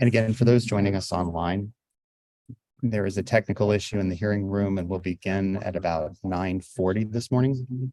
And again, for those joining us online, there is a technical issue in the hearing room and we'll begin at about 9:40 this morning.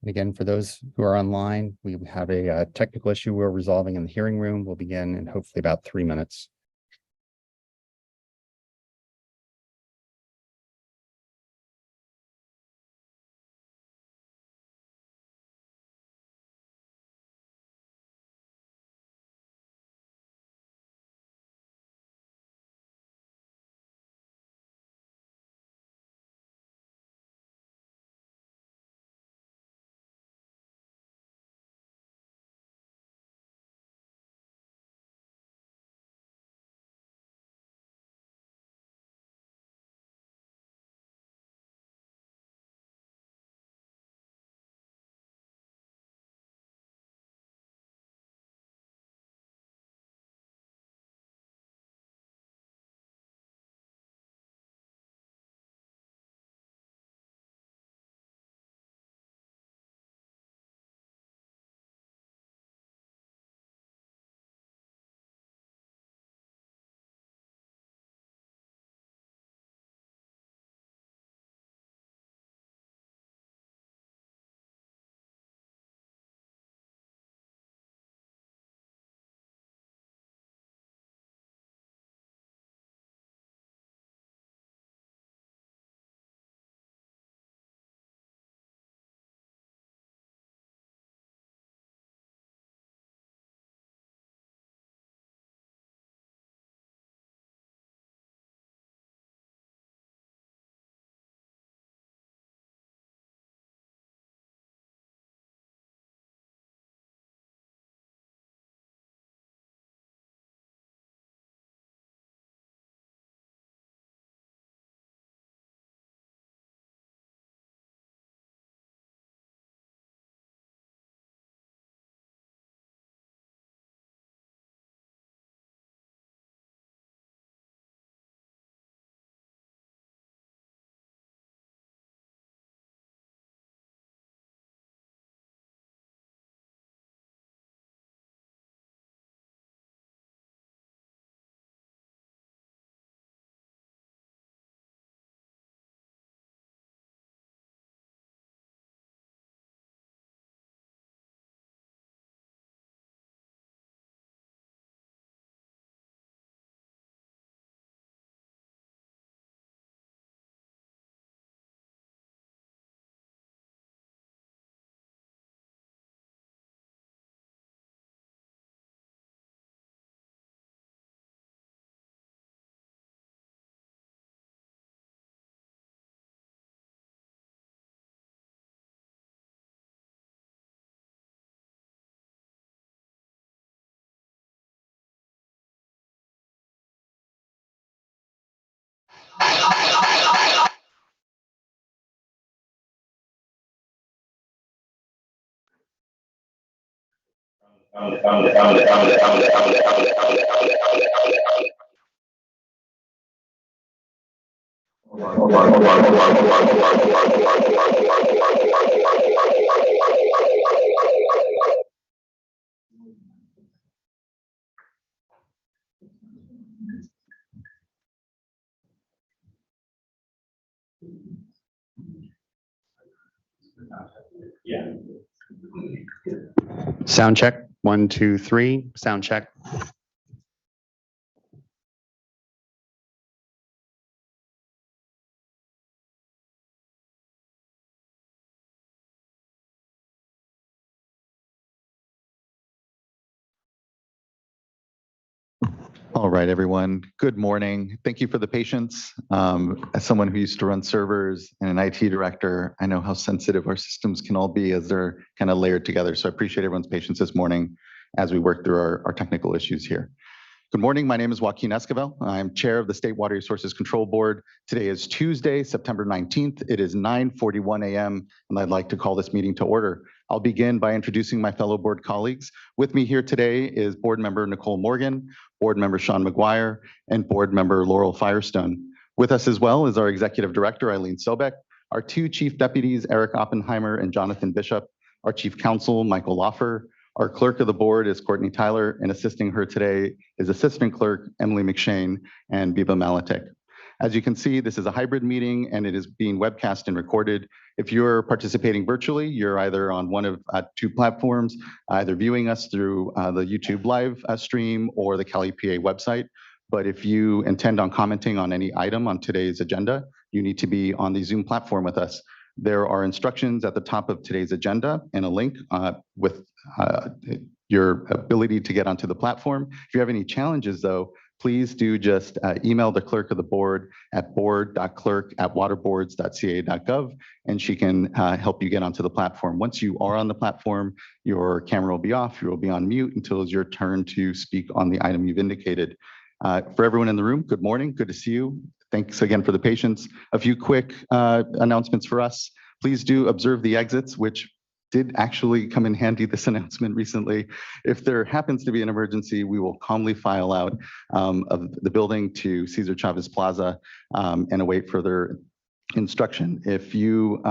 And again, for those who are online, we have a technical issue we're resolving in the hearing room. We'll begin in hopefully about 3 minutes. Sound check. 1, 2, 3. Sound check. All right, everyone. Good morning. Thank you for the patience. As someone who used to run servers and an IT director, I know how sensitive our systems can all be as they're kind of layered together. So I appreciate everyone's patience this morning as we work through our technical issues here. Good morning. My name is Joaquin Esquivel. I'm chair of the State Water Resources Control Board. Today is Tuesday, September 19th. It is 9:41 a.m. and I'd like to call this meeting to order. I'll begin by introducing my fellow board colleagues. With me here today is board member Nicole Morgan, board member Sean McGuire, and board member Laurel Firestone. With us as well is our executive director, Eileen Sobek, our two chief deputies, Eric Oppenheimer and Jonathan Bishop, our chief counsel, Michael Loffer. Our clerk of the board is Courtney Tyler, and assisting her today is assistant clerk Emily McShane and Biba Malatik. As you can see, this is a hybrid meeting and it is being webcast and recorded. If you're participating virtually, you're either on one of two platforms, either viewing us through the YouTube live stream or the Cali PA website. But if you intend on commenting on any item on today's agenda, you need to be on the Zoom platform with us. There are instructions at the top of today's agenda and a link with your ability to get onto the platform. If you have any challenges though, please do just email the clerk of the board at board.clerk@waterboards.ca.gov and she can help you get onto the platform. Once you are on the platform, your camera will be off, you will be on mute until it's your turn to speak on the item you've indicated. For everyone in the room, good morning, good to see you. Thanks again for the patience. A few quick announcements for us. Please do observe the exits, which did actually come in handy this announcement recently. If there happens to be an emergency, we will calmly file out of the building to Cesar Chavez Plaza and await further instruction. If you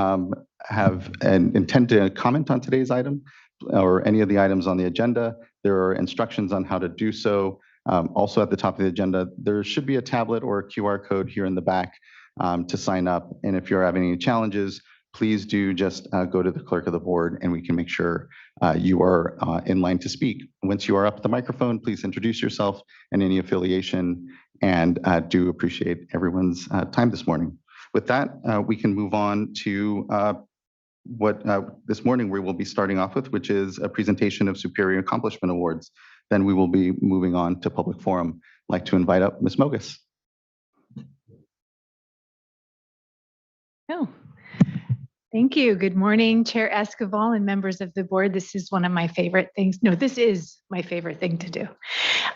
have an intent to comment on today's item or any of the items on the agenda, there are instructions on how to do so. Also at the top of the agenda, there should be a tablet or a QR code here in the back to sign up. And if you're having any challenges, please do just go to the clerk of the board and we can make sure you are in line to speak. Once you are up at the microphone, please introduce yourself and any affiliation, and do appreciate everyone's time this morning. With that, we can move on to what this morning we will be starting off with, which is a presentation of Superior Accomplishment Awards. Then we will be moving on to public forum. I'd like to invite up Ms. Mogus. Oh, thank you. Good morning, Chair Esquivel and members of the board. This is one of my favorite things. No, this is my favorite thing to do.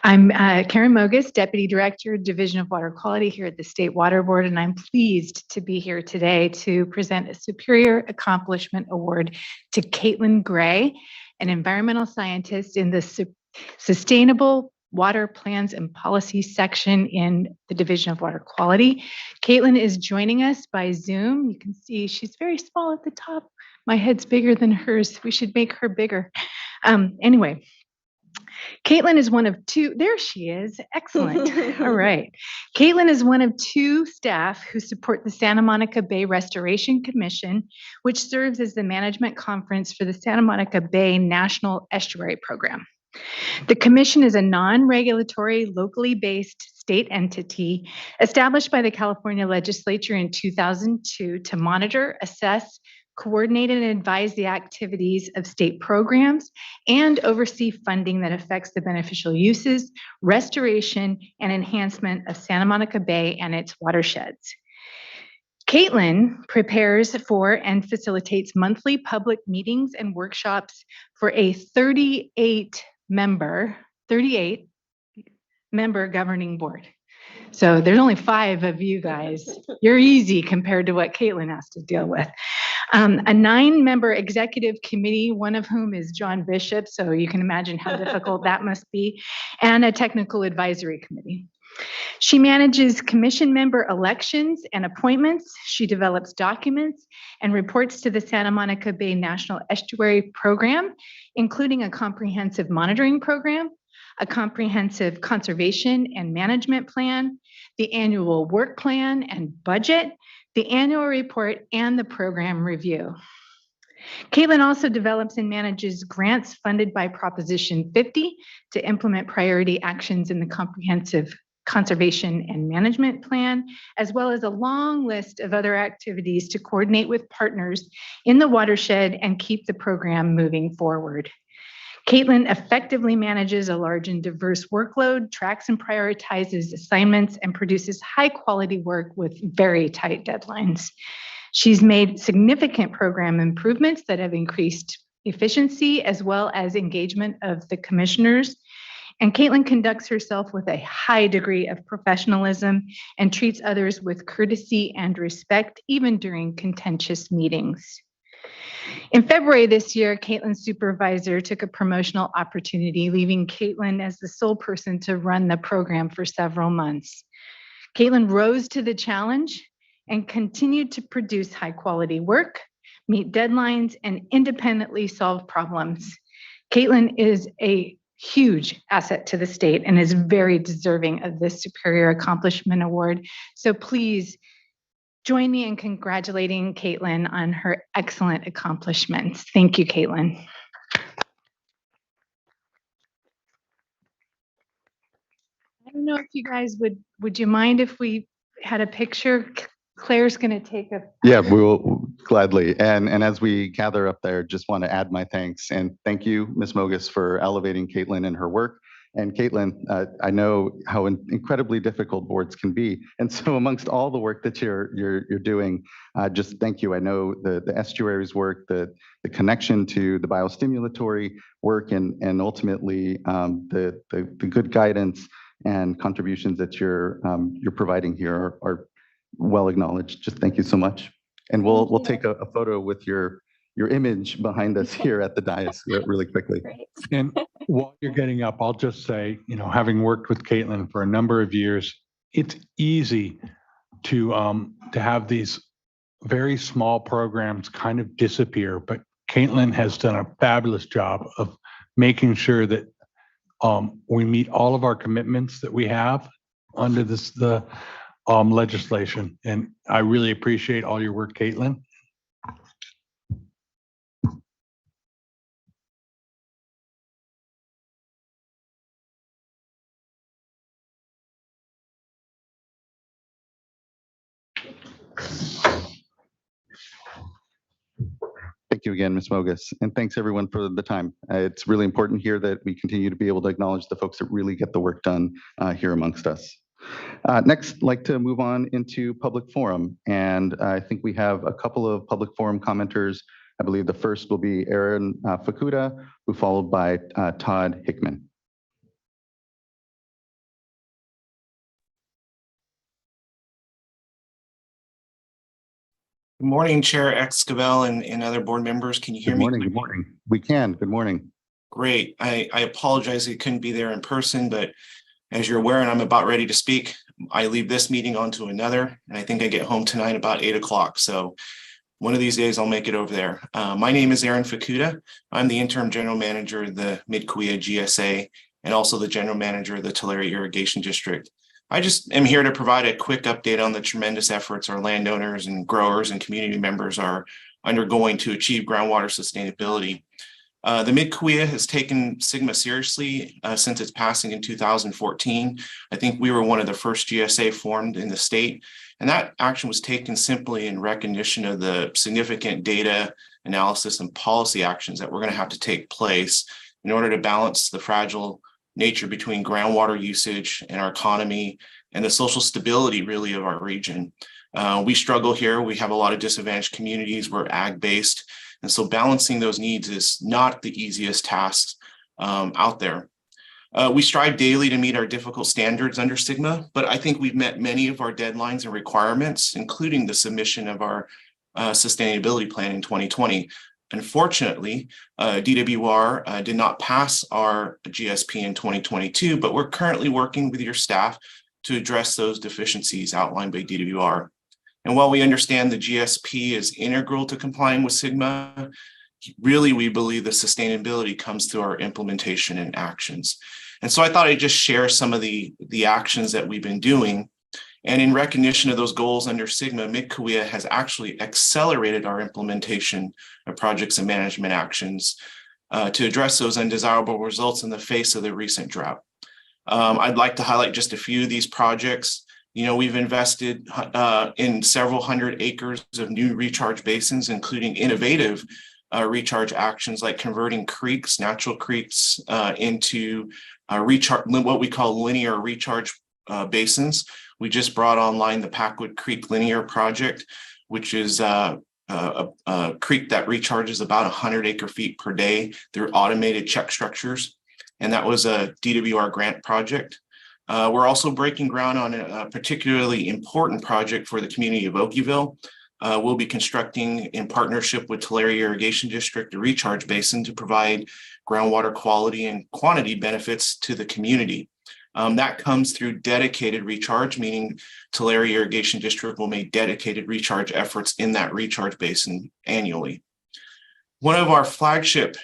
I'm Karen Mogus, Deputy Director, Division of Water Quality here at the State Water Board, and I'm pleased to be here today to present a Superior Accomplishment Award to Caitlin Gray, an environmental scientist in the Sustainable Water Plans and Policy section in the Division of Water Quality. Caitlin is joining us by Zoom. You can see she's very small at the top. My head's bigger than hers. We should make her bigger. Anyway, Caitlin is one of two. There she is. Excellent. All right. Caitlin is one of two staff who support the Santa Monica Bay Restoration Commission, which serves as the management conference for the Santa Monica Bay National Estuary Program. The commission is a non-regulatory, locally based state entity established by the California legislature in 2002 to monitor, assess, coordinate, and advise the activities of state programs and oversee funding that affects the beneficial uses, restoration, and enhancement of Santa Monica Bay and its watersheds. Caitlin prepares for and facilitates monthly public meetings and workshops for a 38 member governing board. So there's only 5 of you guys. You're easy compared to what Caitlin has to deal with. A 9-member executive committee, one of whom is John Bishop, so you can imagine how difficult that must be, and a technical advisory committee. She manages commission member elections and appointments. She develops documents and reports to the Santa Monica Bay National Estuary Program, including a comprehensive monitoring program, a comprehensive conservation and management plan, the annual work plan and budget, the annual report, and the program review. Caitlin also develops and manages grants funded by Proposition 50 to implement priority actions in the comprehensive conservation and management plan, as well as a long list of other activities to coordinate with partners in the watershed and keep the program moving forward. Caitlin effectively manages a large and diverse workload, tracks and prioritizes assignments, and produces high-quality work with very tight deadlines. She's made significant program improvements that have increased efficiency as well as engagement of the commissioners. And Caitlin conducts herself with a high degree of professionalism and treats others with courtesy and respect, even during contentious meetings. In February this year, Caitlin's supervisor took a promotional opportunity, leaving Caitlin as the sole person to run the program for several months. Caitlin rose to the challenge and continued to produce high-quality work, meet deadlines, and independently solve problems. Caitlin is a huge asset to the state and is very deserving of this Superior Accomplishment Award. So please join me in congratulating Caitlin on her excellent accomplishments. Thank you, Caitlin. I don't know if you guys would you mind if we had a picture? Claire's going to take a. Yeah, we will gladly. And as we gather up there, just want to add my thanks and thank you, Ms. Mogus, for elevating Caitlin and her work. And Caitlin, I know how incredibly difficult boards can be. And so amongst all the work that you're doing, just thank you. I know the estuaries work, the connection to the biostimulatory work, and ultimately the good guidance and contributions that you're providing here are well acknowledged. Just thank you so much. And we'll take a photo with your image behind us here at the dais really quickly. Great. And while you're getting up, I'll just say, having worked with Caitlin for a number of years, it's easy to have these very small programs kind of disappear. But Caitlin has done a fabulous job of making sure that we meet all of our commitments that we have under the legislation. And I really appreciate all your work, Caitlin. Thank you again, Ms. Mogus, and thanks everyone for the time. It's really important here that we continue to be able to acknowledge the folks that really get the work done here amongst us. Next, I'd like to move on into public forum, and I think we have a couple of public forum commenters. I believe the first will be Aaron Fukuda, followed by Todd Hickman. Good morning, Chair Esquivel and other board members. Can you hear me? Good morning. We can. Good morning. Great. I apologize I couldn't be there in person, but as you're aware, and I'm about ready to speak, I leave this meeting on to another, and I think I get home tonight about 8 o'clock. So one of these days I'll make it over there. My name is Aaron Fukuda. I'm the interim general manager of the Mid-Kauai GSA and also the general manager of the Tulare Irrigation District. I just am here to provide a quick update on the tremendous efforts our landowners and growers and community members are undergoing to achieve groundwater sustainability. The Mid-Kauai has taken SGMA seriously since its passing in 2014. I think we were one of the first GSA formed in the state, and that action was taken simply in recognition of the significant data analysis and policy actions that were going to have to take place in order to balance the fragile nature between groundwater usage and our economy and the social stability really of our region. We struggle here. We have a lot of disadvantaged communities. We're ag-based. And so balancing those needs is not the easiest task out there. We strive daily to meet our difficult standards under SGMA, but I think we've met many of our deadlines and requirements, including the submission of our sustainability plan in 2020. Unfortunately, DWR did not pass our GSP in 2022, but we're currently working with your staff to address those deficiencies outlined by DWR. And while we understand the GSP is integral to complying with SGMA, really we believe the sustainability comes through our implementation and actions. And so I thought I'd just share some of the actions that we've been doing. And in recognition of those goals under SGMA, Mid-Cahuilla has actually accelerated our implementation of projects and management actions to address those undesirable results in the face of the recent drought. I'd like to highlight just a few of these projects. You know, we've invested in several hundred acres of new recharge basins, including innovative recharge actions like converting creeks, natural creeks, into recharge, what we call linear recharge basins. We just brought online the Packwood Creek Linear Project, which is a creek that recharges about 100 acre-feet per day through automated check structures. And that was a DWR grant project. We're also breaking ground on a particularly important project for the community of Oakeyville. We'll be constructing in partnership with Tulare Irrigation District a recharge basin to provide groundwater quality and quantity benefits to the community. That comes through dedicated recharge, meaning Tulare Irrigation District will make dedicated recharge efforts in that recharge basin annually. One of our flagship,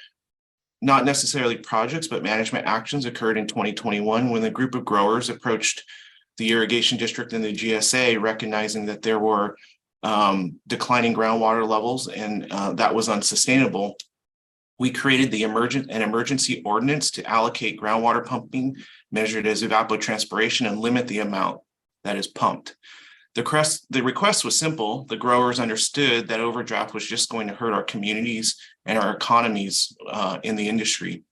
not necessarily projects, but management actions occurred in 2021 when a group of growers approached the irrigation district and the GSA, recognizing that there were declining groundwater levels and that was unsustainable. We created an emergency ordinance to allocate groundwater pumping measured as evapotranspiration and limit the amount that is pumped. The request was simple. The growers understood that overdraft was just going to hurt our communities and our economies in the industry.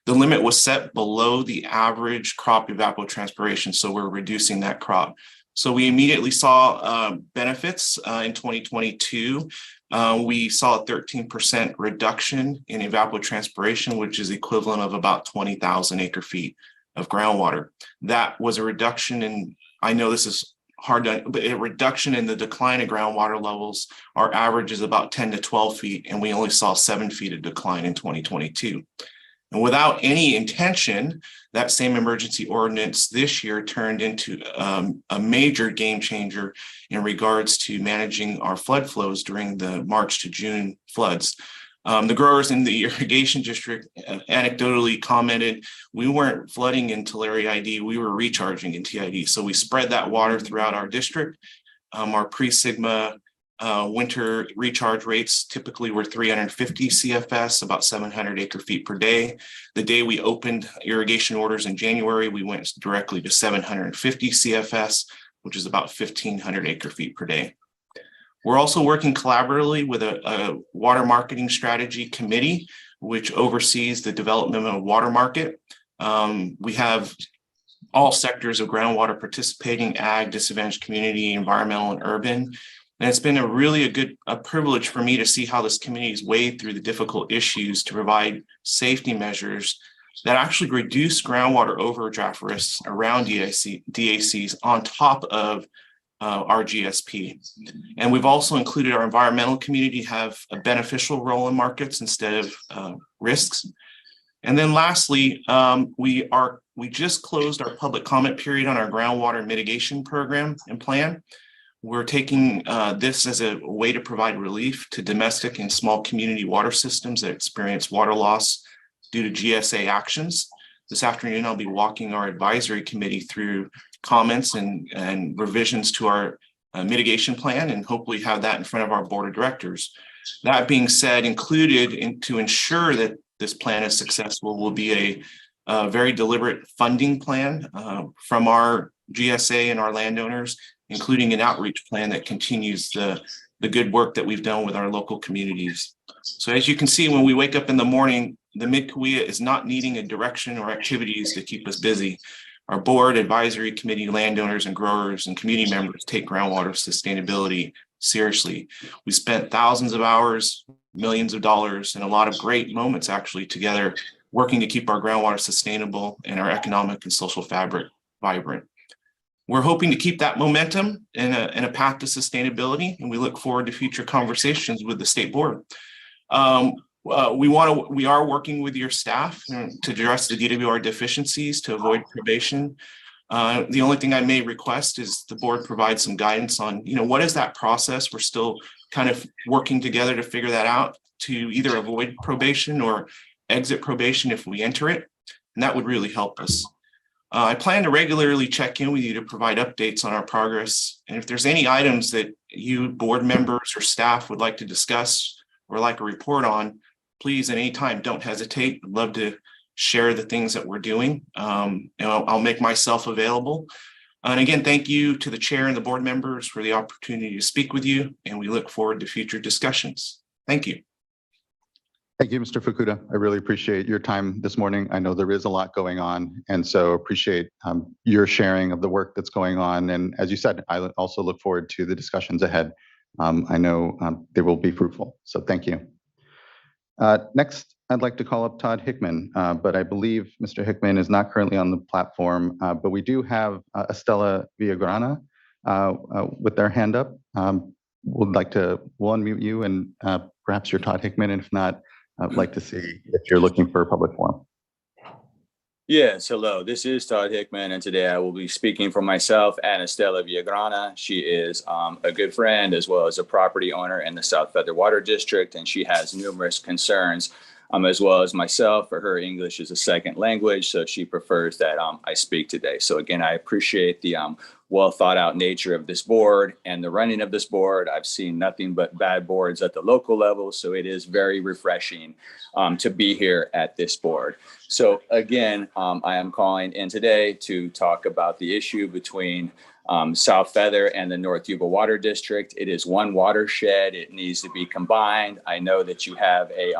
The limit was set below the average crop evapotranspiration, so we're reducing that crop. So we immediately saw benefits in 2022. We saw a 13% reduction in evapotranspiration, which is equivalent of about 20,000 acre-feet of groundwater. That was a reduction in, I know this is hard to, but a reduction in the decline of groundwater levels. Our average is about 10 to 12 feet, and we only saw 7 feet of decline in 2022. And without any intention, that same emergency ordinance this year turned into a major game changer in regards to managing our flood flows during the March to June floods. The growers in the irrigation district anecdotally commented, we weren't flooding in Tulare ID, we were recharging in TID. So we spread that water throughout our district. Our pre-SGMA winter recharge rates typically were 350 CFS, about 700 acre-feet per day. The day we opened irrigation orders in January, we went directly to 750 CFS, which is about 1,500 acre-feet per day. We're also working collaboratively with a water marketing strategy committee, which oversees the development of a water market. We have all sectors of groundwater participating: ag, disadvantaged community, environmental, and urban. And it's been a privilege for me to see how this committee has weighed through the difficult issues to provide safety measures that actually reduce groundwater overdraft risks around DACs on top of our GSP. And we've also included our environmental community have a beneficial role in markets instead of risks. And then lastly, we just closed our public comment period on our groundwater mitigation program and plan. We're taking this as a way to provide relief to domestic and small community water systems that experience water loss due to GSA actions. This afternoon, I'll be walking our advisory committee through comments and revisions to our mitigation plan, and hopefully have that in front of our board of directors. That being said, included to ensure that this plan is successful will be a very deliberate funding plan from our GSA and our landowners, including an outreach plan that continues the good work that we've done with our local communities. So as you can see, when we wake up in the morning, the Mid-Cahuilla is not needing a direction or activities to keep us busy. Our board, advisory committee, landowners and growers and community members take groundwater sustainability seriously. We spent thousands of hours, millions of dollars, and a lot of great moments actually together working to keep our groundwater sustainable and our economic and social fabric vibrant. we're hoping to keep that momentum in a path to sustainability, and we look forward to future conversations with the state board. We are working with your staff to address the DWR deficiencies to avoid probation. The only thing I may request is the board provide some guidance on, what is that process? We're still kind of working together to figure that out, to either avoid probation or exit probation if we enter it. And that would really help us. I plan to regularly check in with you to provide updates on our progress. And if there's any items that you board members or staff would like to discuss or like a report on, please at any time, don't hesitate. I'd love to share the things that we're doing. And I'll make myself available. And again, thank you to the chair and the board members for the opportunity to speak with you. And we look forward to future discussions. Thank you. Thank you, Mr. Fukuda. I really appreciate your time this morning. I know there is a lot going on, and so appreciate your sharing of the work that's going on. And as you said, I also look forward to the discussions ahead. I know they will be fruitful, so thank you. Next, I'd like to call up Todd Hickman, but I believe Mr. Hickman is not currently on the platform, but we do have Estela Villagrana with their hand up. We'll unmute you, and perhaps you're Todd Hickman, and if not, I'd like to see if you're looking for a public forum. Yes, hello. This is Todd Hickman, and today I will be speaking for myself and Estela Villagrana. She is a good friend as well as a property owner in the South Feather Water District, and she has numerous concerns, as well as myself. For her, English is a second language, so she prefers that I speak today. So again, I appreciate the well thought out nature of this board and the running of this board. I've seen nothing but bad boards at the local level, so it is very refreshing to be here at this board. So again, I am calling in today to talk about the issue between South Feather and the North Yuba Water District. It is one watershed. It needs to be combined. I know that you have a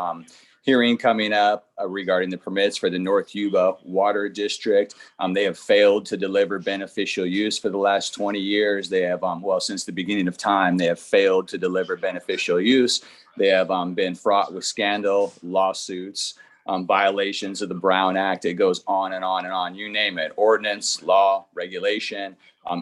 hearing coming up regarding the permits for the North Yuba Water District. They have failed to deliver beneficial use for the last 20 years. They have, since the beginning of time, they have failed to deliver beneficial use. They have been fraught with scandal, lawsuits, violations of the Brown Act. It goes on and on and on. You name it, ordinance, law, regulation.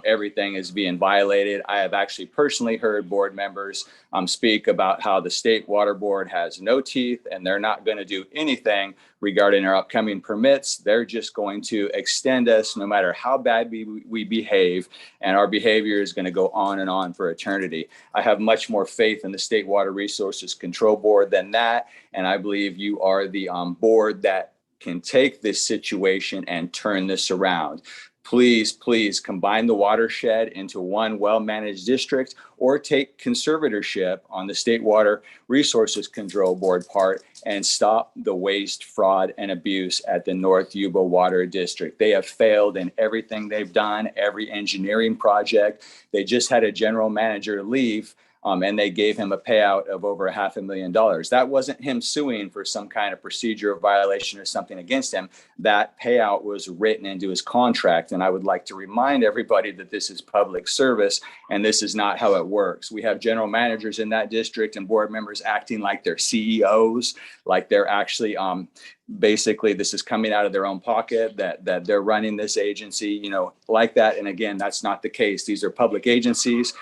Everything is being violated. I have actually personally heard board members speak about how the State Water Board has no teeth and they're not going to do anything regarding our upcoming permits. They're just going to extend us no matter how bad we behave, and our behavior is going to go on and on for eternity. I have much more faith in the State Water Resources Control Board than that, and I believe you are the board that can take this situation and turn this around. Please, please combine the watershed into one well-managed district, or take conservatorship on the State Water Resources Control Board part and stop the waste, fraud, and abuse at the North Yuba Water District. They have failed in everything they've done, every engineering project. They just had a general manager leave, and they gave him a payout of over $500,000. That wasn't him suing for some kind of procedure or violation or something against him. That payout was written into his contract. And I would like to remind everybody that this is public service and this is not how it works. We have general managers in that district and board members acting like they're CEOs, like they're actually basically this is coming out of their own pocket, that they're running this agency, like that. And again, that's not the case. These are public agencies.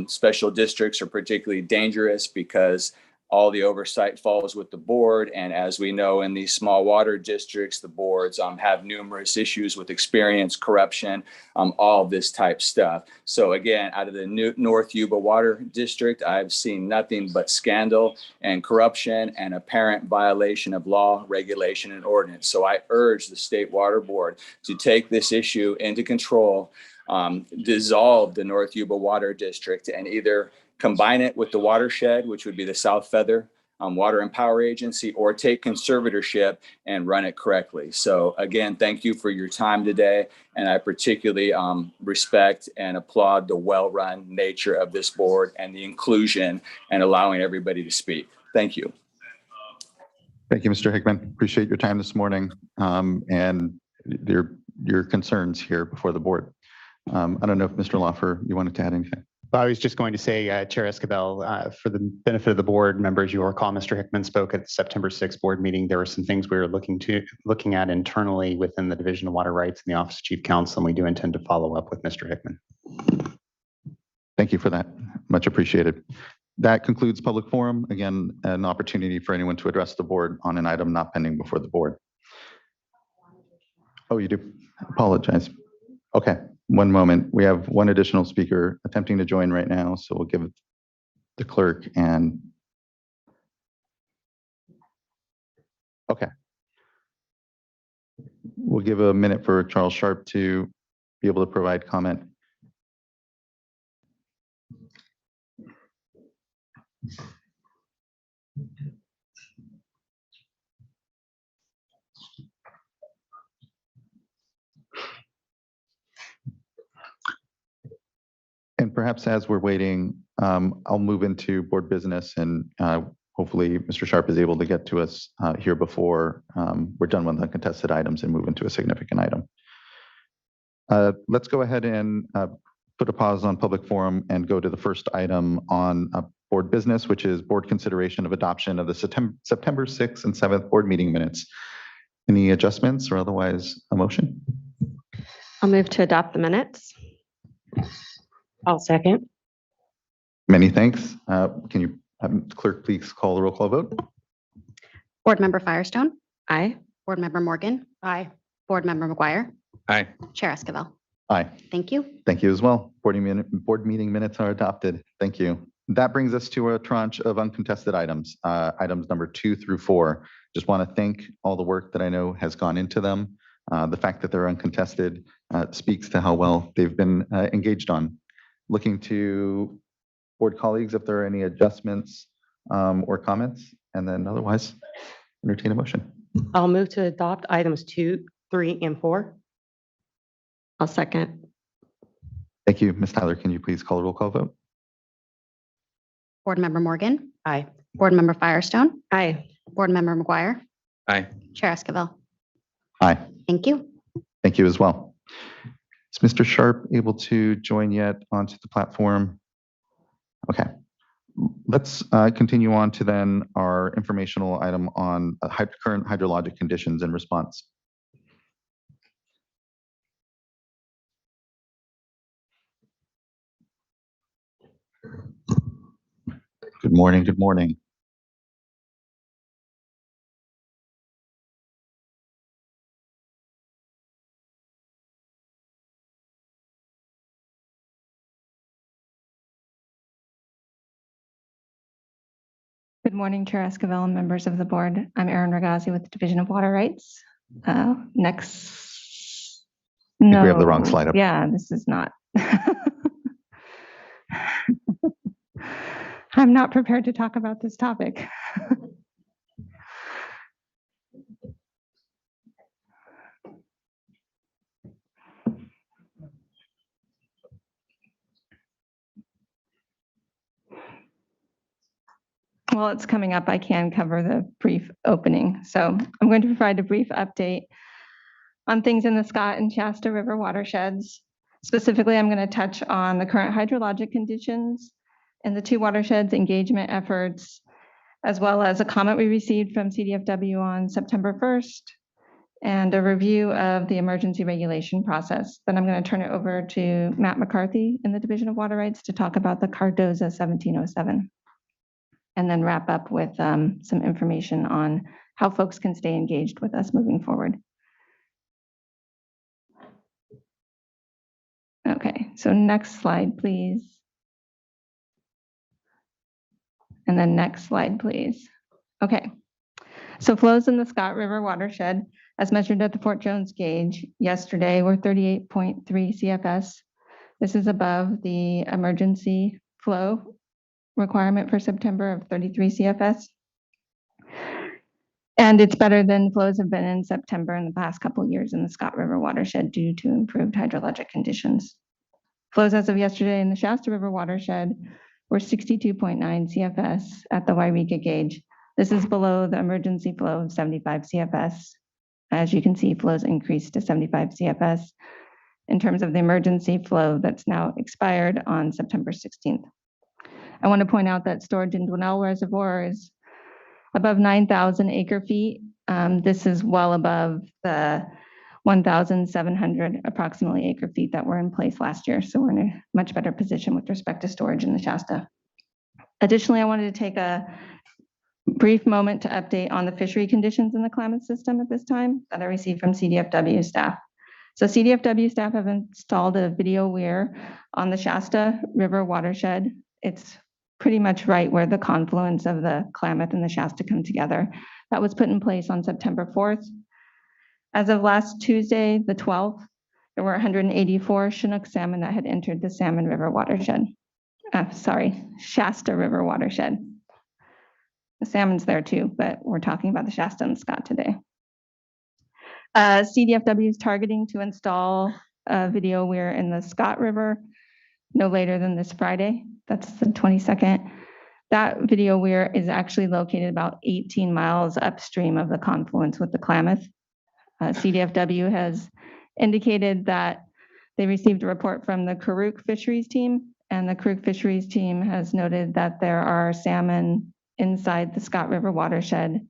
Special districts are particularly dangerous because all the oversight falls with the board. And as we know, in these small water districts, the boards have numerous issues with experience, corruption, all of this type stuff. So again, out of the North Yuba Water District, I've seen nothing but scandal and corruption and apparent violation of law, regulation, and ordinance. So I urge the State Water Board to take this issue into control, dissolve the North Yuba Water District, and either combine it with the watershed, which would be the South Feather Water and Power Agency, or take conservatorship and run it correctly. So again, thank you for your time today. And I particularly respect and applaud the well-run nature of this board and the inclusion and allowing everybody to speak. Thank you. Thank you, Mr. Hickman. Appreciate your time this morning and your concerns here before the board. I don't know if Mr. Lawfer, you wanted to add anything? I was just going to say, Chair Escabel, for the benefit of the board members, you recall Mr. Hickman spoke at the September 6th board meeting. There were some things we were looking at internally within the Division of Water Rights and the Office of Chief Counsel, and we do intend to follow up with Mr. Hickman. Thank you for that. Much appreciated. That concludes public forum. Again, an opportunity for anyone to address the board on an item not pending before the board. Oh, you do? Apologize. Okay, one moment. We have one additional speaker attempting to join right now, so we'll give the clerk and okay. We'll give a minute for Charles Sharp to be able to provide comment. And perhaps as we're waiting, I'll move into board business and hopefully Mr. Sharp is able to get to us here before we're done with the contested items and move into a significant item. Let's go ahead and put a pause on public forum and go to the first item on board business, which is board consideration of adoption of the September 6th and 7th board meeting minutes. Any adjustments or otherwise a motion? I'll move to adopt the minutes. I'll second. Many thanks. Can you, clerk, please call the roll call vote? Board Member Firestone. Aye. Board Member Morgan. Aye. Board Member McGuire. Aye. Chair Esquivel. Aye. Thank you. Thank you as well. Board meeting minutes are adopted. Thank you. That brings us to a tranche of uncontested items, items number 2 through 4. Just want to thank all the work that I know has gone into them. The fact that they're uncontested speaks to how well they've been engaged on. Looking to board colleagues if there are any adjustments or comments, and then otherwise entertain a motion. I'll move to adopt items 2, 3, and 4. I'll second. Thank you. Ms. Tyler, can you please call a roll call vote? Board Member Morgan. Aye. Board Member Firestone. Aye. Board Member McGuire. Aye. Chair Esquivel. Aye. Thank you. Thank you as well. Is Mr. Sharp able to join yet onto the platform? Okay. Let's continue on to then our informational item on current hydrologic conditions and response. Good morning. Good morning. Good morning, Chair Esquivel and members of the board. I'm Erin Ragazzi with the Division of Water Rights. Next. I think we have the wrong slide up. Yeah, this is not. I'm not prepared to talk about this topic. Well, it's coming up. I can cover the brief opening. So I'm going to provide a brief update on things in the Scott and Shasta River watersheds. Specifically, I'm going to touch on the current hydrologic conditions and the 2 watersheds engagement efforts, as well as a comment we received from CDFW on September 1st and a review of the emergency regulation process. Then I'm going to turn it over to Matt McCarthy in the Division of Water Rights to talk about the Cardoza 1707. And then wrap up with some information on how folks can stay engaged with us moving forward. Okay, so next slide, please. And then next slide, please. Okay, so flows in the Scott River watershed as measured at the Fort Jones gauge yesterday were 38.3 CFS. This is above the emergency flow requirement for September of 33 CFS. And it's better than flows have been in September in the past couple of years in the Scott River watershed due to improved hydrologic conditions. Flows as of yesterday in the Shasta River watershed were 62.9 CFS at the Wairika gauge. This is below the emergency flow of 75 CFS. As you can see, flows increased to 75 CFS in terms of the emergency flow that's now expired on September 16th. I want to point out that storage in Dwinell Reservoir is above 9,000 acre feet. This is well above the 1,700 approximately acre feet that were in place last year. So we're in a much better position with respect to storage in the Shasta. Additionally, I wanted to take a brief moment to update on the fishery conditions in the Klamath system at this time that I received from CDFW staff. So CDFW staff have installed a video weir on the Shasta River watershed. It's pretty much right where the confluence of the Klamath and the Shasta come together. That was put in place on September 4th. As of last Tuesday, the 12th, there were 184 Chinook salmon that had entered the Salmon River watershed. Shasta River watershed. The salmon's there too, but we're talking about the Shasta and Scott today. CDFW is targeting to install a video weir in the Scott River no later than this Friday. That's the 22nd. That video weir is actually located about 18 miles upstream of the confluence with the Klamath. CDFW has indicated that they received a report from the Karuk fisheries team, and the Karuk fisheries team has noted that there are salmon inside the Scott River watershed,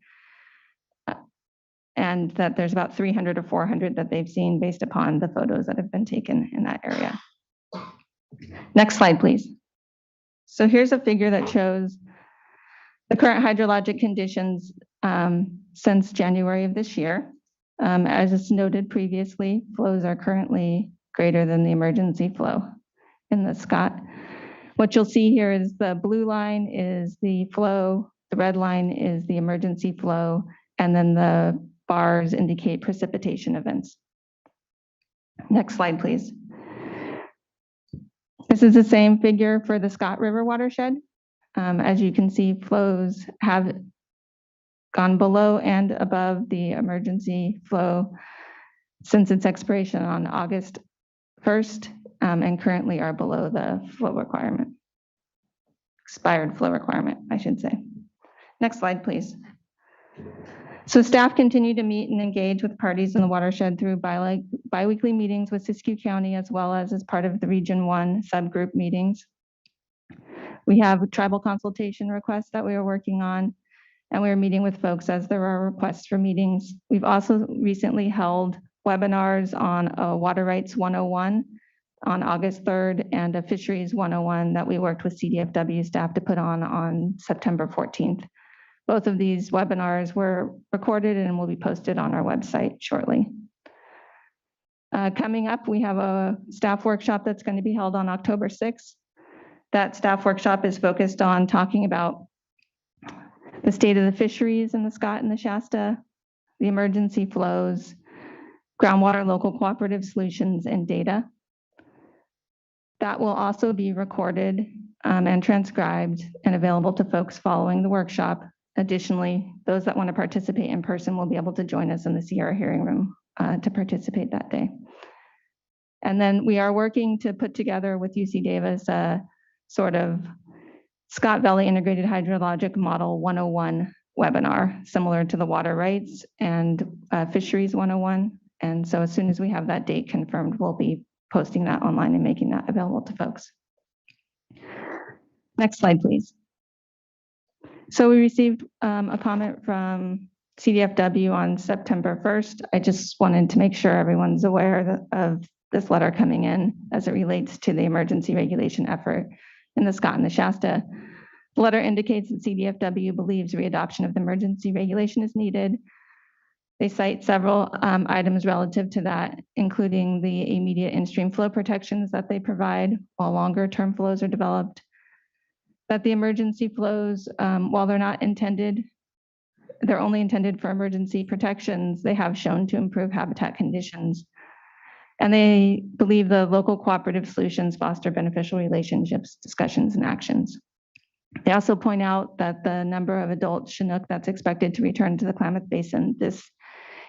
and that there's about 300 or 400 that they've seen based upon the photos that have been taken in that area. Next slide, please. So here's a figure that shows the current hydrologic conditions since January of this year. As is noted previously, flows are currently greater than the emergency flow in the Scott. What you'll see here is the blue line is the flow, the red line is the emergency flow, and then the bars indicate precipitation events. Next slide, please. This is the same figure for the Scott River watershed. As you can see, flows have gone below and above the emergency flow since its expiration on August 1st, and currently are below the flow requirement. Expired flow requirement, I should say. Next slide, please. So staff continue to meet and engage with parties in the watershed through biweekly meetings with Siskiyou County, as well as part of the Region 1 subgroup meetings. We have tribal consultation requests that we are working on, and we are meeting with folks as there are requests for meetings. We've also recently held webinars on Water Rights 101 on August 3rd and a Fisheries 101 that we worked with CDFW staff to put on September 14th. Both of these webinars were recorded and will be posted on our website shortly. Coming up, we have a staff workshop that's going to be held on October 6th. That staff workshop is focused on talking about the state of the fisheries in the Scott and the Shasta, the emergency flows, groundwater local cooperative solutions, and data. That will also be recorded and transcribed and available to folks following the workshop. Additionally, those that want to participate in person will be able to join us in the Sierra hearing room to participate that day. And then we are working to put together with UC Davis a sort of Scott Valley Integrated Hydrologic Model 101 webinar, similar to the Water Rights and Fisheries 101. And so as soon as we have that date confirmed, we'll be posting that online and making that available to folks. Next slide, please. So we received a comment from CDFW on September 1st. I just wanted to make sure everyone's aware of this letter coming in as it relates to the emergency regulation effort in the Scott and the Shasta. The letter indicates that CDFW believes readoption of the emergency regulation is needed. They cite several items relative to that, including the immediate in-stream flow protections that they provide while longer term flows are developed. That the emergency flows, while they're not intended, they're only intended for emergency protections, they have shown to improve habitat conditions. And they believe the local cooperative solutions foster beneficial relationships, discussions, and actions. They also point out that the number of adult Chinook that's expected to return to the Klamath Basin this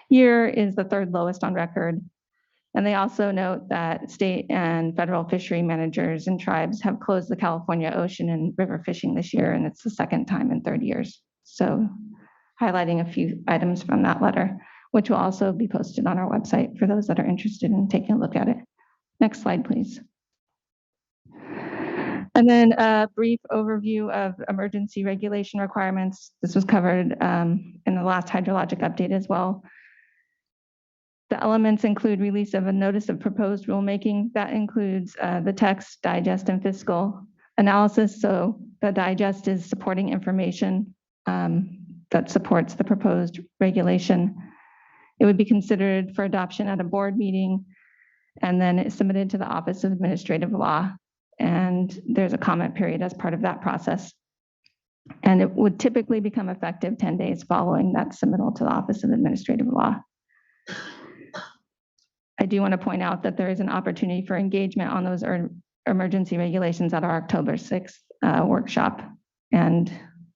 year is the third lowest on record. And they also note that state and federal fishery managers and tribes have closed the California ocean and river fishing this year, and it's the second time in 30 years. So highlighting a few items from that letter, which will also be posted on our website for those that are interested in taking a look at it. Next slide, please. And then a brief overview of emergency regulation requirements. This was covered in the last hydrologic update as well. The elements include release of a notice of proposed rulemaking. That includes the text, digest, and fiscal analysis. So the digest is supporting information that supports the proposed regulation. It would be considered for adoption at a board meeting, and then it's submitted to the Office of Administrative Law. And there's a comment period as part of that process. And it would typically become effective 10 days following that submittal to the Office of Administrative Law. I do want to point out that there is an opportunity for engagement on those emergency regulations at our October 6th workshop. And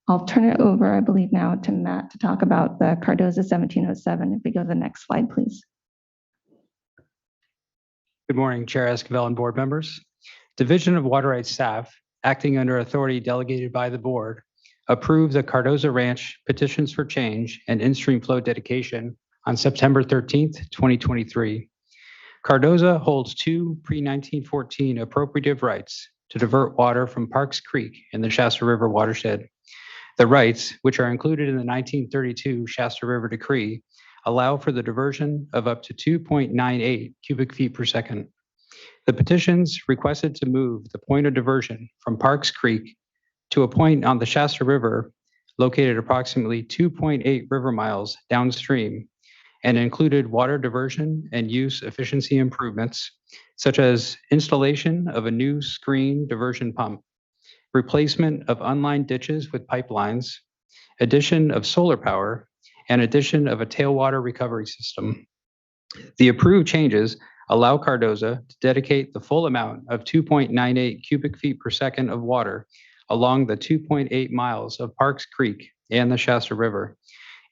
I'll turn it over, I believe now, to Matt to talk about the Cardoza 1707. If we go to the next slide, please. Good morning, Chair Esquivel and board members. Division of Water Rights staff, acting under authority delegated by the board, approved the Cardoza Ranch petitions for change and in-stream flow dedication on September 13th, 2023. Cardoza holds two pre-1914 appropriative rights to divert water from Parks Creek in the Shasta River watershed. The rights, which are included in the 1932 Shasta River Decree, allow for the diversion of up to 2.98 cubic feet per second. The petitions requested to move the point of diversion from Parks Creek to a point on the Shasta River located approximately 2.8 river miles downstream, and included water diversion and use efficiency improvements, such as installation of a new screen diversion pump, replacement of unlined ditches with pipelines, addition of solar power, and addition of a tailwater recovery system. The approved changes allow Cardoza to dedicate the full amount of 2.98 cubic feet per second of water along the 2.8 miles of Parks Creek and the Shasta River,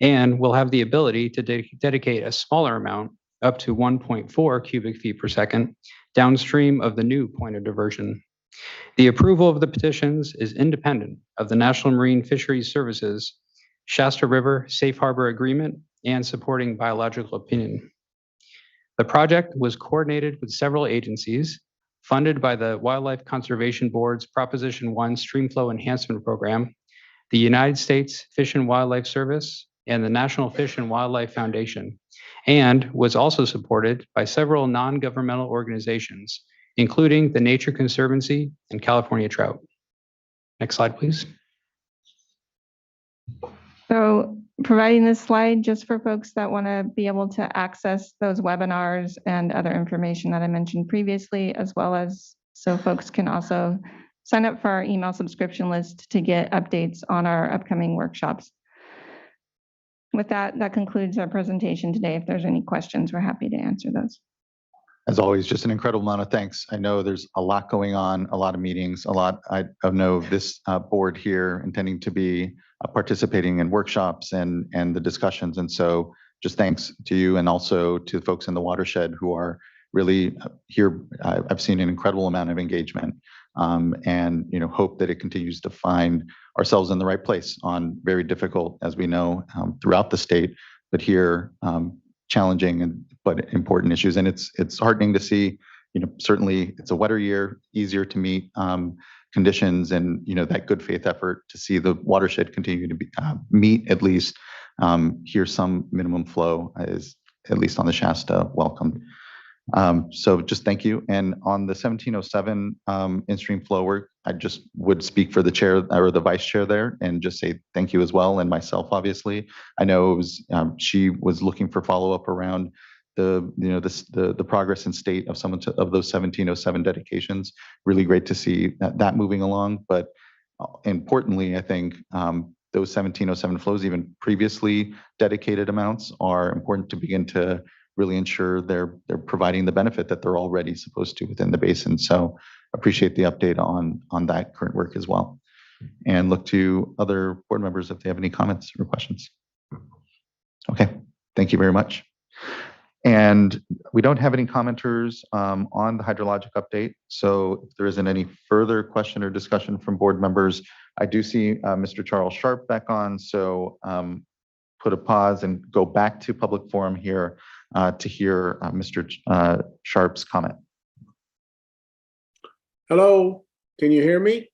and will have the ability to dedicate a smaller amount, up to 1.4 cubic feet per second, downstream of the new point of diversion. The approval of the petitions is independent of the National Marine Fisheries Services Shasta River Safe Harbor Agreement and supporting biological opinion. The project was coordinated with several agencies, funded by the Wildlife Conservation Board's Proposition 1 Streamflow Enhancement Program, the United States Fish and Wildlife Service, and the National Fish and Wildlife Foundation, and was also supported by several non-governmental organizations, including the Nature Conservancy and California Trout. Next slide, please. So providing this slide just for folks that want to be able to access those webinars and other information that I mentioned previously, as well as so folks can also sign up for our email subscription list to get updates on our upcoming workshops. With that, that concludes our presentation today. If there's any questions, we're happy to answer those. As always, just an incredible amount of thanks. I know there's a lot going on, a lot of meetings, a lot. I know this board here intending to be participating in workshops and the discussions. And so just thanks to you and also to the folks in the watershed who are really here. I've seen an incredible amount of engagement and hope that it continues to find ourselves in the right place on very difficult, as we know, throughout the state, but here challenging but important issues. And it's heartening to see, certainly it's a wetter year, easier to meet conditions, and that good faith effort to see the watershed continue to be meet at least here some minimum flow is at least on the Shasta welcomed. So just thank you. And on the 1707 in-stream flow work, I just would speak for the chair or the vice chair there and just say thank you as well. And myself, obviously, I know it was, she was looking for follow-up around the progress and state of some of those 1707 dedications. Really great to see that moving along. But importantly, I think those 1707 flows, even previously dedicated amounts, are important to begin to really ensure they're providing the benefit that they're already supposed to within the basin. So appreciate the update on that current work as well. And look to other board members if they have any comments or questions. Okay, thank you very much. And we don't have any commenters on the hydrologic update. So if there isn't any further question or discussion from board members, I do see Mr. Charles Sharp back on. So put a pause and go back to public forum here to hear Mr. Sharp's comment. Hello, can you hear me?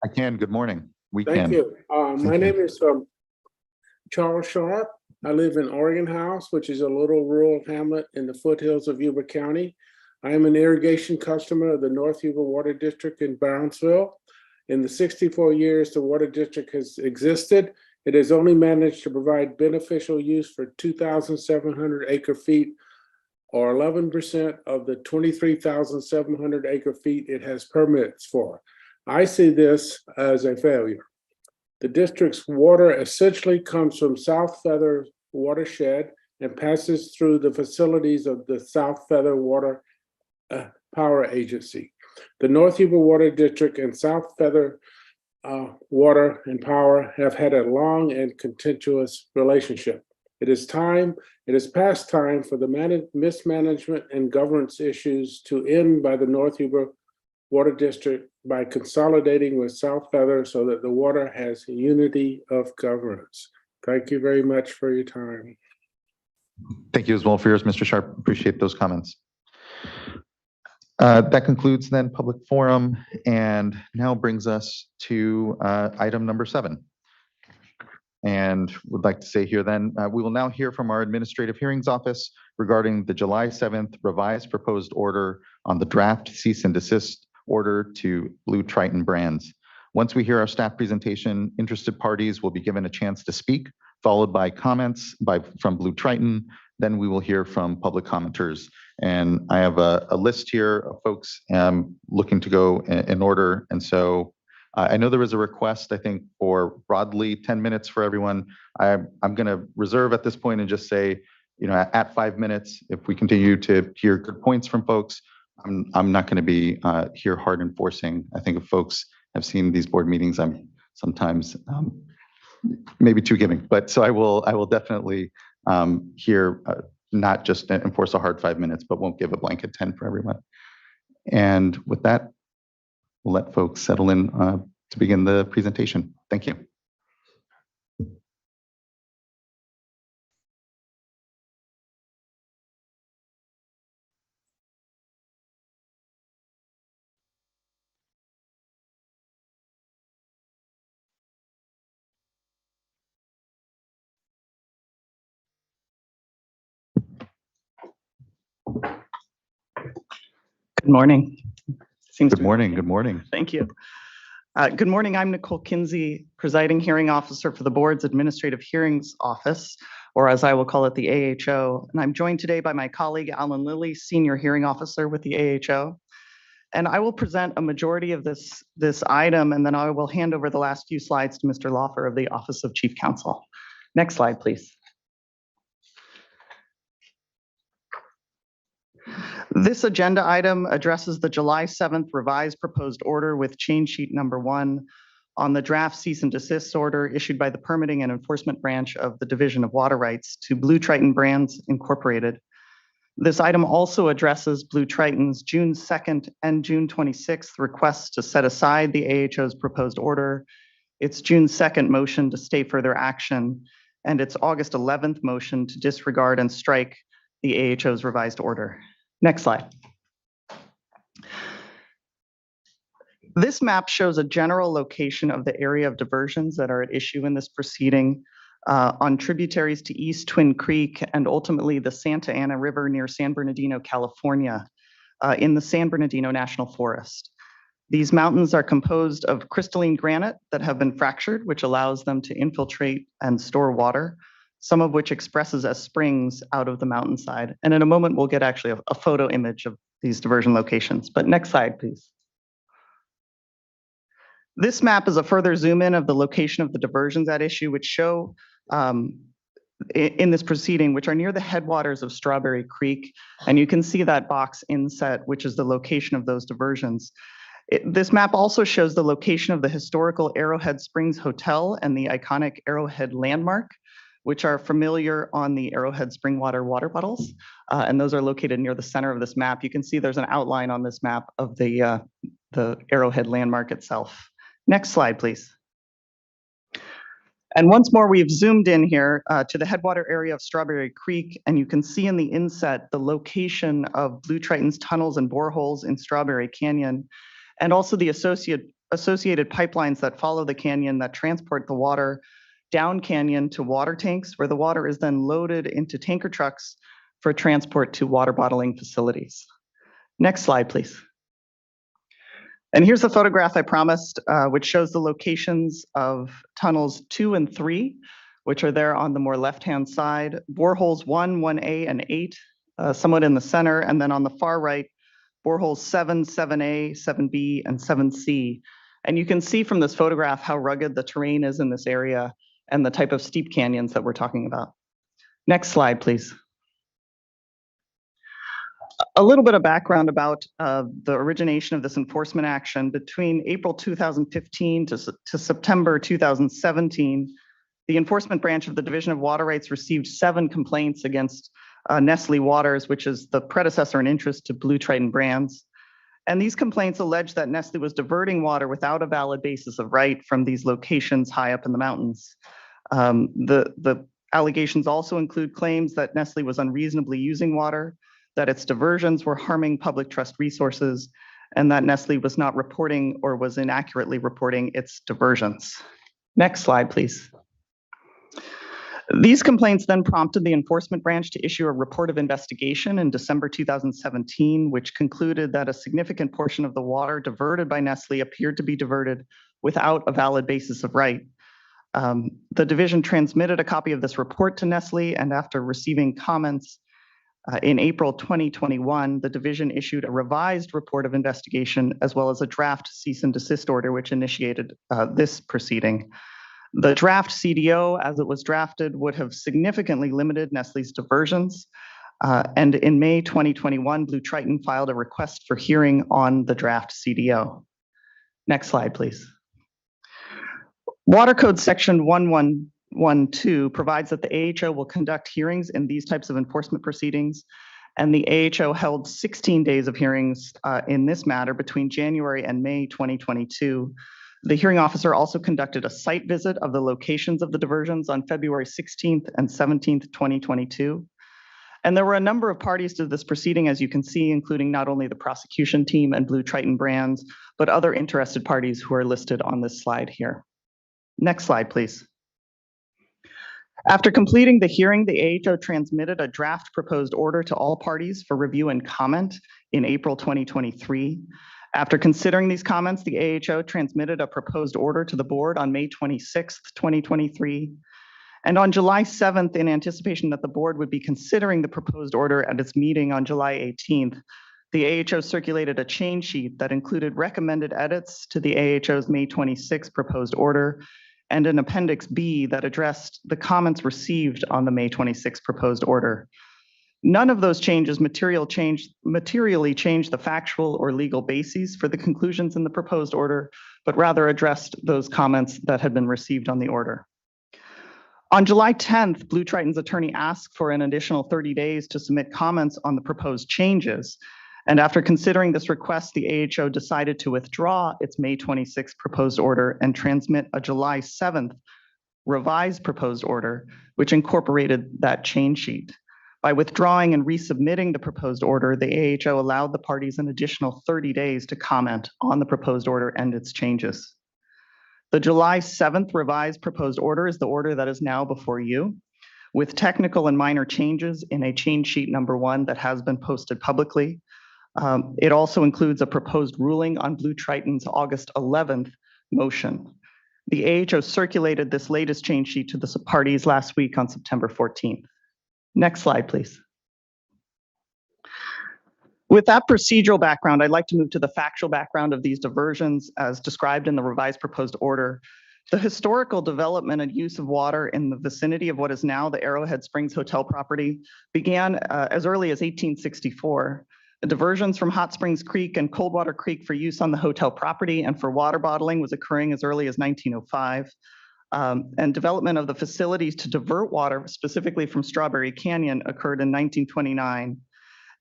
I can. Good morning. We Thank can. you. My Thank you. name is Charles Sharp. I live in Oregon House, which is a little rural hamlet in the foothills of Yuba County. I am an irrigation customer of the North Yuba Water District in Brownsville. In the 64 years the water district has existed, it has only managed to provide beneficial use for 2,700 acre feet, or 11% of the 23,700 acre feet it has permits for. I see this as a failure. The district's water essentially comes from South Feather watershed and passes through the facilities of the South Feather Water Power Agency. The North Yuba Water District and South Feather Water and Power have had a long and contentious relationship. It is past time for the mismanagement and governance issues to end by the North Yuba Water District by consolidating with South Feather so that the water has unity of governance. Thank you very much for your time. Thank you as well for yours, Mr. Sharp. Appreciate those comments. That concludes then public forum and now brings us to item number 7. And would like to say here then, we will now hear from our Administrative Hearings Office regarding the July 7th revised proposed order on the draft cease and desist order to Blue Triton Brands. Once we hear our staff presentation, interested parties will be given a chance to speak, followed by comments from Blue Triton. Then we will hear from public commenters. And I have a list here of folks looking to go in order. And so I know there was a request, I think, for broadly 10 minutes for everyone. I'm going to reserve at this point and just say, at 5 minutes, if we continue to hear good points from folks, I'm not going to be here hard enforcing. I think if folks have seen these board meetings, I'm sometimes maybe too giving. But so I will definitely here not just enforce a hard 5 minutes, but won't give a blanket 10 for everyone. And with that, we'll let folks settle in to begin the presentation. Thank you. Good morning. Good morning. Good morning. Thank you. Good morning. I'm Nicole Kinsey, presiding hearing officer for the board's Administrative Hearings Office, or as I will call it, the AHO. And I'm joined today by my colleague, Alan Lilly, senior hearing officer with the AHO. And I will present a majority of this item, and then I will hand over the last few slides to Mr. Laufer of the Office of Chief Counsel. Next slide, please. This agenda item addresses the July 7th revised proposed order with change sheet number 1 on the draft cease and desist order issued by the Permitting and Enforcement Branch of the Division of Water Rights to Blue Triton Brands Incorporated. This item also addresses Blue Triton's June 2nd and June 26th requests to set aside the AHO's proposed order, its June 2nd motion to stay further action, and its August 11th motion to disregard and strike the AHO's revised order. Next slide. This map shows a general location of the area of diversions that are at issue in this proceeding on tributaries to East Twin Creek and ultimately the Santa Ana River near San Bernardino, California, in the San Bernardino National Forest. These mountains are composed of crystalline granite that have been fractured, which allows them to infiltrate and store water, some of which expresses as springs out of the mountainside. And in a moment, we'll get actually a photo image of these diversion locations. But next slide, please. This map is a further zoom in of the location of the diversions at issue, which show in this proceeding, which are near the headwaters of Strawberry Creek. And you can see that box inset, which is the location of those diversions. This map also shows the location of the historical Arrowhead Springs Hotel and the iconic Arrowhead Landmark, which are familiar on the Arrowhead Springwater water bottles. And those are located near the center of this map. You can see there's an outline on this map of the Arrowhead Landmark itself. Next slide, please. And once more, we've zoomed in here to the headwater area of Strawberry Creek, and you can see in the inset the location of Blue Triton's tunnels and boreholes in Strawberry Canyon. and also the associated pipelines that follow the canyon that transport the water down canyon to water tanks, where the water is then loaded into tanker trucks for transport to water bottling facilities. Next slide, please. And here's the photograph I promised, which shows the locations of tunnels 2 and 3, which are there on the more left-hand side, boreholes 1, 1A, and 8, somewhat in the center, and then on the far right, boreholes 7, 7A, 7B, and 7C. And you can see from this photograph how rugged the terrain is in this area and the type of steep canyons that we're talking about. Next slide, please. A little bit of background about the origination of this enforcement action. Between April 2015 to September 2017, the enforcement branch of the Division of Water Rights received 7 complaints against Nestle Waters, which is the predecessor in interest to Blue Triton Brands. And these complaints allege that Nestle was diverting water without a valid basis of right from these locations high up in the mountains. The allegations also include claims that Nestle was unreasonably using water, that its diversions were harming public trust resources, and that Nestle was not reporting or was inaccurately reporting its diversions. Next slide, please. These complaints then prompted the enforcement branch to issue a report of investigation in December 2017, which concluded that a significant portion of the water diverted by Nestle appeared to be diverted without a valid basis of right. The division transmitted a copy of this report to Nestle, and after receiving comments in April 2021, the division issued a revised report of investigation as well as a draft cease and desist order, which initiated this proceeding. The draft CDO, as it was drafted, would have significantly limited Nestle's diversions. And in May 2021, Blue Triton filed a request for hearing on the draft CDO. Next slide, please. Water Code Section 1112 provides that the AHO will conduct hearings in these types of enforcement proceedings. And the AHO held 16 days of hearings in this matter between January and May 2022. The hearing officer also conducted a site visit of the locations of the diversions on February 16th and 17th, 2022. And there were a number of parties to this proceeding, as you can see, including not only the prosecution team and Blue Triton Brands, but other interested parties who are listed on this slide here. Next slide, please. After completing the hearing, the AHO transmitted a draft proposed order to all parties for review and comment in April 2023. After considering these comments, the AHO transmitted a proposed order to the board on May 26th, 2023. And on July 7th, in anticipation that the board would be considering the proposed order at its meeting on July 18th, the AHO circulated a change sheet that included recommended edits to the AHO's May 26th proposed order and an Appendix B that addressed the comments received on the May 26th proposed order. None of those changes materially changed the factual or legal bases for the conclusions in the proposed order, but rather addressed those comments that had been received on the order. On July 10th, Blue Triton's attorney asked for an additional 30 days to submit comments on the proposed changes. And after considering this request, the AHO decided to withdraw its May 26th proposed order and transmit a July 7th revised proposed order, which incorporated that change sheet. By withdrawing and resubmitting the proposed order, the AHO allowed the parties an additional 30 days to comment on the proposed order and its changes. The July 7th revised proposed order is the order that is now before you, with technical and minor changes in a change sheet number 1 that has been posted publicly. It also includes a proposed ruling on Blue Triton's August 11th motion. The AHO circulated this latest change sheet to the parties last week on September 14th. Next slide, please. With that procedural background, I'd like to move to the factual background of these diversions as described in the revised proposed order. The historical development and use of water in the vicinity of what is now the Arrowhead Springs Hotel property began as early as 1864. The diversions from Hot Springs Creek and Coldwater Creek for use on the hotel property and for water bottling was occurring as early as 1905. And development of the facilities to divert water, specifically from Strawberry Canyon, occurred in 1929.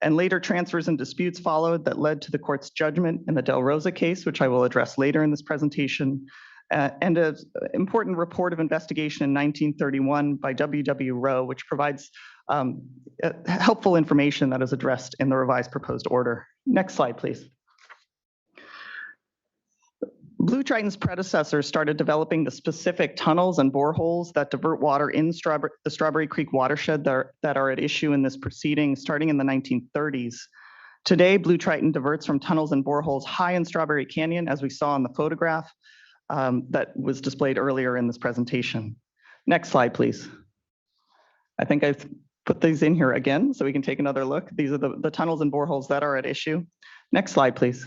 And later transfers and disputes followed that led to the court's judgment in the Del Rosa case, which I will address later in this presentation, and an important report of investigation in 1931 by W.W. Rowe, which provides helpful information that is addressed in the revised proposed order. Next slide, please. Blue Triton's predecessors started developing the specific tunnels and boreholes that divert water in the Strawberry Creek watershed that are at issue in this proceeding starting in the 1930s. Today, Blue Triton diverts from tunnels and boreholes high in Strawberry Canyon, as we saw in the photograph that was displayed earlier in this presentation. Next slide, please. I think I've put these in here again so we can take another look. These are the tunnels and boreholes that are at issue. Next slide, please.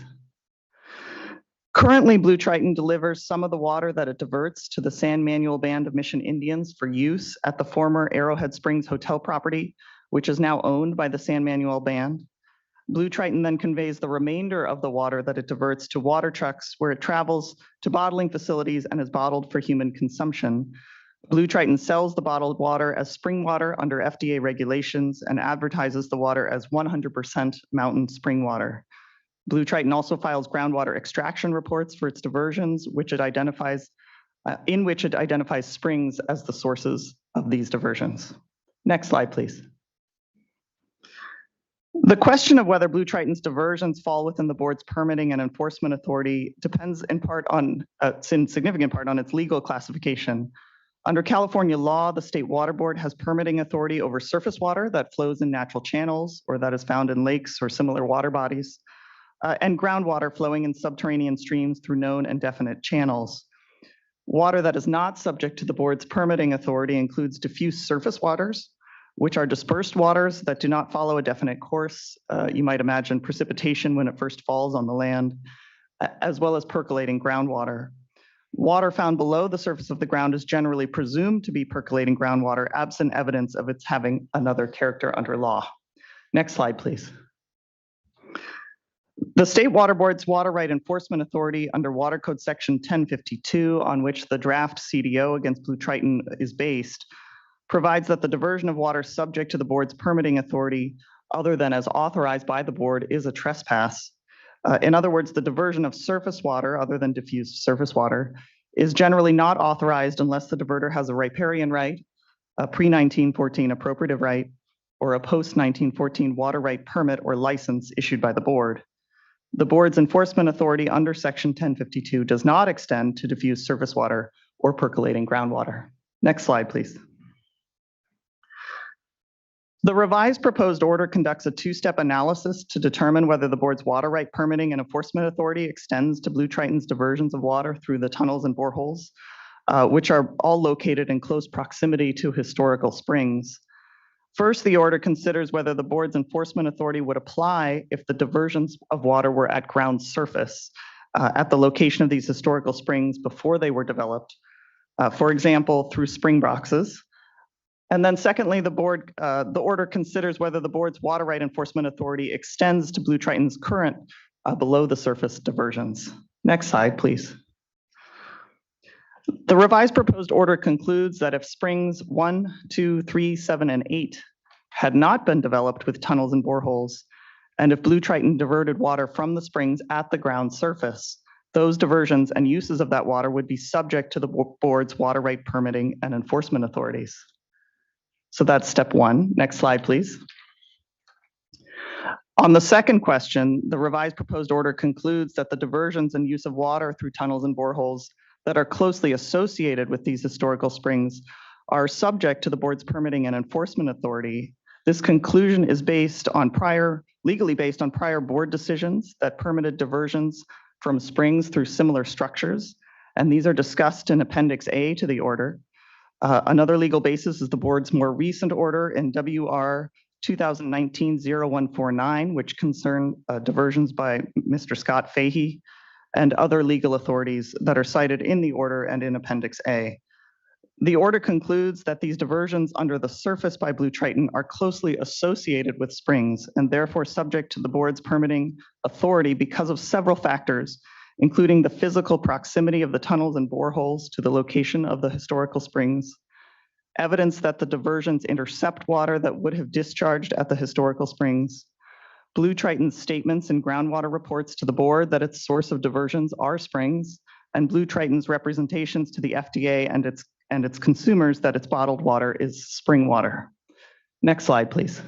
Currently, Blue Triton delivers some of the water that it diverts to the San Manuel Band of Mission Indians for use at the former Arrowhead Springs Hotel property, which is now owned by the San Manuel Band. Blue Triton then conveys the remainder of the water that it diverts to water trucks where it travels to bottling facilities and is bottled for human consumption. Blue Triton sells the bottled water as spring water under FDA regulations and advertises the water as 100% mountain spring water. Blue Triton also files groundwater extraction reports for its diversions, in which it identifies springs as the sources of these diversions. Next slide, please. The question of whether Blue Triton's diversions fall within the board's permitting and enforcement authority depends in significant part on its legal classification. Under California law, the State Water Board has permitting authority over surface water that flows in natural channels or that is found in lakes or similar water bodies, and groundwater flowing in subterranean streams through known and definite channels. Water that is not subject to the board's permitting authority includes diffuse surface waters, which are dispersed waters that do not follow a definite course. You might imagine precipitation when it first falls on the land, as well as percolating groundwater. Water found below the surface of the ground is generally presumed to be percolating groundwater, absent evidence of its having another character under law. Next slide, please. The State Water Board's Water Right Enforcement Authority under Water Code Section 1052, on which the draft CDO against Blue Triton is based, provides that the diversion of water subject to the board's permitting authority, other than as authorized by the board, is a trespass. In other words, the diversion of surface water, other than diffuse surface water, is generally not authorized unless the diverter has a riparian right, a pre-1914 appropriative right, or a post-1914 water right permit or license issued by the board. The board's enforcement authority under Section 1052 does not extend to diffuse surface water or percolating groundwater. Next slide, please. The revised proposed order conducts a two-step analysis to determine whether the board's water right permitting and enforcement authority extends to Blue Triton's diversions of water through the tunnels and boreholes, which are all located in close proximity to historical springs. First, the order considers whether the board's enforcement authority would apply if the diversions of water were at ground surface at the location of these historical springs before they were developed, for example, through spring boxes. And then secondly, the order considers whether the board's water right enforcement authority extends to Blue Triton's current below the surface diversions. Next slide, please. The revised proposed order concludes that if springs 1, 2, 3, 7, and 8 had not been developed with tunnels and boreholes, and if Blue Triton diverted water from the springs at the ground surface, those diversions and uses of that water would be subject to the board's water right permitting and enforcement authorities. So that's step one. Next slide, please. On the second question, the revised proposed order concludes that the diversions and use of water through tunnels and boreholes that are closely associated with these historical springs are subject to the board's permitting and enforcement authority. This conclusion is legally based on prior board decisions that permitted diversions from springs through similar structures, and these are discussed in Appendix A to the order. Another legal basis is the board's more recent order in WR 2019-0149, which concern diversions by Mr. Scott Fahey and other legal authorities that are cited in the order and in Appendix A. The order concludes that these diversions under the surface by Blue Triton are closely associated with springs and therefore subject to the board's permitting authority because of several factors, including the physical proximity of the tunnels and boreholes to the location of the historical springs, evidence that the diversions intercept water that would have discharged at the historical springs, Blue Triton's statements and groundwater reports to the board that its source of diversions are springs, and Blue Triton's representations to the FDA and its consumers that its bottled water is spring water. Next slide, please.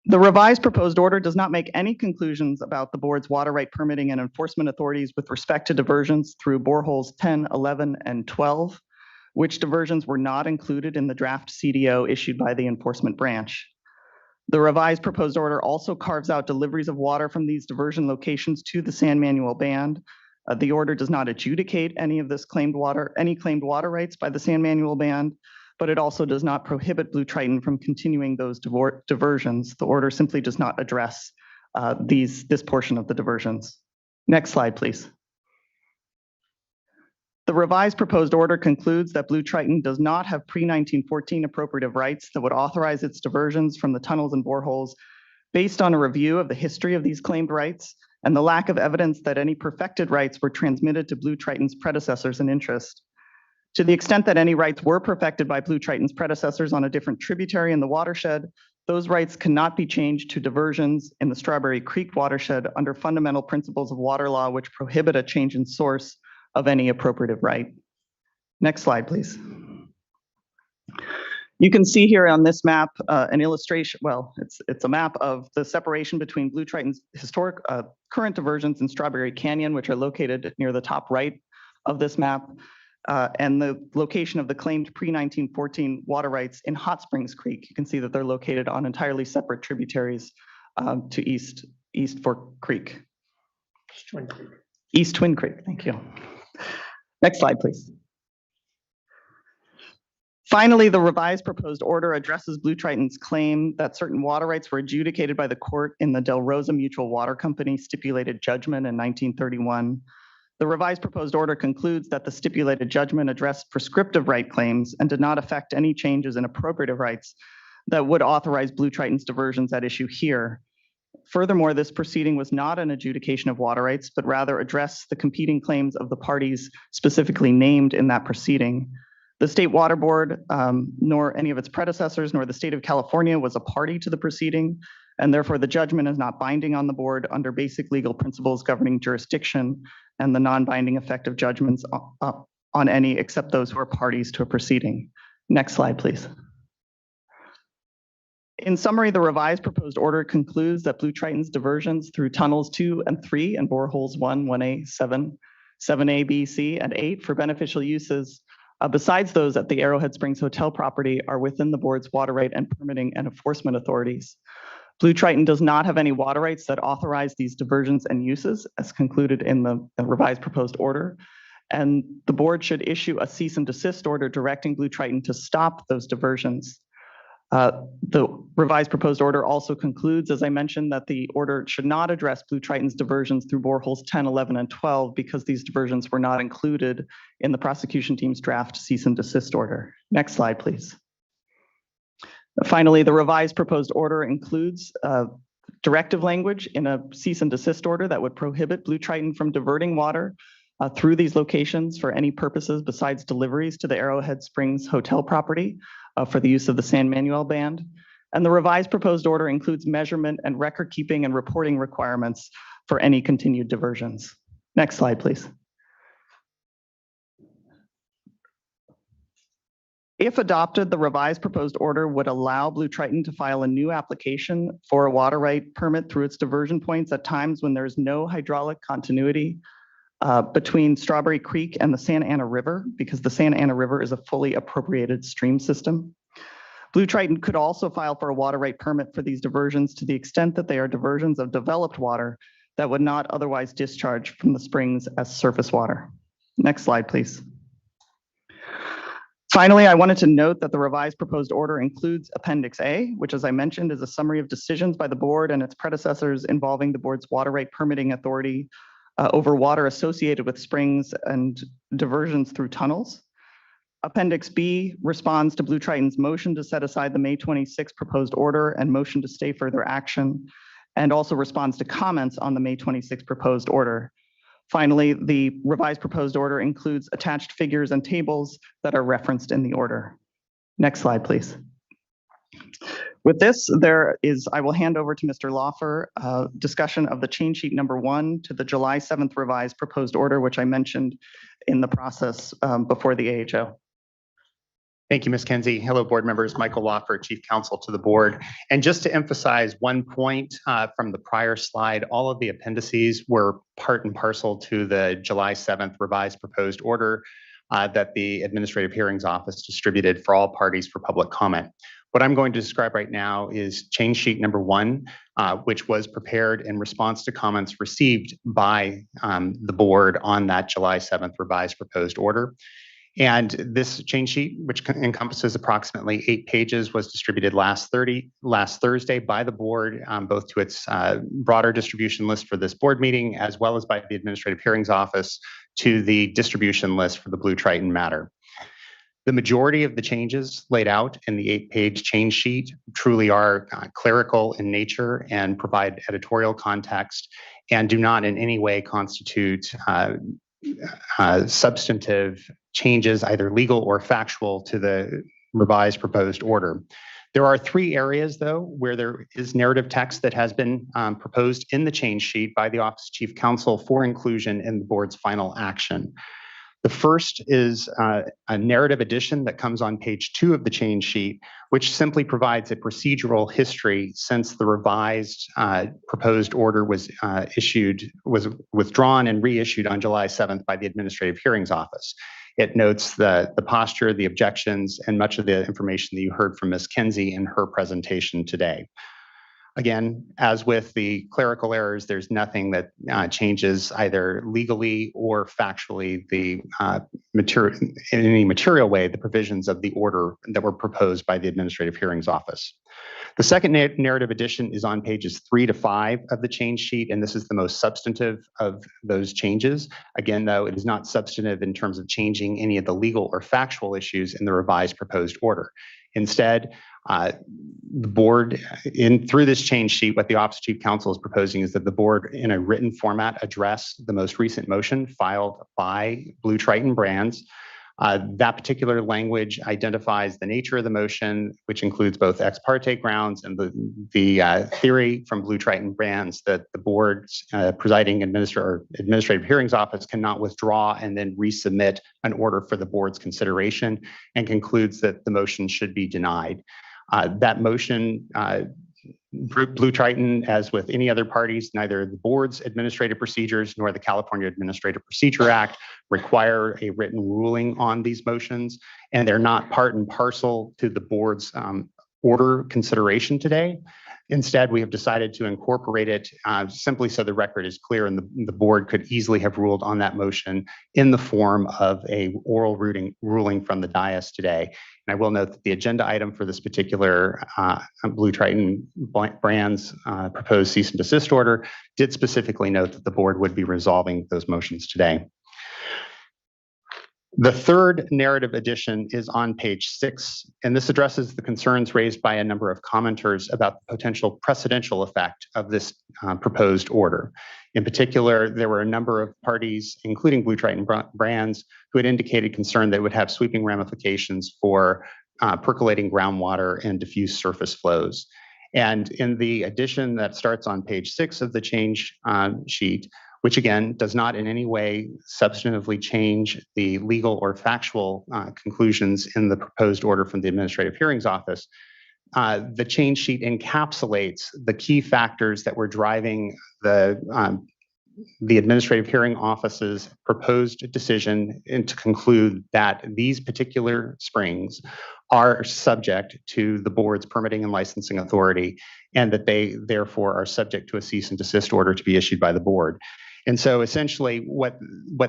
The revised proposed order does not make any conclusions about the board's water right permitting and enforcement authorities with respect to diversions through boreholes 10, 11, and 12, which diversions were not included in the draft CDO issued by the enforcement branch. The revised proposed order also carves out deliveries of water from these diversion locations to the San Manuel Band. The order does not adjudicate any claimed water rights by the San Manuel Band, but it also does not prohibit Blue Triton from continuing those diversions. The order simply does not address this portion of the diversions. Next slide, please. The revised proposed order concludes that Blue Triton does not have pre-1914 appropriative rights that would authorize its diversions from the tunnels and boreholes based on a review of the history of these claimed rights and the lack of evidence that any perfected rights were transmitted to Blue Triton's predecessors in interest. To the extent that any rights were perfected by Blue Triton's predecessors on a different tributary in the watershed, those rights cannot be changed to diversions in the Strawberry Creek watershed under fundamental principles of water law, which prohibit a change in source of any appropriative right. Next slide, please. You can see here on this map an illustration, well, it's a map of the separation between Blue Triton's historic current diversions in Strawberry Canyon, which are located near the top right of this map, and the location of the claimed pre-1914 water rights in Hot Springs Creek. You can see that they're located on entirely separate tributaries to East Fork Creek. East Twin Creek, thank you. Next slide, please. Finally, the revised proposed order addresses Blue Triton's claim that certain water rights were adjudicated by the court in the Del Rosa Mutual Water Company stipulated judgment in 1931. The revised proposed order concludes that the stipulated judgment addressed prescriptive right claims and did not affect any changes in appropriative rights that would authorize Blue Triton's diversions at issue here. Furthermore, this proceeding was not an adjudication of water rights, but rather addressed the competing claims of the parties specifically named in that proceeding. The State Water Board, nor any of its predecessors, nor the state of California was a party to the proceeding, and therefore the judgment is not binding on the board under basic legal principles governing jurisdiction and the non-binding effect of judgments on any except those who are parties to a proceeding. Next slide, please. In summary, the revised proposed order concludes that Blue Triton's diversions through tunnels 2 and 3 and boreholes 1, 1A, 7, 7A, B, C, and 8 for beneficial uses, besides those at the Arrowhead Springs Hotel property, are within the board's water right and permitting and enforcement authorities. Blue Triton does not have any water rights that authorize these diversions and uses as concluded in the revised proposed order. And the board should issue a cease and desist order directing Blue Triton to stop those diversions. The revised proposed order also concludes, as I mentioned, that the order should not address Blue Triton's diversions through boreholes 10, 11, and 12 because these diversions were not included in the prosecution team's draft cease and desist order. Next slide, please. Finally, the revised proposed order includes directive language in a cease and desist order that would prohibit Blue Triton from diverting water through these locations for any purposes besides deliveries to the Arrowhead Springs Hotel property for the use of the San Manuel Band. And the revised proposed order includes measurement and record keeping and reporting requirements for any continued diversions. Next slide, please. If adopted, the revised proposed order would allow Blue Triton to file a new application for a water right permit through its diversion points at times when there's no hydraulic continuity between Strawberry Creek and the Santa Ana River, because the Santa Ana River is a fully appropriated stream system. Blue Triton could also file for a water right permit for these diversions to the extent that they are diversions of developed water that would not otherwise discharge from the springs as surface water. Next slide, please. Finally, I wanted to note that the revised proposed order includes Appendix A, which, as I mentioned, is a summary of decisions by the board and its predecessors involving the board's water right permitting authority over water associated with springs and diversions through tunnels. Appendix B responds to Blue Triton's motion to set aside the May 26 proposed order and motion to stay further action, and also responds to comments on the May 26 proposed order. Finally, the revised proposed order includes attached figures and tables that are referenced in the order. Next slide, please. With this, I will hand over to Mr. Laufer, discussion of the change sheet number 1 to the July 7th revised proposed order, which I mentioned in the process before the AHO. Thank you, Ms. Kenzie. Hello, board members. Michael Lawfer, Chief Counsel to the board. And just to emphasize one point from the prior slide, all of the appendices were part and parcel to the July 7th revised proposed order that the Administrative Hearings Office distributed for all parties for public comment. What I'm going to describe right now is change sheet number 1, which was prepared in response to comments received by the board on that July 7th revised proposed order. And this change sheet, which encompasses approximately 8 pages, was distributed last Thursday by the board, both to its broader distribution list for this board meeting, as well as by the Administrative Hearings Office to the distribution list for the Blue Triton matter. The majority of the changes laid out in the 8-page change sheet truly are clerical in nature and provide editorial context and do not in any way constitute substantive changes, either legal or factual, to the revised proposed order. There are 3 areas, though, where there is narrative text that has been proposed in the change sheet by the Office of Chief Counsel for inclusion in the board's final action. The first is a narrative addition that comes on page 2 of the change sheet, which simply provides a procedural history since the revised proposed order was withdrawn and reissued on July 7th by the Administrative Hearings Office. It notes the posture, the objections, and much of the information that you heard from Ms. Kenzie in her presentation today. Again, as with the clerical errors, there's nothing that changes either legally or factually the material in any material way, the provisions of the order that were proposed by the Administrative Hearings Office. The second narrative addition is on pages 3 to 5 of the change sheet, and this is the most substantive of those changes. Again, though, it is not substantive in terms of changing any of the legal or factual issues in the revised proposed order. Instead, the board, through this change sheet, what the Office of Chief Counsel is proposing is that the board, in a written format, address the most recent motion filed by Blue Triton Brands. That particular language identifies the nature of the motion, which includes both ex parte grounds and the theory from Blue Triton Brands that the board's presiding Administrative Hearings Office cannot withdraw and then resubmit an order for the board's consideration, and concludes that the motion should be denied. That motion, Blue Triton, as with any other parties, neither the board's administrative procedures nor the California Administrative Procedure Act require a written ruling on these motions, and they're not part and parcel to the board's order consideration today. Instead, we have decided to incorporate it simply so the record is clear and the board could easily have ruled on that motion in the form of a oral ruling from the dais today. And I will note that the agenda item for this particular Blue Triton Brands proposed cease and desist order did specifically note that the board would be resolving those motions today. The third narrative addition is on page 6, and this addresses the concerns raised by a number of commenters about the potential precedential effect of this proposed order. In particular, there were a number of parties, including Blue Triton Brands, who had indicated concern that it would have sweeping ramifications for percolating groundwater and diffuse surface flows. And in the addition that starts on page 6 of the change sheet, which again does not in any way substantively change the legal or factual conclusions in the proposed order from the Administrative Hearings Office, the change sheet encapsulates the key factors that were driving the Administrative Hearing Office's proposed decision and to conclude that these particular springs are subject to the board's permitting and licensing authority, and that they therefore are subject to a cease and desist order to be issued by the board. And so essentially what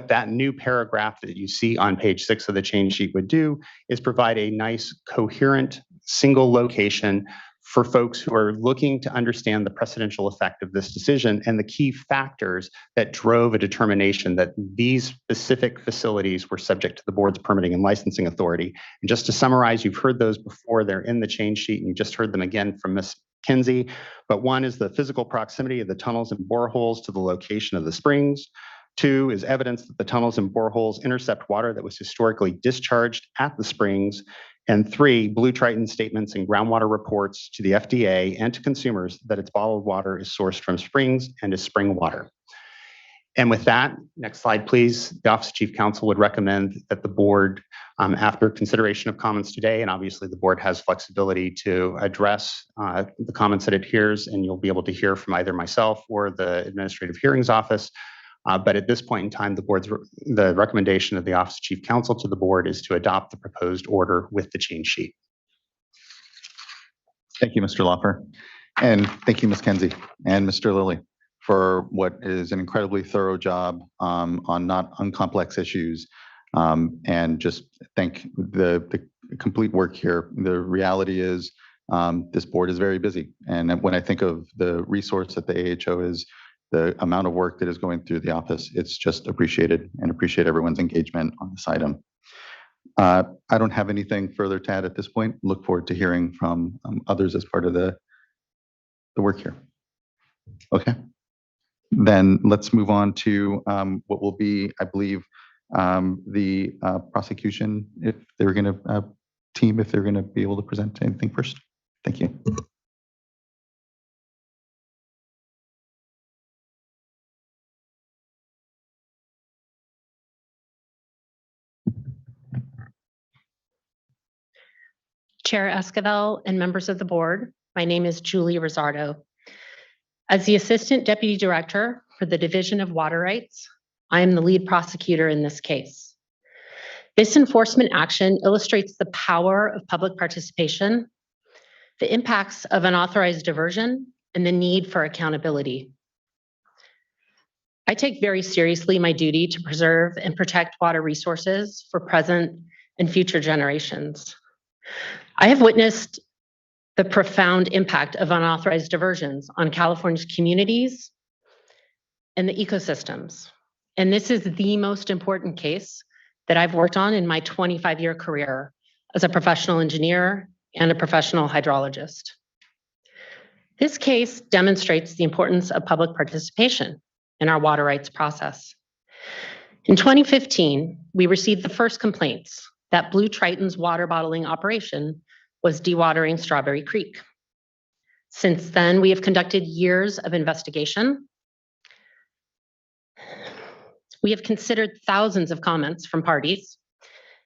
that new paragraph that you see on page 6 of the change sheet would do is provide a nice, coherent, single location for folks who are looking to understand the precedential effect of this decision and the key factors that drove a determination that these specific facilities were subject to the board's permitting and licensing authority. And just to summarize, you've heard those before, they're in the change sheet, and you just heard them again from Ms. Kenzie, but one is the physical proximity of the tunnels and boreholes to the location of the springs. 2 is evidence that the tunnels and boreholes intercept water that was historically discharged at the springs. And 3, Blue Triton statements and groundwater reports to the FDA and to consumers that its bottled water is sourced from springs and is spring water. And with that, next slide, please. The Office of Chief Counsel would recommend that the board, after consideration of comments today, and obviously the board has flexibility to address the comments that it hears, and you'll be able to hear from either myself or the Administrative Hearings Office. But at this point in time, the recommendation of the Office of Chief Counsel to the board is to adopt the proposed order with the change sheet. Thank you, Mr. Loffer. And thank you, Ms. Kenzie and Mr. Lilly, for what is an incredibly thorough job on not uncomplex issues. And just thank the complete work here. The reality is this board is very busy. And when I think of the resource that the AHO is, the amount of work that is going through the office, it's just appreciated, and appreciate everyone's engagement on this item. I don't have anything further to add at this point. Look forward to hearing from others as part of the work here. Okay. Then let's move on to what will be, I believe, the prosecution, if they're going to team, if they're going to be able to present anything first. Thank you. Chair Esquivel and members of the board, my name is Julie Rosardo. As the Assistant Deputy Director for the Division of Water Rights, I am the lead prosecutor in this case. This enforcement action illustrates the power of public participation, the impacts of unauthorized diversion, and the need for accountability. I take very seriously my duty to preserve and protect water resources for present and future generations. I have witnessed the profound impact of unauthorized diversions on California's communities and the ecosystems. And this is the most important case that I've worked on in my 25-year career as a professional engineer and a professional hydrologist. This case demonstrates the importance of public participation in our water rights process. In 2015, we received the first complaints that Blue Triton's water bottling operation was dewatering Strawberry Creek. Since then, we have conducted years of investigation. We have considered thousands of comments from parties,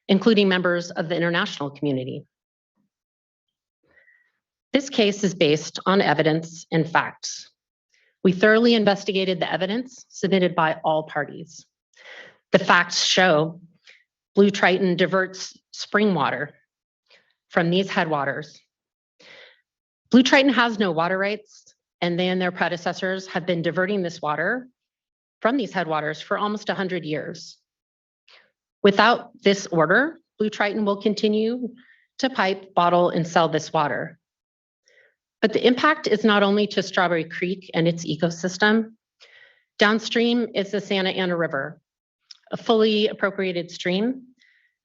including members of the international community. This case is based on evidence and facts. We thoroughly investigated the evidence submitted by all parties. The facts show Blue Triton diverts spring water from these headwaters. Blue Triton has no water rights, and they and their predecessors have been diverting this water from these headwaters for almost 100 years. Without this order, Blue Triton will continue to pipe, bottle, and sell this water. But the impact is not only to Strawberry Creek and its ecosystem. Downstream is the Santa Ana River, a fully appropriated stream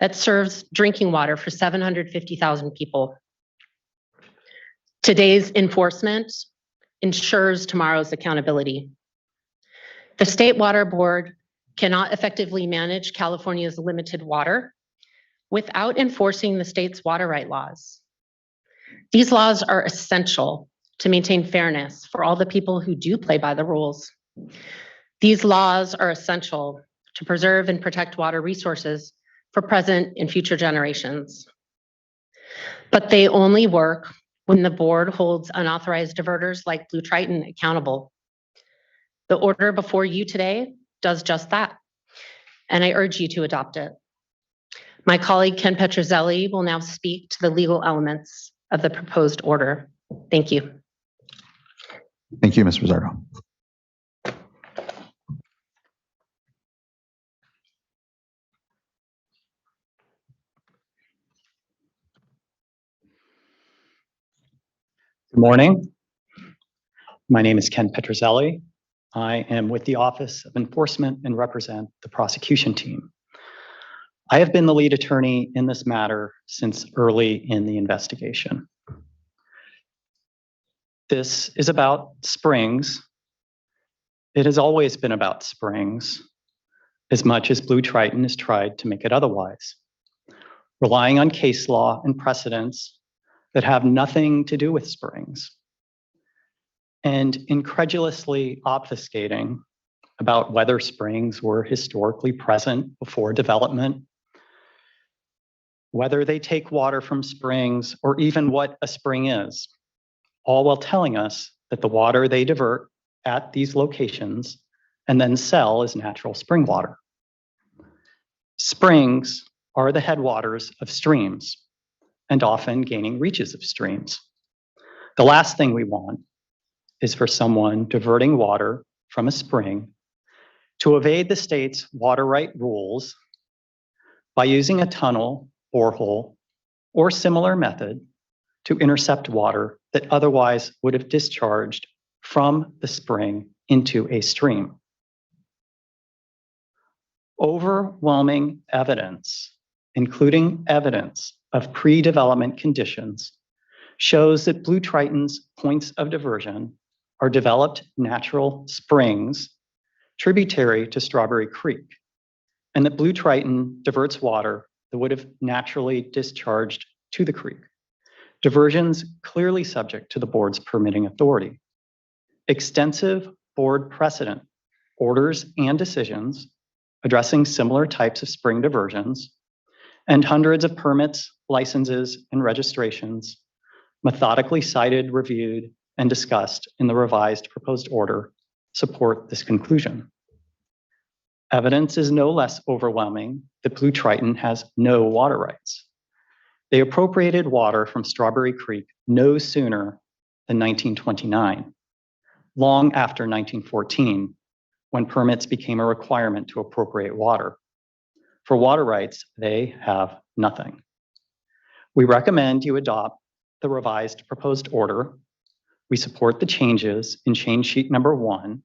that serves drinking water for 750,000 people. Today's enforcement ensures tomorrow's accountability. The State Water Board cannot effectively manage California's limited water without enforcing the state's water right laws. These laws are essential to maintain fairness for all the people who do play by the rules. These laws are essential to preserve and protect water resources for present and future generations. But they only work when the board holds unauthorized diverters like Blue Triton accountable. The order before you today does just that, and I urge you to adopt it. My colleague Ken Petrozelli will now speak to the legal elements of the proposed order. Thank you. Thank you, Ms. Rosardo. Good morning. My name is Ken Petrozelli. I am with the Office of Enforcement and represent the prosecution team. I have been the lead attorney in this matter since early in the investigation. This is about springs. It has always been about springs, as much as Blue Triton has tried to make it otherwise, relying on case law and precedents that have nothing to do with springs, and incredulously obfuscating about whether springs were historically present before development, whether they take water from springs, or even what a spring is, all while telling us that the water they divert at these locations and then sell as natural spring water. Springs are the headwaters of streams and often gaining reaches of streams. The last thing we want is for someone diverting water from a spring to evade the state's water right rules by using a tunnel, borehole, or similar method to intercept water that otherwise would have discharged from the spring into a stream. Overwhelming evidence, including evidence of pre-development conditions, shows that Blue Triton's points of diversion are developed natural springs tributary to Strawberry Creek, and that Blue Triton diverts water that would have naturally discharged to the creek. Diversions clearly subject to the board's permitting authority. Extensive board precedent, orders, and decisions addressing similar types of spring diversions, and hundreds of permits, licenses, and registrations methodically cited, reviewed, and discussed in the revised proposed order support this conclusion. Evidence is no less overwhelming that Blue Triton has no water rights. They appropriated water from Strawberry Creek no sooner than 1929, long after 1914, when permits became a requirement to appropriate water. For water rights, they have nothing. We recommend you adopt the revised proposed order. We support the changes in change sheet number 1.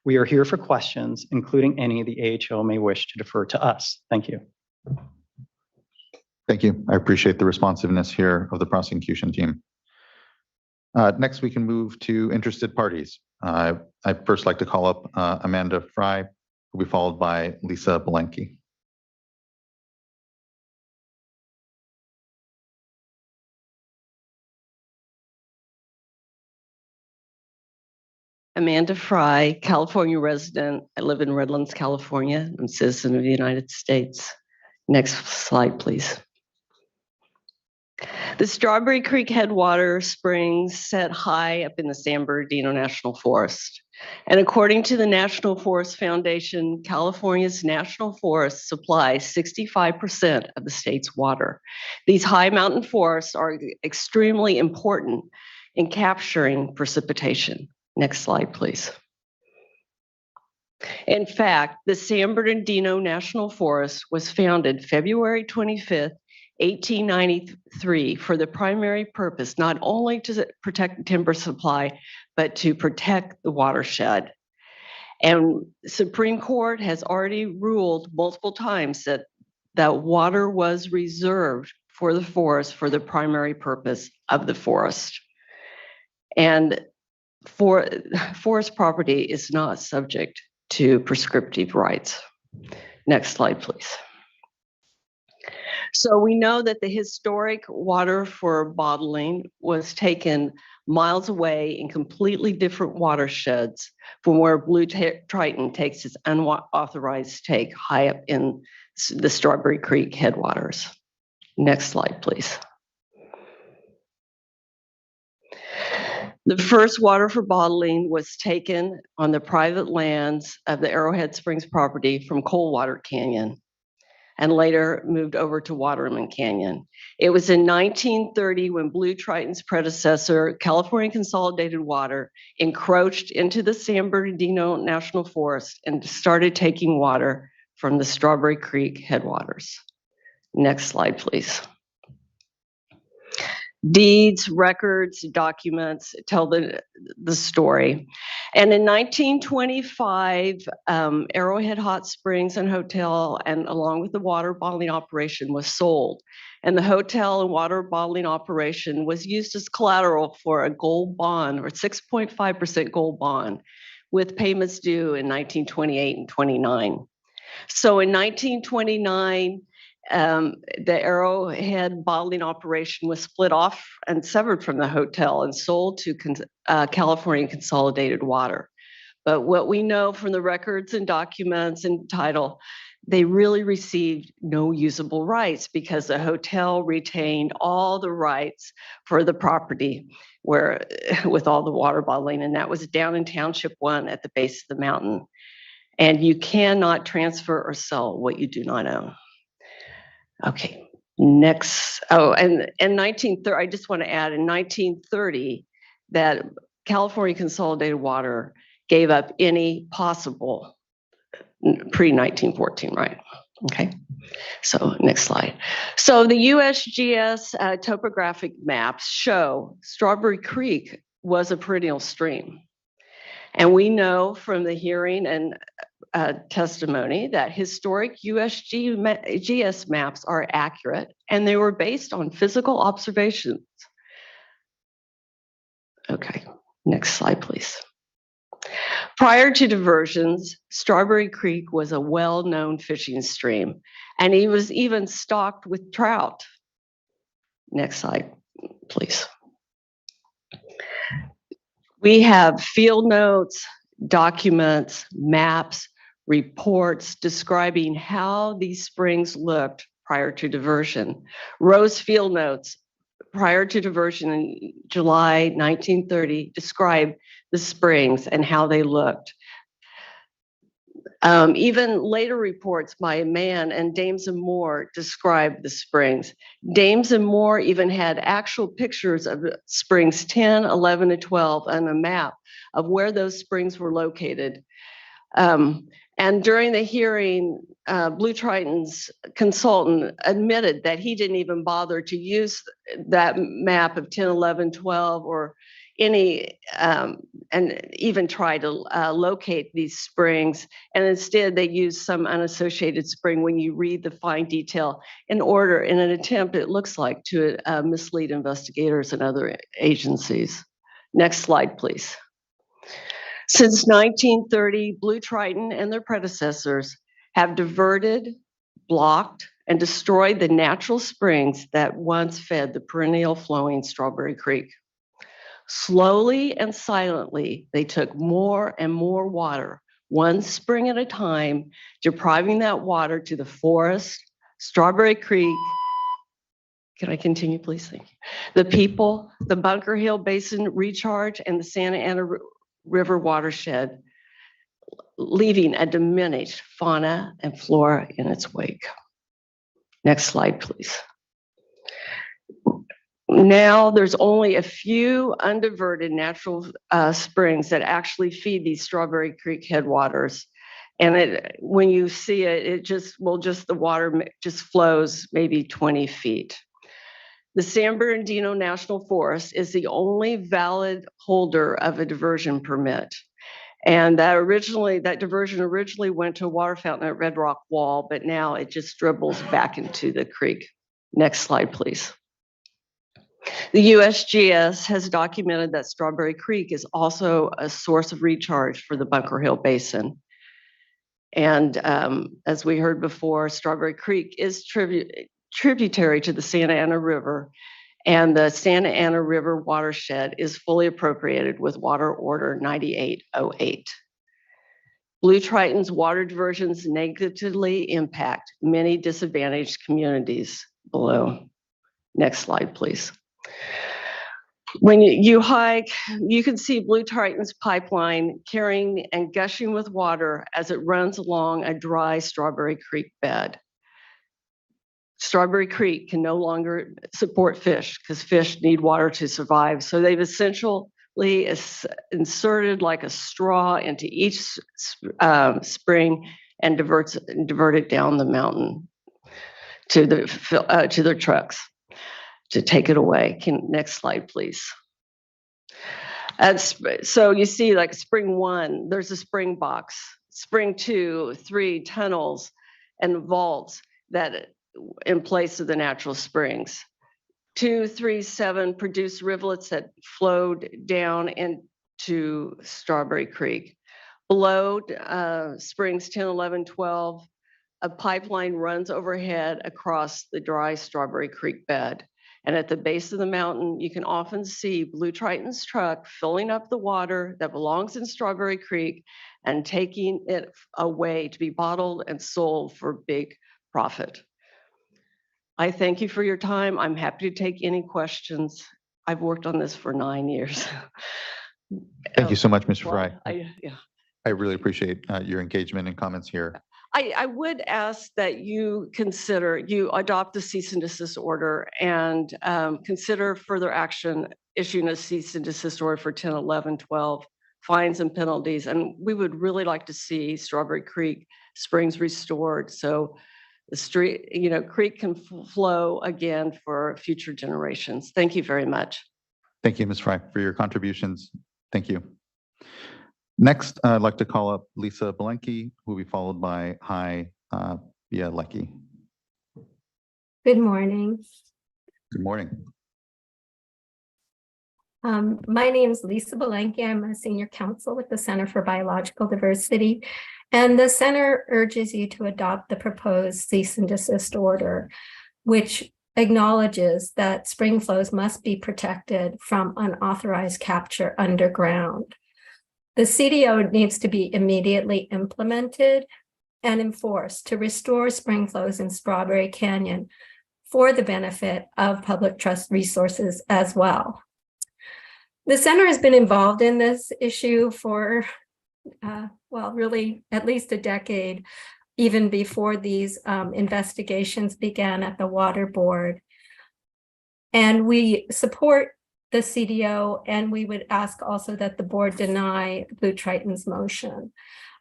We are here for questions, including any the AHO may wish to defer to us. Thank you. Thank you. I appreciate the responsiveness here of the prosecution team. Next, we can move to interested parties. I'd first like to call up Amanda Fry, who will be followed by Lisa Belenke. Amanda Fry, California resident. I live in Redlands, California. I'm a citizen of the United States. Next slide, please. The Strawberry Creek headwater springs set high up in the San Bernardino National Forest. And according to the National Forest Foundation, California's national forests supply 65% of the state's water. These high mountain forests are extremely important in capturing precipitation. Next slide, please. In fact, the San Bernardino National Forest was founded February 25th, 1893 for the primary purpose, not only to protect timber supply, but to protect the watershed. And Supreme Court has already ruled multiple times that water was reserved for the forest for the primary purpose of the forest. And forest property is not subject to prescriptive rights. Next slide, please. So we know that the historic water for bottling was taken miles away in completely different watersheds from where Blue Triton takes its unauthorized take high up in the Strawberry Creek headwaters. Next slide, please. The first water for bottling was taken on the private lands of the Arrowhead Springs property from Coldwater Canyon and later moved over to Waterman Canyon. It was in 1930 when Blue Triton's predecessor, California Consolidated Water, encroached into the San Bernardino National Forest and started taking water from the Strawberry Creek headwaters. Next slide, please. Deeds, records, documents tell the story. And in 1925, Arrowhead Hot Springs and Hotel, and along with the water bottling operation, was sold. And the hotel and water bottling operation was used as collateral for a gold bond, or 6.5% gold bond, with payments due in 1928 and 29. So in 1929, the Arrowhead bottling operation was split off and severed from the hotel and sold to California Consolidated Water. But what we know from the records and documents and title, they really received no usable rights because the hotel retained all the rights for the property where with all the water bottling, and that was down in Township 1 at the base of the mountain. And you cannot transfer or sell what you do not own. Okay, next. Oh, and in 1930, I just want to add in 1930 that California Consolidated Water gave up any possible pre-1914, right? Okay, so next slide. So the USGS topographic maps show Strawberry Creek was a perennial stream. And we know from the hearing and testimony that historic USGS maps are accurate and they were based on physical observations. Okay, next slide, please. Prior to diversions, Strawberry Creek was a well-known fishing stream, and it was even stocked with trout. Next slide, please. We have field notes, documents, maps, reports describing how these springs looked prior to diversion. Rose field notes prior to diversion in July 1930 describe the springs and how they looked. Even later reports by Mann and Dames and Moore describe the springs. Dames and Moore even had actual pictures of springs 10, 11, and 12 on a map of where those springs were located. And during the hearing, Blue Triton's consultant admitted that he didn't even bother to use that map of 10, 11, 12, or any, and even try to locate these springs. And instead, they used some unassociated spring when you read the fine detail in an attempt, it looks like, to mislead investigators and other agencies. Next slide, please. Since 1930, Blue Triton and their predecessors have diverted, blocked, and destroyed the natural springs that once fed the perennial flowing Strawberry Creek. Slowly and silently, they took more and more water, one spring at a time, depriving that water to the forest, Strawberry Creek. Can I continue, please? Thank you. The people, the Bunker Hill Basin Recharge, and the Santa Ana River watershed, leaving a diminished fauna and flora in its wake. Next slide, please. Now there's only a few undiverted natural springs that actually feed these Strawberry Creek headwaters. And when you see it, the water just flows maybe 20 feet. The San Bernardino National Forest is the only valid holder of a diversion permit. And that diversion originally went to a water fountain at Red Rock Wall, but now it just dribbles back into the creek. Next slide, please. The USGS has documented that Strawberry Creek is also a source of recharge for the Bunker Hill Basin. And as we heard before, Strawberry Creek is tributary to the Santa Ana River, and the Santa Ana River watershed is fully appropriated with Water Order 9808. Blue Triton's water diversions negatively impact many disadvantaged communities below. Next slide, please. When you hike, you can see Blue Triton's pipeline carrying and gushing with water as it runs along a dry Strawberry Creek bed. Strawberry Creek can no longer support fish because fish need water to survive. So they've essentially inserted like a straw into each spring and divert it down the mountain to their trucks to take it away. Next slide, please. So you see, like spring 1, there's a spring box. Spring 2, 3 tunnels and vaults that in place of the natural springs. 2, 3, 7 produce rivulets that flowed down into Strawberry Creek. Below springs 10, 11, 12, a pipeline runs overhead across the dry Strawberry Creek bed. And at the base of the mountain, you can often see Blue Triton's truck filling up the water that belongs in Strawberry Creek and taking it away to be bottled and sold for big profit. I thank you for your time. I'm happy to take any questions. I've worked on this for 9 years. Thank you so much, Mr. Well, Fry. yeah. I really appreciate your engagement and comments here. I would ask that you adopt the cease and desist order and consider further action, issuing a cease and desist order for 10, 11, 12, fines and penalties. And we would really like to see Strawberry Creek springs restored so the creek can flow again for future generations. Thank you very much. Thank you, Ms. Fry, for your contributions. Thank you. Next, I'd like to call up Lisa Belenke, who will be followed by Hai Bialecki. Good morning. Good morning. My name is Lisa Belenke. I'm a senior counsel with the Center for Biological Diversity, and the center urges you to adopt the proposed cease and desist order, which acknowledges that spring flows must be protected from unauthorized capture underground. The CDO needs to be immediately implemented and enforced to restore spring flows in Strawberry Canyon for the benefit of public trust resources as well. The center has been involved in this issue for, really at least a decade, even before these investigations began at the Water Board. And we support the CDO, and we would ask also that the board deny Blue Triton's motion.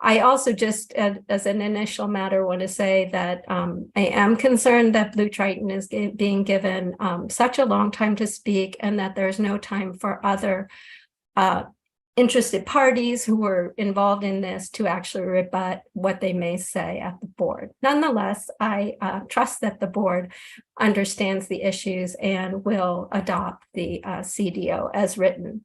I also just, as an initial matter, want to say that I am concerned that Blue Triton is being given such a long time to speak, and that there's no time for other interested parties who were involved in this to actually rebut what they may say at the board. Nonetheless, I trust that the board understands the issues and will adopt the CDO as written.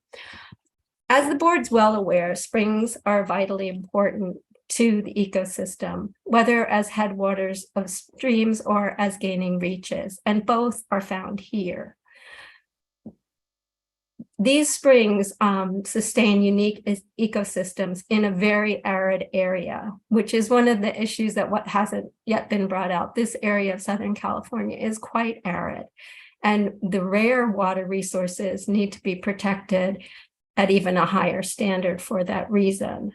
As the board's well aware, springs are vitally important to the ecosystem, whether as headwaters of streams or as gaining reaches, and both are found here. These springs sustain unique ecosystems in a very arid area, which is one of the issues that what hasn't yet been brought out. This area of Southern California is quite arid, and the rare water resources need to be protected at even a higher standard for that reason.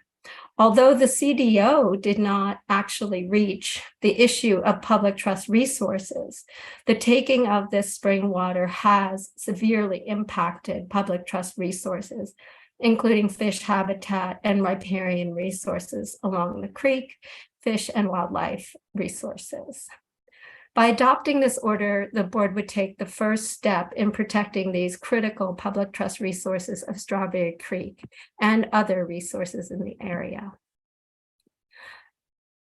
Although the CDO did not actually reach the issue of public trust resources, the taking of this spring water has severely impacted public trust resources, including fish habitat and riparian resources along the creek, fish and wildlife resources. By adopting this order, the board would take the first step in protecting these critical public trust resources of Strawberry Creek and other resources in the area.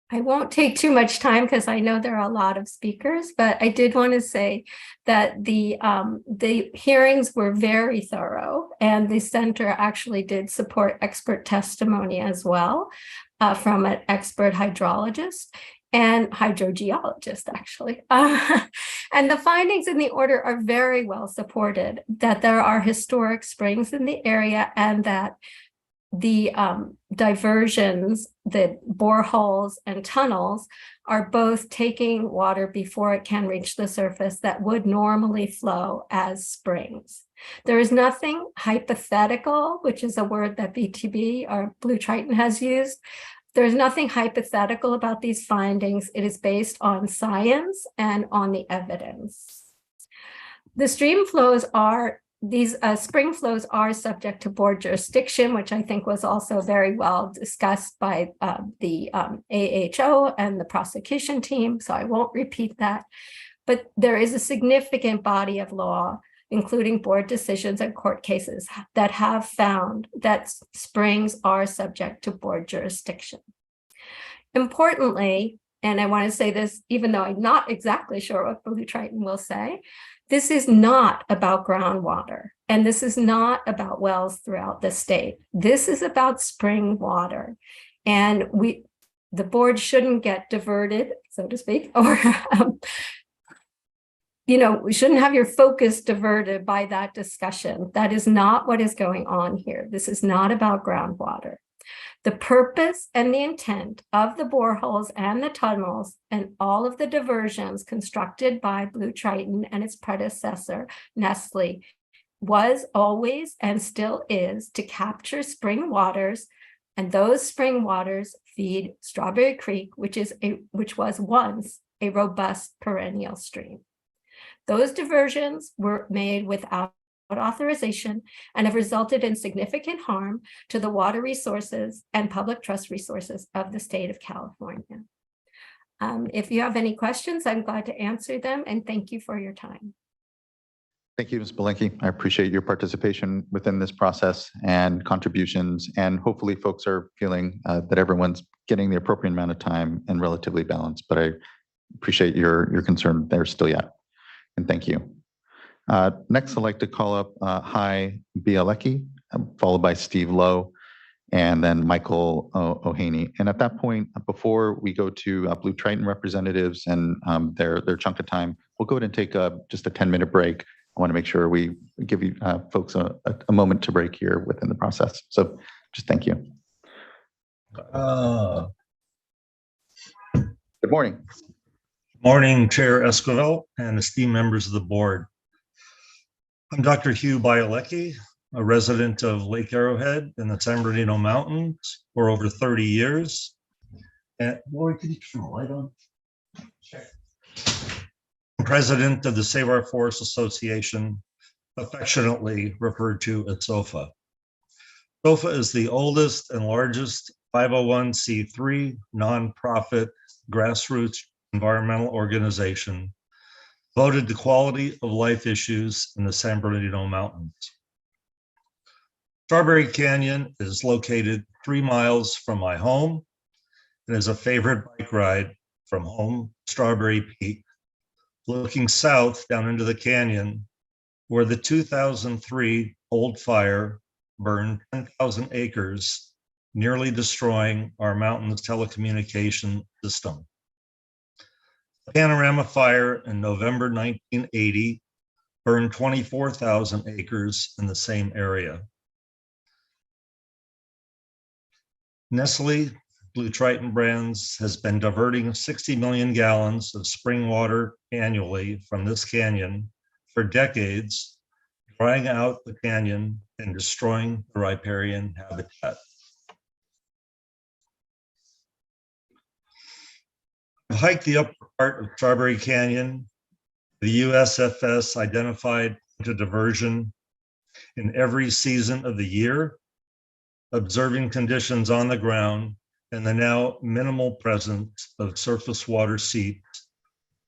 I won't take too much time because I know there are a lot of speakers, but I did want to say that the hearings were very thorough, and the center actually did support expert testimony as well from an expert hydrologist and hydrogeologist, actually. And the findings in the order are very well supported, that there are historic springs in the area and that the diversions, the boreholes and tunnels are both taking water before it can reach the surface that would normally flow as springs. There is nothing hypothetical, which is a word that BTB or Blue Triton has used. There's nothing hypothetical about these findings. It is based on science and on the evidence. The stream flows are, these spring flows are subject to board jurisdiction, which I think was also very well discussed by the AHO and the prosecution team, so I won't repeat that. But there is a significant body of law, including board decisions and court cases, that have found that springs are subject to board jurisdiction. Importantly, and I want to say this, even though I'm not exactly sure what Blue Triton will say, this is not about groundwater, and this is not about wells throughout the state. This is about spring water, and the board shouldn't get diverted, so to speak, or we shouldn't have your focus diverted by that discussion. That is not what is going on here. This is not about groundwater. The purpose and the intent of the boreholes and the tunnels and all of the diversions constructed by Blue Triton and its predecessor, Nestle, was always and still is to capture spring waters, and those spring waters feed Strawberry Creek, which was once a robust perennial stream. Those diversions were made without authorization and have resulted in significant harm to the water resources and public trust resources of the state of California. If you have any questions, I'm glad to answer them, and thank you for your time. Thank you, Ms. Belenky. I appreciate your participation within this process and contributions, and hopefully folks are feeling that everyone's getting the appropriate amount of time and relatively balanced, but I appreciate your concern there still yet. And thank you. Next, I'd like to call up Hai Bialecki, followed by Steve Lowe, and then Michael O'Haney. And at that point, before we go to Blue Triton representatives and their chunk of time, we'll go ahead and take just a 10-minute break. I want to make sure we give you folks a moment to break here within the process. So just thank you. Good morning. Morning, Chair Esquivel and esteemed members of the board. I'm Dr. Hugh Bialecki, a resident of Lake Arrowhead in the San Bernardino Mountains for over 30 years. And Lori, can you turn the light on? I'm president of the Save Our Forests Association, affectionately referred to as SOFA. SOFA is the oldest and largest 501c3 nonprofit grassroots environmental organization devoted to quality of life issues in the San Bernardino Mountains. Strawberry Canyon is located 3 miles from my home and is a favorite bike ride from home Strawberry Peak, looking south down into the canyon where the 2003 old fire burned 10,000 acres, nearly destroying our mountain's telecommunication system. The Panorama Fire in November 1980 burned 24,000 acres in the same area. Nestle Blue Triton Brands has been diverting 60 million gallons of spring water annually from this canyon for decades, drying out the canyon and destroying the riparian habitat. I've hiked the upper part of Strawberry Canyon. The USFS identified a diversion in every season of the year, observing conditions on the ground and the now minimal presence of surface water seeps,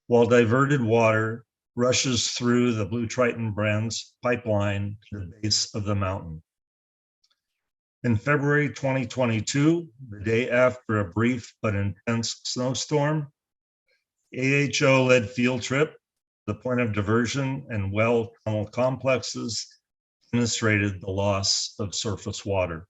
while diverted water rushes through the Blue Triton Brands pipeline to the base of the mountain. In February 2022, the day after a brief but intense snowstorm, AHO led field trip, the point of diversion and well tunnel complexes demonstrated the loss of surface water.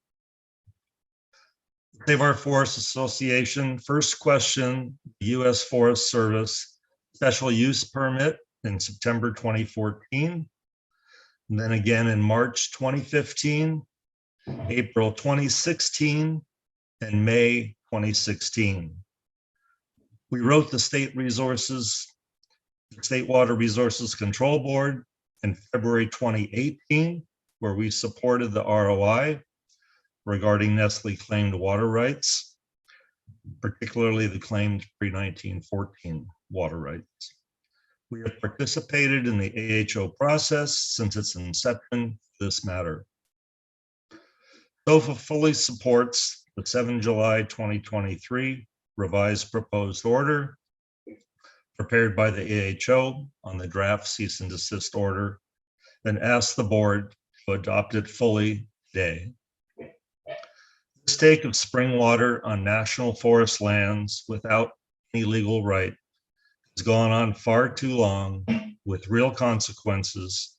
Save Our Forests Association first questioned the U.S. Forest Service special use permit in September 2014, and then again in March 2015, April 2016, and May 2016. We wrote the State Water Resources Control Board in February 2018, where we supported the ROI regarding Nestle claimed water rights, particularly the claimed pre-1914 water rights. We have participated in the AHO process since its inception for this matter. SOFA fully supports the 7 July 2023 revised proposed order prepared by the AHO on the draft cease and desist order and asks the board to adopt it fully today. This take of spring water on national forest lands without any legal right has gone on far too long, with real consequences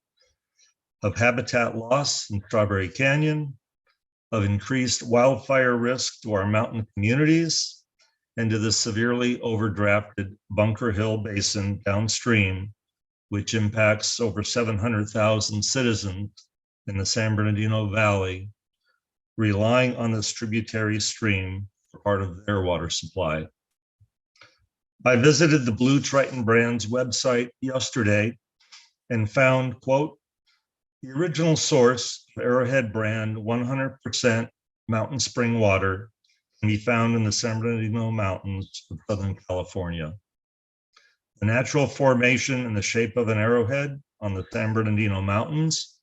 of habitat loss in Strawberry Canyon, of increased wildfire risk to our mountain communities, and to the severely overdrafted Bunker Hill Basin downstream, which impacts over 700,000 citizens in the San Bernardino Valley, relying on this tributary stream for part of their water supply. I visited the Blue Triton brand's website yesterday and found, quote, the original source of Arrowhead brand 100% mountain spring water can be found in the San Bernardino Mountains of Southern California. The natural formation in the shape of an arrowhead on the San Bernardino Mountains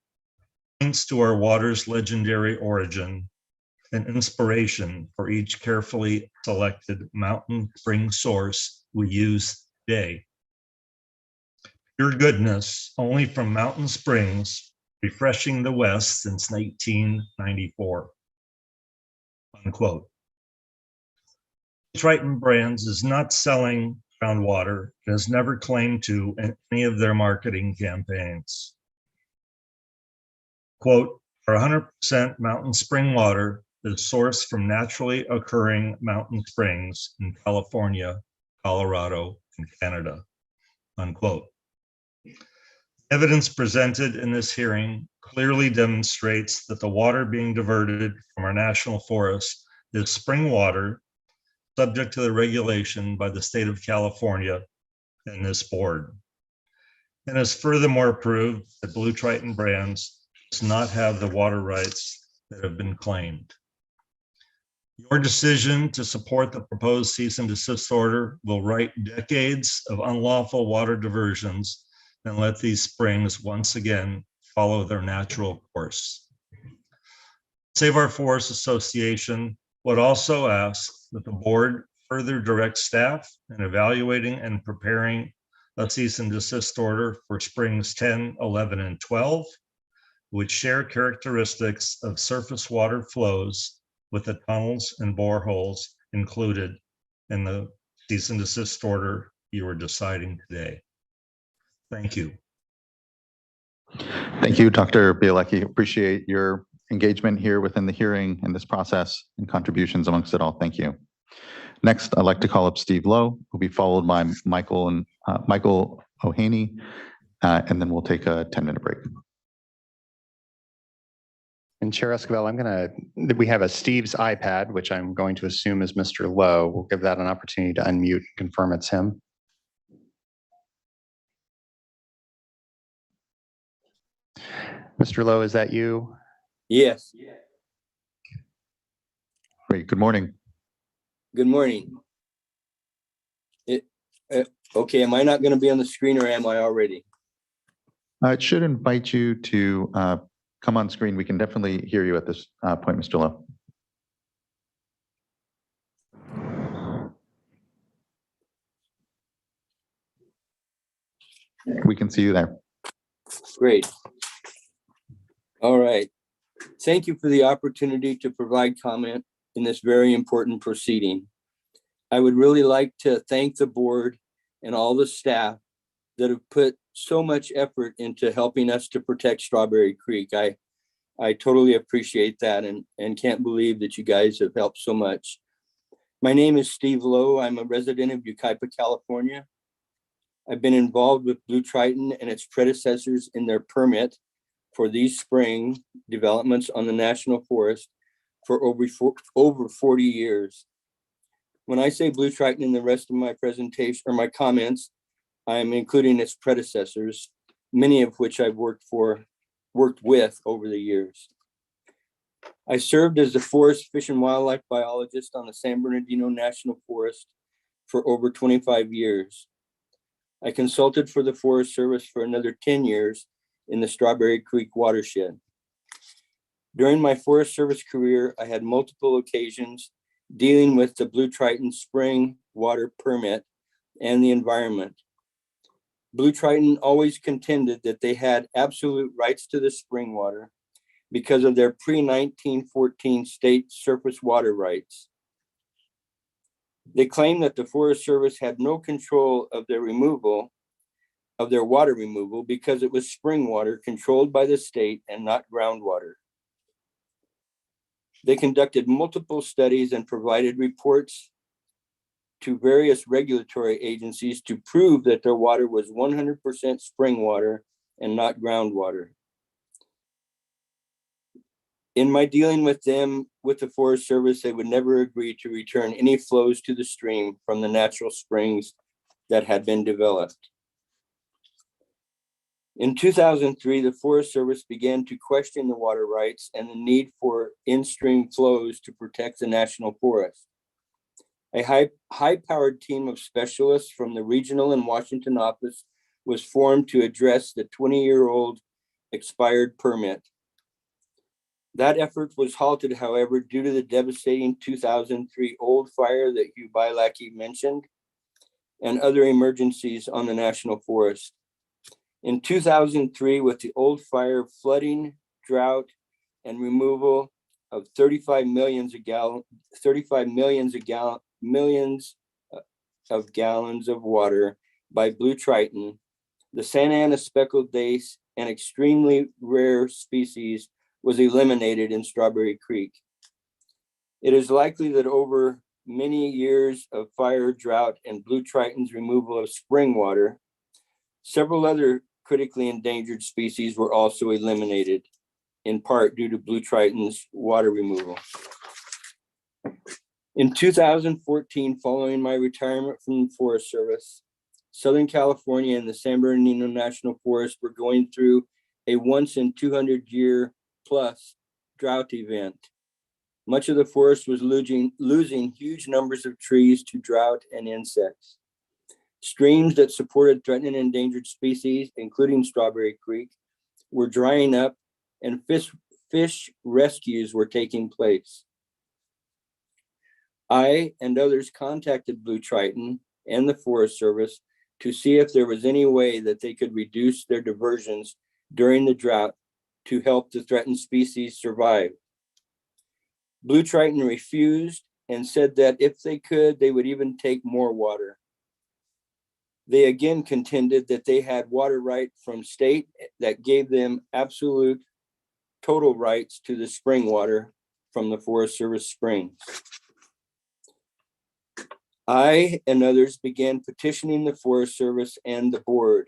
points to our water's legendary origin and inspiration for each carefully selected mountain spring source we use today. Pure goodness, only from mountain springs, refreshing the West since 1994, unquote. Triton Brands is not selling groundwater. It has never claimed to in any of their marketing campaigns. Quote, our 100% mountain spring water is sourced from naturally occurring mountain springs in California, Colorado, and Canada, unquote. Evidence presented in this hearing clearly demonstrates that the water being diverted from our national forest is spring water subject to the regulation by the state of California and this board. And is furthermore proved that Blue Triton Brands does not have the water rights that have been claimed. Your decision to support the proposed cease and desist order will right decades of unlawful water diversions and let these springs once again follow their natural course. Save Our Forests Association would also ask that the board further direct staff in evaluating and preparing a cease and desist order for springs 10, 11, and 12, which share characteristics of surface water flows with the tunnels and boreholes included in the cease and desist order you are deciding today. Thank you. Thank you, Dr. Bielecki. Appreciate your engagement here within the hearing and this process and contributions amongst it all. Thank you. Next, I'd like to call up Steve Lowe, who'll be followed by Michael O'Haney, and then we'll take a 10-minute break. And Chair Esquivel, we have a Steve's iPad, which I'm going to assume is Mr. Lowe. We'll give that an opportunity to unmute and confirm it's him. Mr. Lowe, is that you? Yes. Great. Good morning. Good morning. Okay, am I not going to be on the screen or am I already? It should invite you to come on screen. We can definitely hear you at this point, Mr. Lowe. We can see you there. Great. All right. Thank you for the opportunity to provide comment in this very important proceeding. I would really like to thank the board and all the staff that have put so much effort into helping us to protect Strawberry Creek. I totally appreciate that and can't believe that you guys have helped so much. My name is Steve Lowe. I'm a resident of Yucaipa, California. I've been involved with Blue Triton and its predecessors in their permit for these spring developments on the National Forest for over 40 years. When I say Blue Triton in the rest of my presentation or my comments, I'm including its predecessors, many of which I've worked with over the years. I served as the forest, fish, and wildlife biologist on the San Bernardino National Forest for over 25 years. I consulted for the Forest Service for another 10 years in the Strawberry Creek watershed. During my Forest Service career, I had multiple occasions dealing with the Blue Triton spring water permit and the environment. Blue Triton always contended that they had absolute rights to the spring water because of their pre-1914 state surface water rights. They claimed that the Forest Service had no control of their water removal because it was spring water controlled by the state and not groundwater. They conducted multiple studies and provided reports to various regulatory agencies to prove that their water was 100% spring water and not groundwater. In my dealing with them, with the Forest Service, they would never agree to return any flows to the stream from the natural springs that had been developed. In 2003, the Forest Service began to question the water rights and the need for in-stream flows to protect the national forest. A high-powered team of specialists from the regional and Washington office was formed to address the 20-year-old expired permit. That effort was halted, however, due to the devastating 2003 old fire that Hugh Bielacki mentioned and other emergencies on the national forest. In 2003, with the old fire, flooding, drought, and removal of 35 millions of gallons of water by blue triton, the Santa Ana speckled dace, an extremely rare species, was eliminated in Strawberry Creek. It is likely that over many years of fire, drought, and blue triton's removal of spring water, several other critically endangered species were also eliminated, in part due to blue triton's water removal. In 2014, following my retirement from the Forest Service, Southern California and the San Bernardino National Forest were going through a once in 200-year plus drought event. Much of the forest was losing huge numbers of trees to drought and insects. Streams that supported threatened and endangered species, including Strawberry Creek, were drying up, and fish rescues were taking place. I and others contacted Blue Triton and the Forest Service to see if there was any way that they could reduce their diversions during the drought to help the threatened species survive. Blue Triton refused and said that if they could, they would even take more water. They again contended that they had water right from state that gave them absolute total rights to the spring water from the Forest Service springs. I and others began petitioning the Forest Service and the board.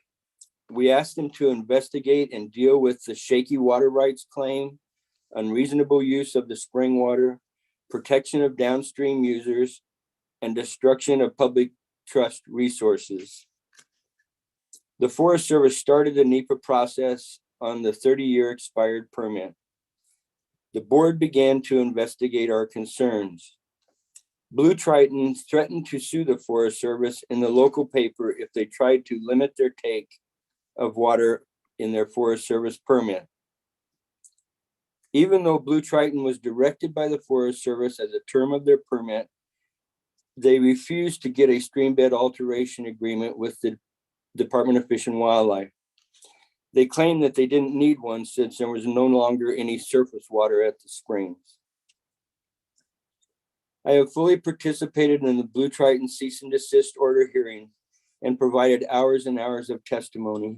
We asked them to investigate and deal with the shaky water rights claim, unreasonable use of the spring water, protection of downstream users, and destruction of public trust resources. The Forest Service started the NEPA process on the 30-year expired permit. The board began to investigate our concerns. Blue Triton threatened to sue the Forest Service in the local paper if they tried to limit their take of water in their Forest Service permit. Even though Blue Triton was directed by the Forest Service as a term of their permit, they refused to get a stream bed alteration agreement with the Department of Fish and Wildlife. They claimed that they didn't need one since there was no longer any surface water at the springs. I have fully participated in the Blue Triton cease and desist order hearing and provided hours and hours of testimony.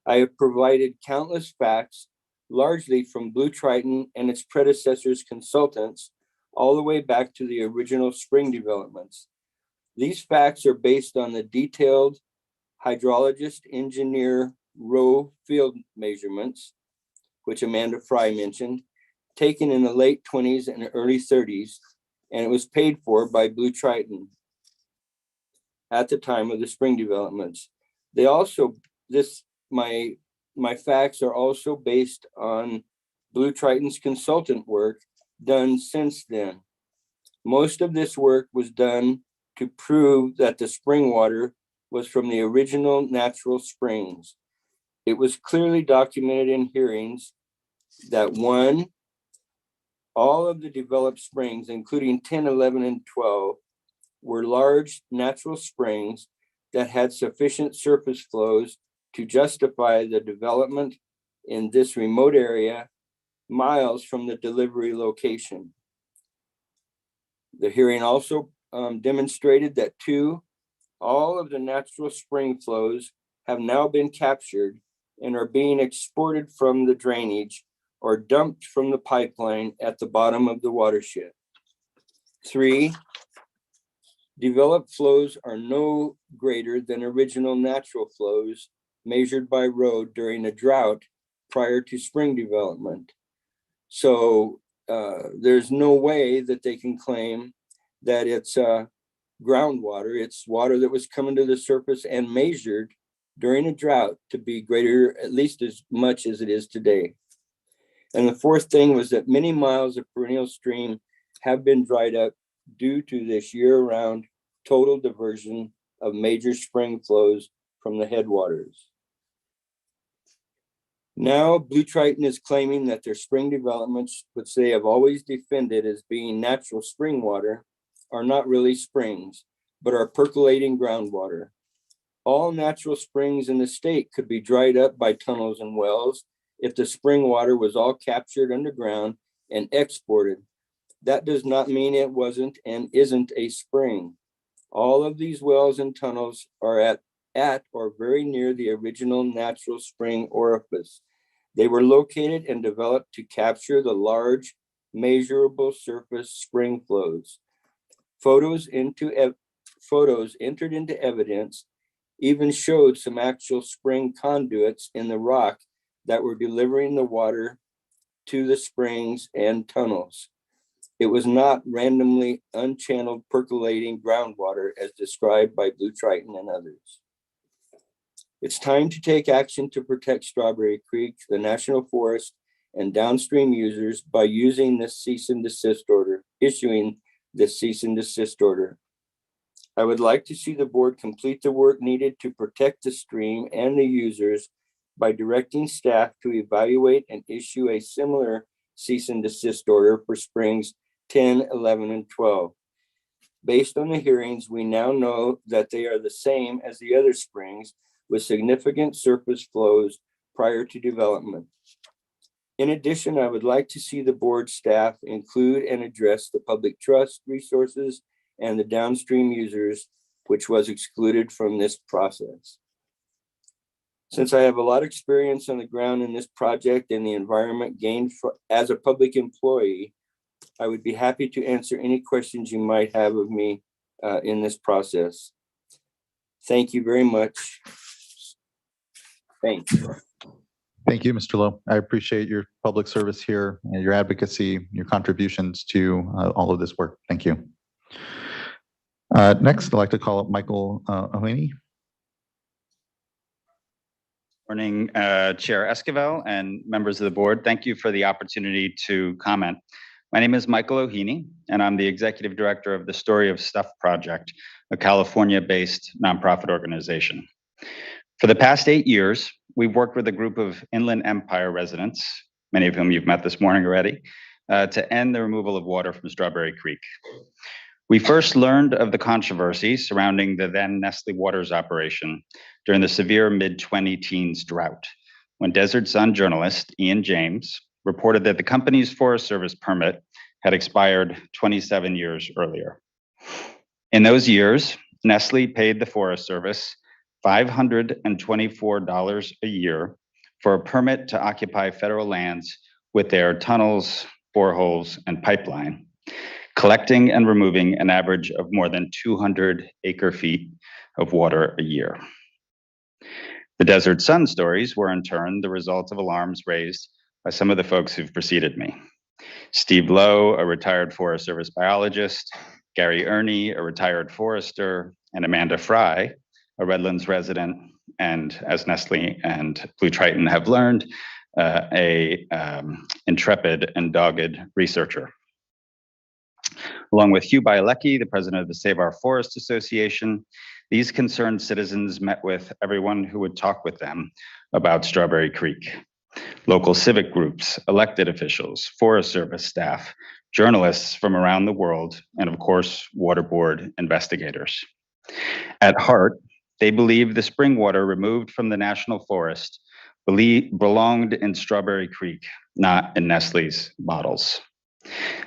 I have provided countless facts, largely from Blue Triton and its predecessors' consultants, all the way back to the original spring developments. These facts are based on the detailed hydrologist engineer row field measurements, which Amanda Fry mentioned, taken in the late 20s and early 30s, and it was paid for by Blue Triton at the time of the spring developments. They also, my facts are also based on Blue Triton's consultant work done since then. Most of this work was done to prove that the spring water was from the original natural springs. It was clearly documented in hearings that 1, all of the developed springs, including 10, 11, and 12, were large natural springs that had sufficient surface flows to justify the development in this remote area, miles from the delivery location. The hearing also demonstrated that 2, all of the natural spring flows have now been captured and are being exported from the drainage or dumped from the pipeline at the bottom of the watershed. 3, Developed flows are no greater than original natural flows measured by road during a drought prior to spring development. So there's no way that they can claim that it's groundwater. It's water that was coming to the surface and measured during a drought to be greater, at least as much as it is today. And the fourth thing was that many miles of perennial stream have been dried up due to this year-round total diversion of major spring flows from the headwaters. Now, Blue Triton is claiming that their spring developments, which they have always defended as being natural spring water, are not really springs, but are percolating groundwater. All natural springs in the state could be dried up by tunnels and wells if the spring water was all captured underground and exported. That does not mean it wasn't and isn't a spring. All of these wells and tunnels are at or very near the original natural spring orifice. They were located and developed to capture the large, measurable surface spring flows. Photos entered into evidence even showed some actual spring conduits in the rock that were delivering the water to the springs and tunnels. It was not randomly unchanneled percolating groundwater as described by Blue Triton and others. It's time to take action to protect Strawberry Creek, the National Forest, and downstream users by using this cease and desist order, issuing this cease and desist order. I would like to see the board complete the work needed to protect the stream and the users by directing staff to evaluate and issue a similar cease and desist order for springs 10, 11, and 12. Based on the hearings, we now know that they are the same as the other springs with significant surface flows prior to development. In addition, I would like to see the board staff include and address the public trust resources and the downstream users, which was excluded from this process. Since I have a lot of experience on the ground in this project and the environment gained as a public employee, I would be happy to answer any questions you might have of me in this process. Thank you very much. Thanks. Thank you, Mr. Lowe. I appreciate your public service here and your advocacy, your contributions to all of this work. Thank you. Next, I'd like to call up Michael O'Haney. Morning, Chair Esquivel and members of the board. Thank you for the opportunity to comment. My name is Michael O'Haney, and I'm the Executive Director of the Story of Stuff Project, a California-based nonprofit organization. For the past 8 years, we've worked with a group of Inland Empire residents, many of whom you've met this morning already, to end the removal of water from Strawberry Creek. We first learned of the controversy surrounding the then Nestle Waters operation during the severe mid-2010s drought, when Desert Sun journalist Ian James reported that the company's Forest Service permit had expired 27 years earlier. In those years, Nestle paid the Forest Service $524 a year for a permit to occupy federal lands with their tunnels, boreholes, and pipeline, collecting and removing an average of more than 200 acre-feet of water a year. The Desert Sun stories were in turn the result of alarms raised by some of the folks who've preceded me. Steve Lowe, a retired Forest Service biologist, Gary Ernie, a retired forester, and Amanda Fry, a Redlands resident, and as Nestle and Blue Triton have learned, a intrepid and dogged researcher. Along with Hugh Bielecki, the president of the Save Our Forest Association, these concerned citizens met with everyone who would talk with them about Strawberry Creek. Local civic groups, elected officials, Forest Service staff, journalists from around the world, and of course, water board investigators. At heart, they believe the spring water removed from the National Forest belonged in Strawberry Creek, not in Nestle's bottles.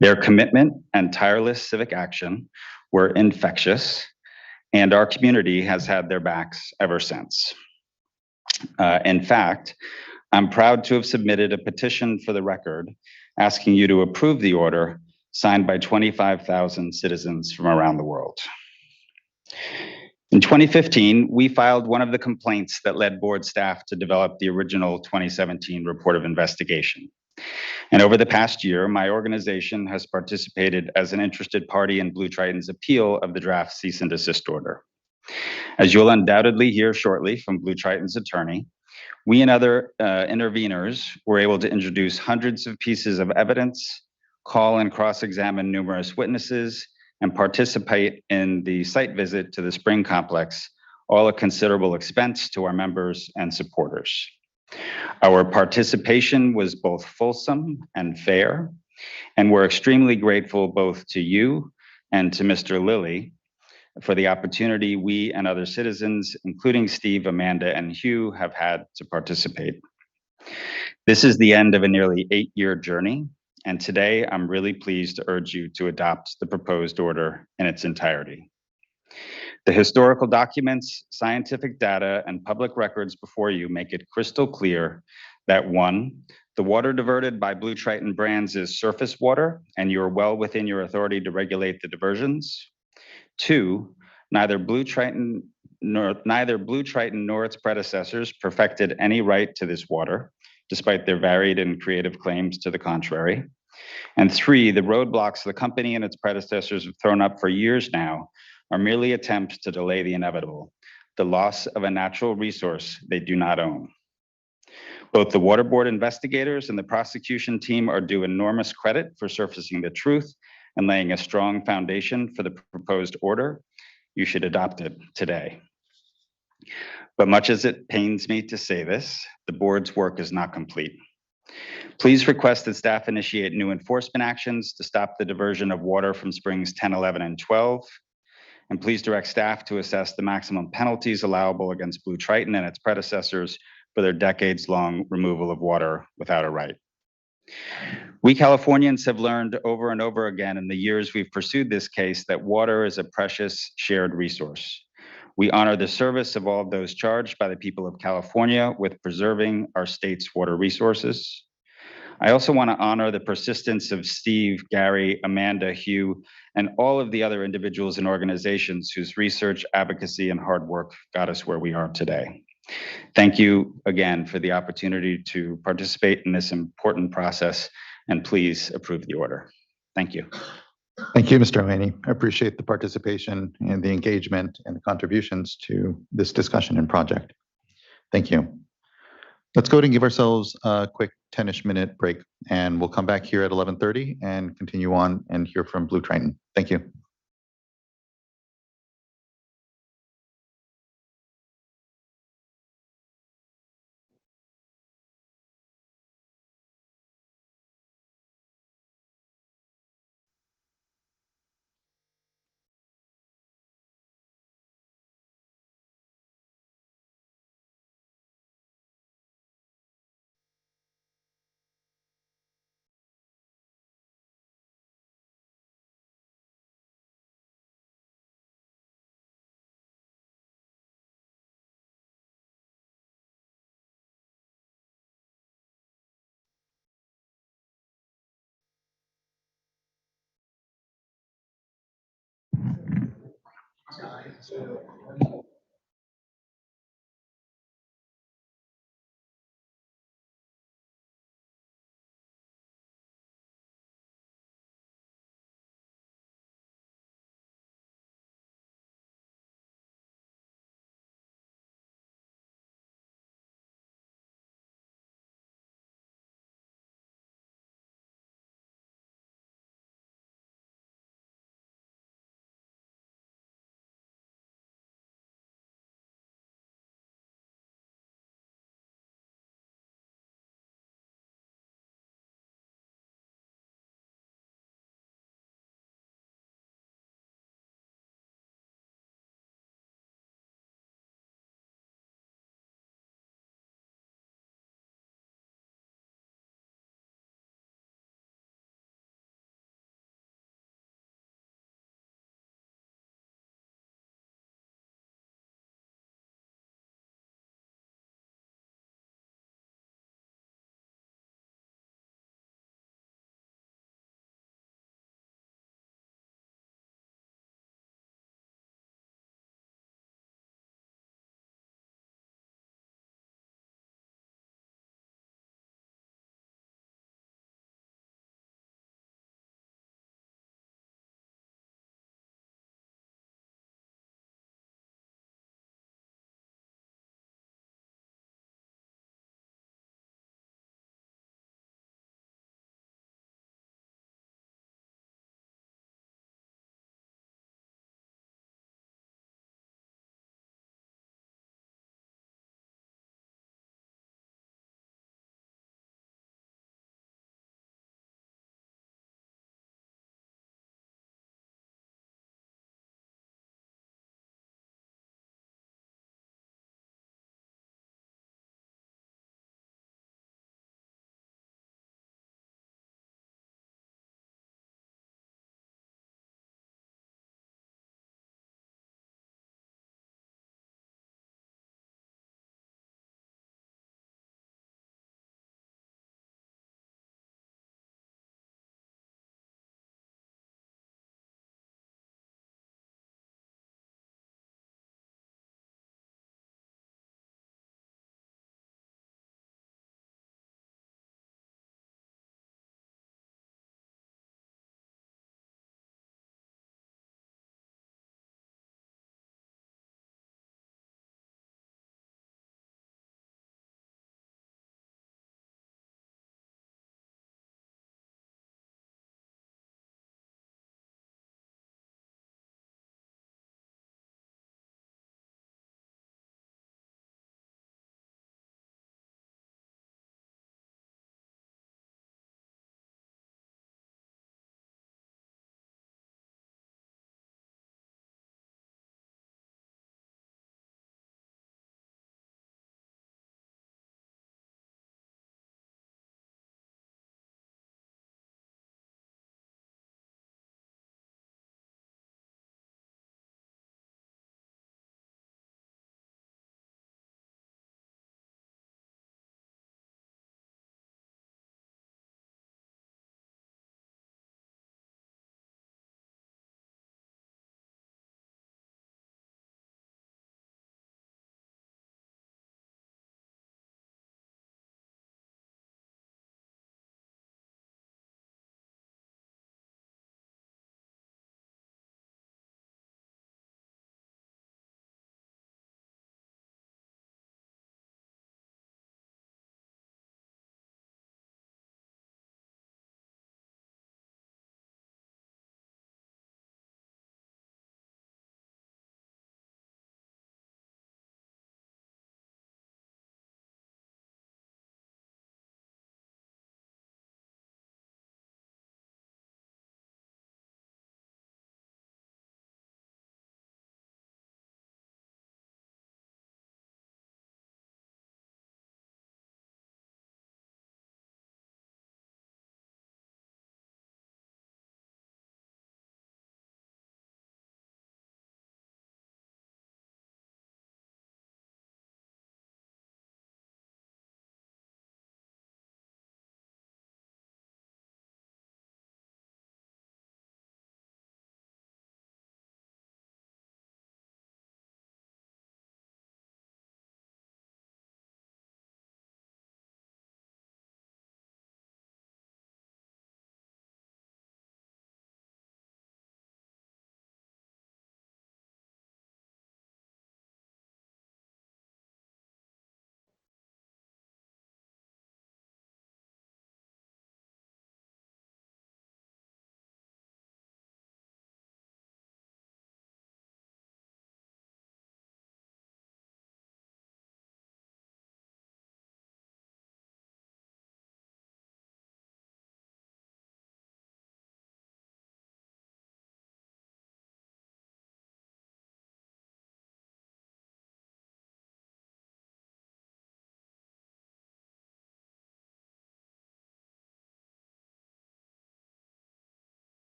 Their commitment and tireless civic action were infectious, and our community has had their backs ever since. In fact, I'm proud to have submitted a petition for the record asking you to approve the order signed by 25,000 citizens from around the world. In 2015, we filed one of the complaints that led board staff to develop the original 2017 report of investigation. And over the past year, my organization has participated as an interested party in Blue Triton's appeal of the draft cease and desist order. As you'll undoubtedly hear shortly from Blue Triton's attorney, we and other interveners were able to introduce hundreds of pieces of evidence, call and cross-examine numerous witnesses, and participate in the site visit to the spring complex, all at considerable expense to our members and supporters. Our participation was both fulsome and fair, and we're extremely grateful both to you and to Mr. Lilly for the opportunity we and other citizens, including Steve, Amanda, and Hugh, have had to participate. This is the end of a nearly 8-year journey, and today I'm really pleased to urge you to adopt the proposed order in its entirety. The historical documents, scientific data, and public records before you make it crystal clear that 1, the water diverted by Blue Triton brands is surface water, and you are well within your authority to regulate the diversions. 2, neither Blue Triton nor its predecessors perfected any right to this water, despite their varied and creative claims to the contrary. And 3, the roadblocks the company and its predecessors have thrown up for years now are merely attempts to delay the inevitable, the loss of a natural resource they do not own. Both the Water Board investigators and the prosecution team are due enormous credit for surfacing the truth and laying a strong foundation for the proposed order. You should adopt it today. But much as it pains me to say this, the board's work is not complete. Please request that staff initiate new enforcement actions to stop the diversion of water from springs 10, 11, and 12. And please direct staff to assess the maximum penalties allowable against Blue Triton and its predecessors for their decades-long removal of water without a right. We Californians have learned over and over again in the years we've pursued this case that water is a precious shared resource. We honor the service of all of those charged by the people of California with preserving our state's water resources. I also want to honor the persistence of Steve, Gary, Amanda, Hugh, and all of the other individuals and organizations whose research, advocacy, and hard work got us where we are today. Thank you again for the opportunity to participate in this important process, and please approve the order. Thank you. Thank you, Mr. Ohaney. I appreciate the participation and the engagement and the contributions to this discussion and project. Thank you. Let's go ahead and give ourselves a quick 10-ish minute break, and we'll come back here at 11:30 and continue on and hear from Blue Triton. Thank you.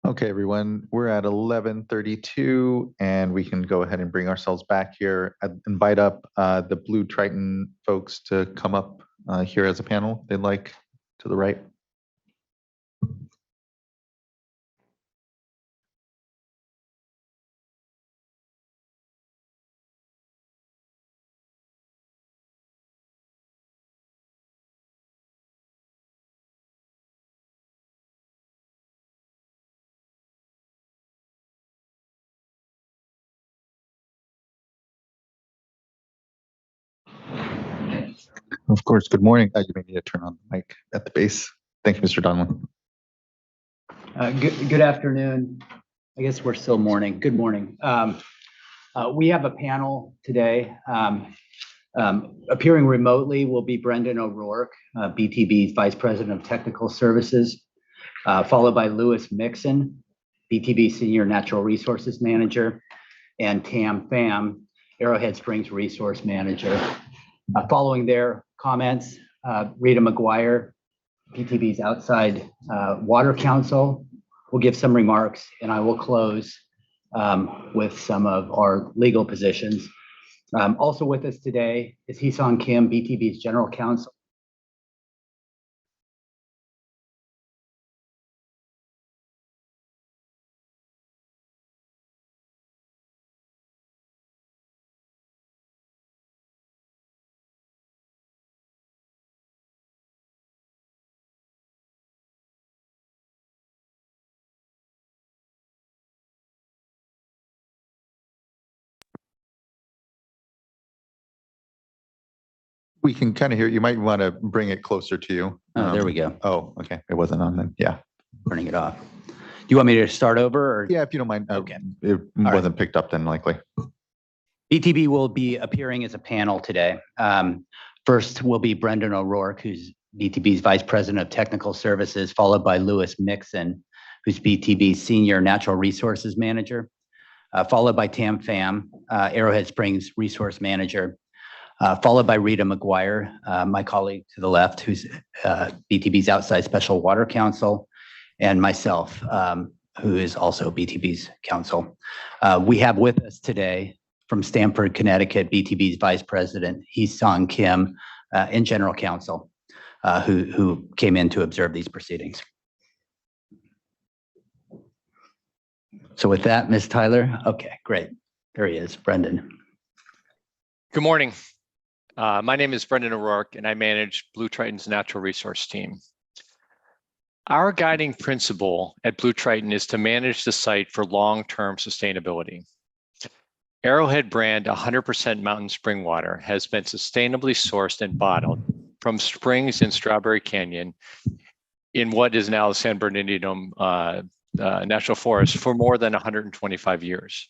Okay, everyone, we're at 11:32 and we can go ahead and bring ourselves back here. I'd invite up the Blue Triton folks to come up here as a panel. They'd like to the right. Of course, good morning. You may need to turn on the mic at the base. Thank you, Mr. Donlin. Good afternoon. I guess we're still morning. Good morning. We have a panel today. Appearing remotely will be Brendan O'Rourke, BTB's Vice President of Technical Services, followed by Lewis Mixon, BTB Senior Natural Resources Manager, and Tam Pham, Arrowhead Springs Resource Manager. Following their comments, Rita McGuire, BTB's Outside Water Council, will give some remarks, and I will close with some of our legal positions. Also with us today is Hee-Sung Kim, BTB's General Counsel. We can kind of hear, you might want to bring it closer to you. Oh, there we go. Oh, okay. It wasn't on then. Yeah. Turning it off. Do you want me to start over? Or? Yeah, if you don't mind. Okay. It wasn't picked up then likely. BTB will be appearing as a panel today. First will be Brendan O'Rourke, who's BTB's Vice President of Technical Services, followed by Lewis Mixon, who's BTB's Senior Natural Resources Manager, followed by Tam Pham, Arrowhead Springs Resource Manager, followed by Rita McGuire, my colleague to the left, who's BTB's Outside Special Water Counsel, and myself, who is also BTB's counsel. We have with us today from Stamford, Connecticut, BTB's Vice President, Hee-Sung Kim, and General Counsel, who came in to observe these proceedings. So with that, Ms. Tyler, okay, great. There he is, Brendan. Good morning. My name is Brendan O'Rourke, and I manage Blue Triton's natural resource team. Our guiding principle at Blue Triton is to manage the site for long-term sustainability. Arrowhead brand 100% mountain spring water has been sustainably sourced and bottled from springs in Strawberry Canyon in what is now the San Bernardino National Forest for more than 125 years.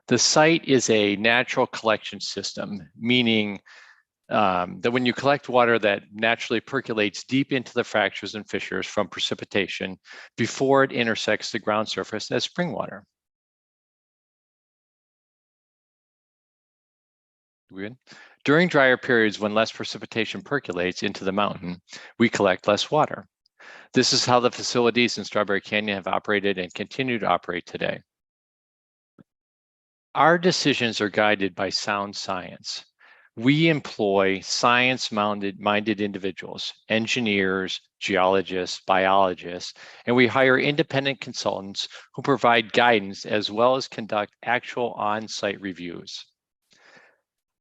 The site is a natural collection system, meaning that when you collect water that naturally percolates deep into the fractures and fissures from precipitation before it intersects the ground surface as spring water. During drier periods when less precipitation percolates into the mountain, we collect less water. This is how the facilities in Strawberry Canyon have operated and continue to operate today. Our decisions are guided by sound science. We employ science-minded individuals, engineers, geologists, biologists, and we hire independent consultants who provide guidance as well as conduct actual on-site reviews.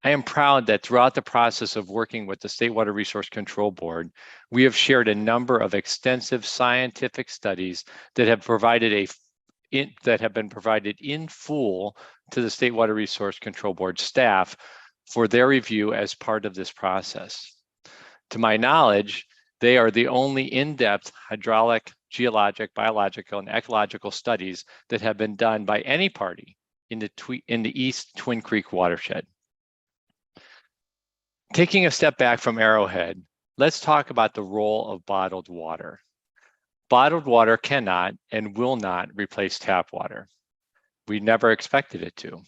I am proud that throughout the process of working with the State Water Resource Control Board, we have shared a number of extensive scientific studies that have been provided in full to the State Water Resource Control Board staff for their review as part of this process. To my knowledge, they are the only in-depth hydraulic, geologic, biological, and ecological studies that have been done by any party in the East Twin Creek watershed. Taking a step back from Arrowhead, let's talk about the role of bottled water. Bottled water cannot and will not replace tap water. We never expected it to.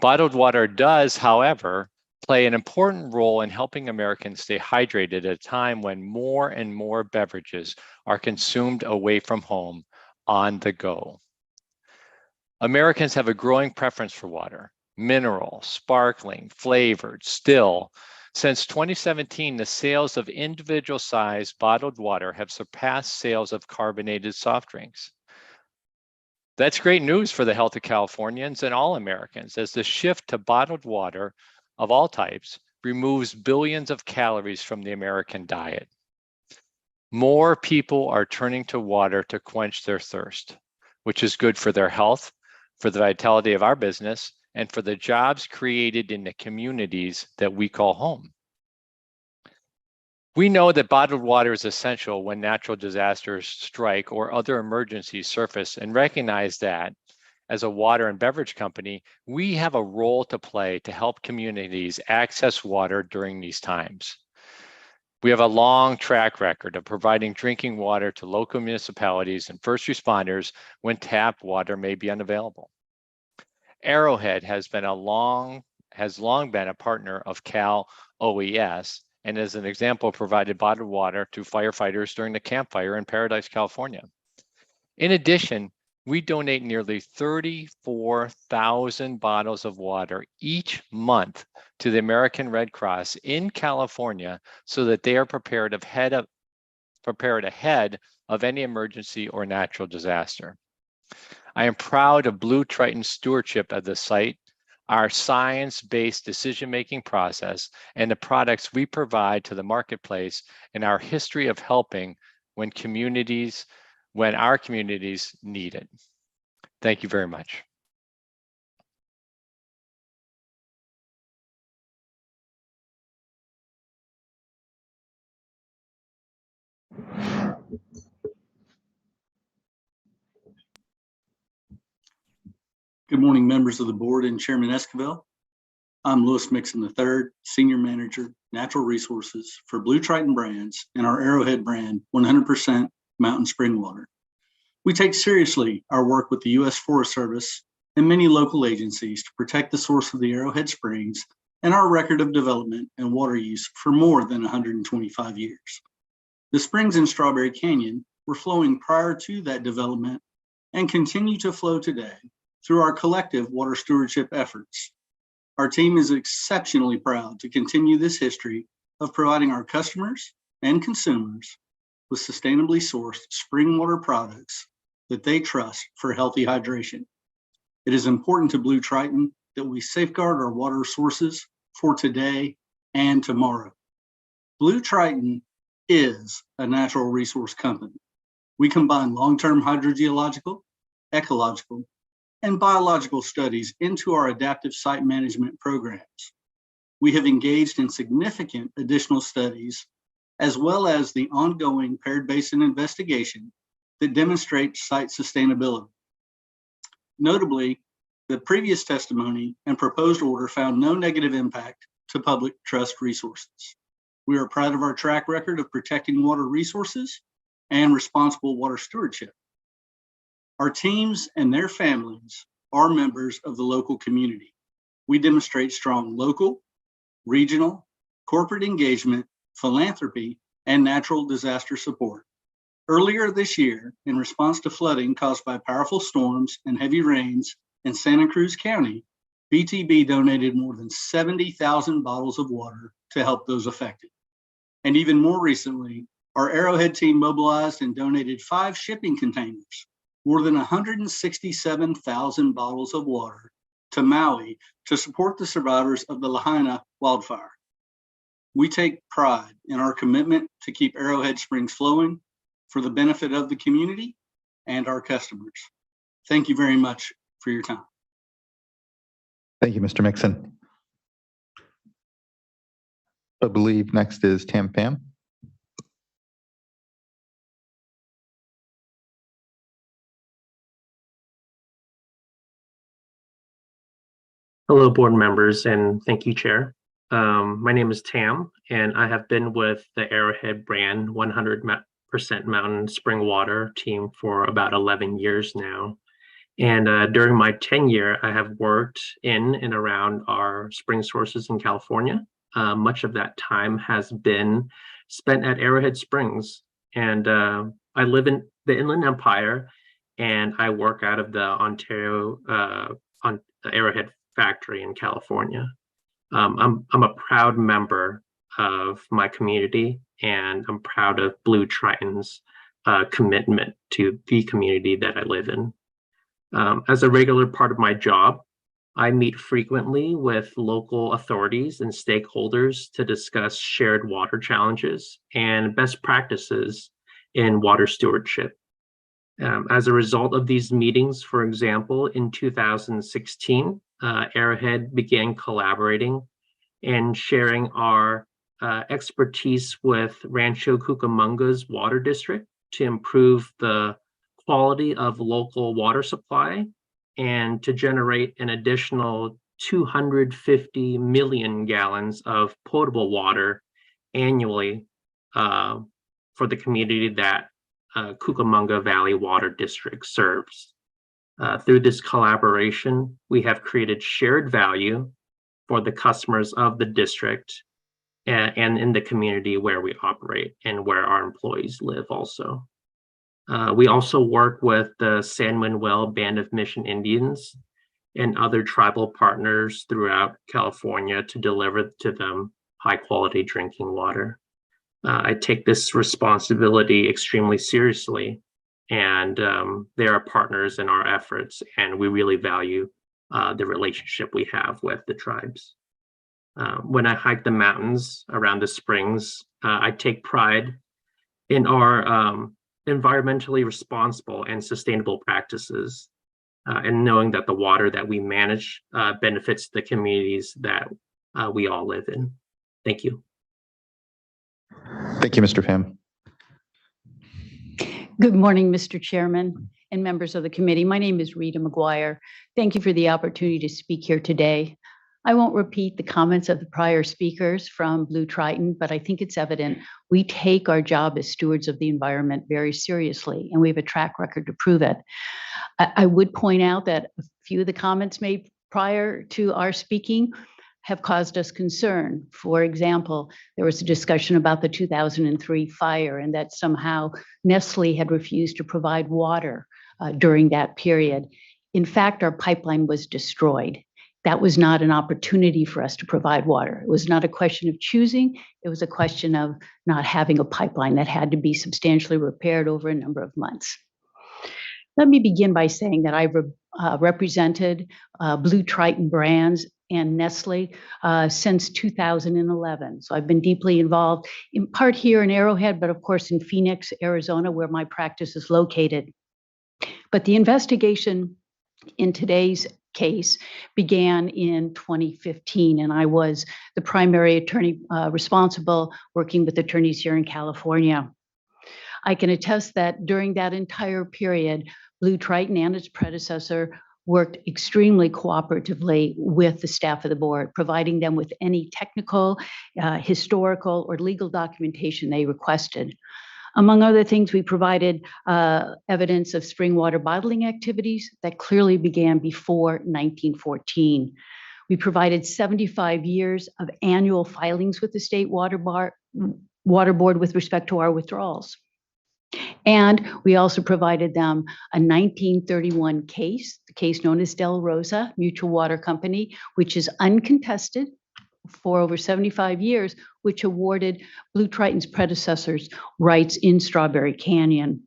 Bottled water does, however, play an important role in helping Americans stay hydrated at a time when more and more beverages are consumed away from home, on the go. Americans have a growing preference for water, mineral, sparkling, flavored, still. Since 2017, the sales of individual sized bottled water have surpassed sales of carbonated soft drinks. That's great news for the health of Californians and all Americans, as the shift to bottled water of all types removes billions of calories from the American diet. More people are turning to water to quench their thirst, which is good for their health, for the vitality of our business, and for the jobs created in the communities that we call home. We know that bottled water is essential when natural disasters strike or other emergencies surface, and recognize that as a water and beverage company, we have a role to play to help communities access water during these times. We have a long track record of providing drinking water to local municipalities and first responders when tap water may be unavailable. Arrowhead has long been a partner of Cal OES, and as an example, provided bottled water to firefighters during the campfire in Paradise, California. In addition, we donate nearly 34,000 bottles of water each month to the American Red Cross in California so that they are prepared ahead of any emergency or natural disaster. I am proud of Blue Triton's stewardship of the site, our science-based decision-making process, and the products we provide to the marketplace, and our history of helping when our communities need it. Thank you very much. Good morning, members of the board and Chairman Esquivel. I'm Louis Mixon III, Senior Manager, Natural Resources for Blue Triton Brands and our Arrowhead brand, 100% Mountain Spring Water. We take seriously our work with the U.S. Forest Service and many local agencies to protect the source of the Arrowhead Springs and our record of development and water use for more than 125 years. The springs in Strawberry Canyon were flowing prior to that development and continue to flow today through our collective water stewardship efforts. Our team is exceptionally proud to continue this history of providing our customers and consumers with sustainably sourced spring water products that they trust for healthy hydration. It is important to Blue Triton that we safeguard our water sources for today and tomorrow. Blue Triton is a natural resource company. We combine long-term hydrogeological, ecological, and biological studies into our adaptive site management programs. We have engaged in significant additional studies, as well as the ongoing paired basin investigation that demonstrates site sustainability. Notably, the previous testimony and proposed order found no negative impact to public trust resources. We are proud of our track record of protecting water resources and responsible water stewardship. Our teams and their families are members of the local community. We demonstrate strong local, regional, corporate engagement, philanthropy, and natural disaster support. Earlier this year, in response to flooding caused by powerful storms and heavy rains in Santa Cruz County, BTB donated more than 70,000 bottles of water to help those affected. And even more recently, our Arrowhead team mobilized and donated 5 shipping containers, more than 167,000 bottles of water to Maui to support the survivors of the Lahaina wildfire. We take pride in our commitment to keep Arrowhead Springs flowing for the benefit of the community and our customers. Thank you very much for your time. Thank you, Mr. Mixon. I believe next is Tam Pham. Hello, board members, and thank you, Chair. My name is Tam, and I have been with the Arrowhead brand 100% Mountain Spring Water team for about 11 years now. And during my tenure, I have worked in and around our spring sources in California. Much of that time has been spent at Arrowhead Springs. And I live in the Inland Empire, and I work out of the Ontario on the Arrowhead factory in California. I'm a proud member of my community, and I'm proud of Blue Triton's commitment to the community that I live in. As a regular part of my job, I meet frequently with local authorities and stakeholders to discuss shared water challenges and best practices in water stewardship. As a result of these meetings, for example, in 2016, Arrowhead began collaborating and sharing our expertise with Rancho Cucamonga's water district to improve the quality of local water supply and to generate an additional 250 million gallons of potable water annually for the community that Cucamonga Valley Water District serves. Through this collaboration, we have created shared value for the customers of the district and in the community where we operate and where our employees live also. We also work with the San Manuel Band of Mission Indians and other tribal partners throughout California to deliver to them high quality drinking water. I take this responsibility extremely seriously, and they are partners in our efforts, and we really value the relationship we have with the tribes. When I hike the mountains around the springs, I take pride in our environmentally responsible and sustainable practices, and knowing that the water that we manage benefits the communities that we all live in. Thank you. Thank you, Mr. Pham. Good morning, Mr. Chairman and members of the committee. My name is Rita McGuire. Thank you for the opportunity to speak here today. I won't repeat the comments of the prior speakers from Blue Triton, but I think it's evident we take our job as stewards of the environment very seriously, and we have a track record to prove it. I would point out that a few of the comments made prior to our speaking have caused us concern. For example, there was a discussion about the 2003 fire and that somehow Nestle had refused to provide water during that period. In fact, our pipeline was destroyed. That was not an opportunity for us to provide water. It was not a question of choosing. It was a question of not having a pipeline that had to be substantially repaired over a number of months. Let me begin by saying that I've represented Blue Triton brands and Nestle since 2011. So I've been deeply involved in part here in Arrowhead, but of course in Phoenix, Arizona, where my practice is located. But the investigation in today's case began in 2015, and I was the primary attorney responsible working with attorneys here in California. I can attest that during that entire period, Blue Triton and its predecessor worked extremely cooperatively with the staff of the board, providing them with any technical, historical, or legal documentation they requested. Among other things, we provided evidence of spring water bottling activities that clearly began before 1914. We provided 75 years of annual filings with the State Water Board with respect to our withdrawals. And we also provided them a 1931 case, the case known as Del Rosa Mutual Water Company, which is uncontested for over 75 years, which awarded Blue Triton's predecessors rights in Strawberry Canyon.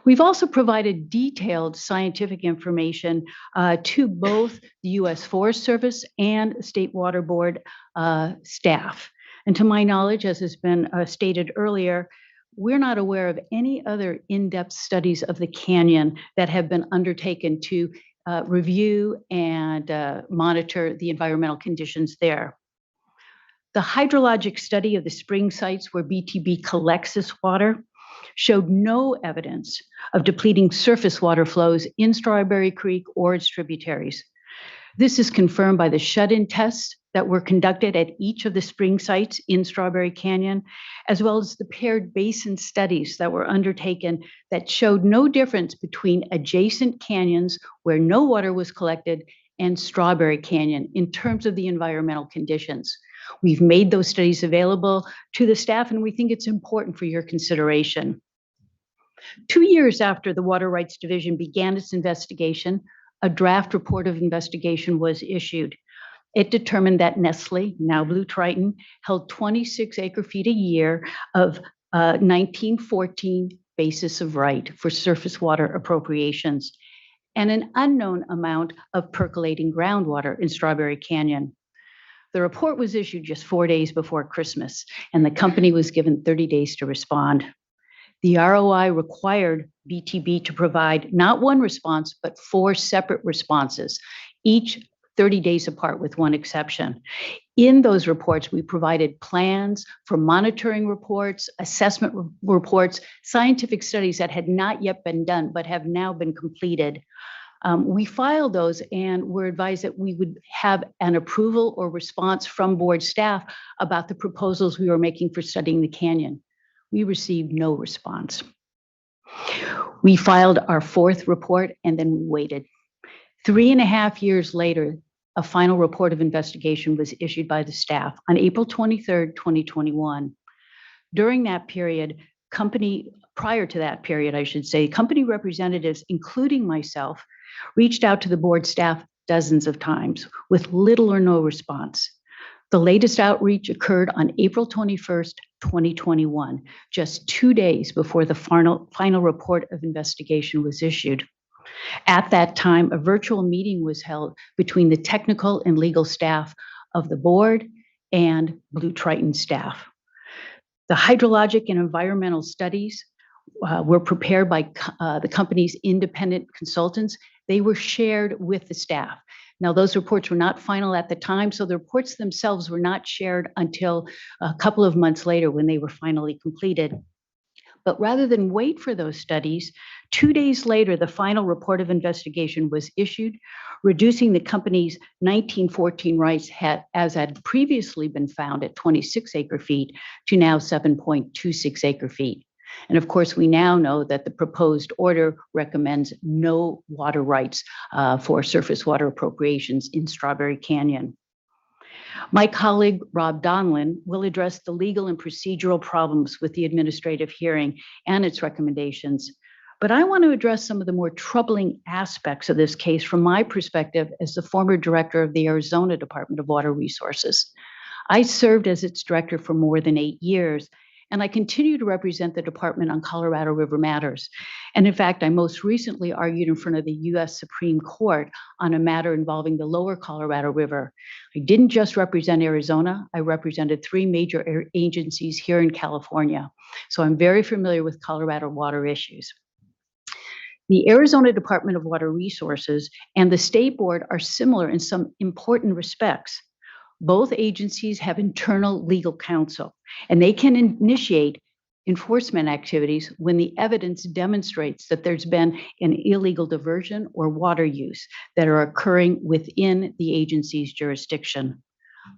We've also provided detailed scientific information to both the U.S. Forest Service and State Water Board staff. And to my knowledge, as has been stated earlier, we're not aware of any other in-depth studies of the canyon that have been undertaken to review and monitor the environmental conditions there. The hydrologic study of the spring sites where BTB collects this water showed no evidence of depleting surface water flows in Strawberry Creek or its tributaries. This is confirmed by the shut-in tests that were conducted at each of the spring sites in Strawberry Canyon, as well as the paired basin studies that were undertaken that showed no difference between adjacent canyons where no water was collected and Strawberry Canyon in terms of the environmental conditions. We've made those studies available to the staff, and we think it's important for your consideration. 2 years after the Water Rights Division began its investigation, a draft report of investigation was issued. It determined that Nestle, now Blue Triton, held 26 acre-feet a year of 1914 basis of right for surface water appropriations and an unknown amount of percolating groundwater in Strawberry Canyon. The report was issued just 4 days before Christmas, and the company was given 30 days to respond. The ROI required BTB to provide not one response, but 4 separate responses, each 30 days apart with one exception. In those reports, we provided plans for monitoring reports, assessment reports, scientific studies that had not yet been done, but have now been completed. We filed those and were advised that we would have an approval or response from board staff about the proposals we were making for studying the canyon. We received no response. We filed our 4th report and then we waited. 3.5 years later, a final report of investigation was issued by the staff on April 23rd, 2021. During that period, prior to that period, I should say, company representatives, including myself, reached out to the board staff dozens of times with little or no response. The latest outreach occurred on April 21st, 2021, just 2 days before the final report of investigation was issued. At that time, a virtual meeting was held between the technical and legal staff of the board and Blue Triton staff. The hydrologic and environmental studies were prepared by the company's independent consultants. They were shared with the staff. Now, those reports were not final at the time, so the reports themselves were not shared until a couple of months later when they were finally completed. But rather than wait for those studies, 2 days later, the final report of investigation was issued, reducing the company's 1914 rights as had previously been found at 26 acre-feet to now 7.26 acre-feet. And of course, we now know that the proposed order recommends no water rights for surface water appropriations in Strawberry Canyon. My colleague, Rob Donlin, will address the legal and procedural problems with the administrative hearing and its recommendations. But I want to address some of the more troubling aspects of this case from my perspective as the former director of the Arizona Department of Water Resources. I served as its director for more than 8 years, and I continue to represent the department on Colorado River matters. And in fact, I most recently argued in front of the U.S. Supreme Court on a matter involving the lower Colorado River. I didn't just represent Arizona, I represented 3 major agencies here in California. So I'm very familiar with Colorado water issues. The Arizona Department of Water Resources and the State Board are similar in some important respects. Both agencies have internal legal counsel, and they can initiate enforcement activities when the evidence demonstrates that there's been an illegal diversion or water use that are occurring within the agency's jurisdiction.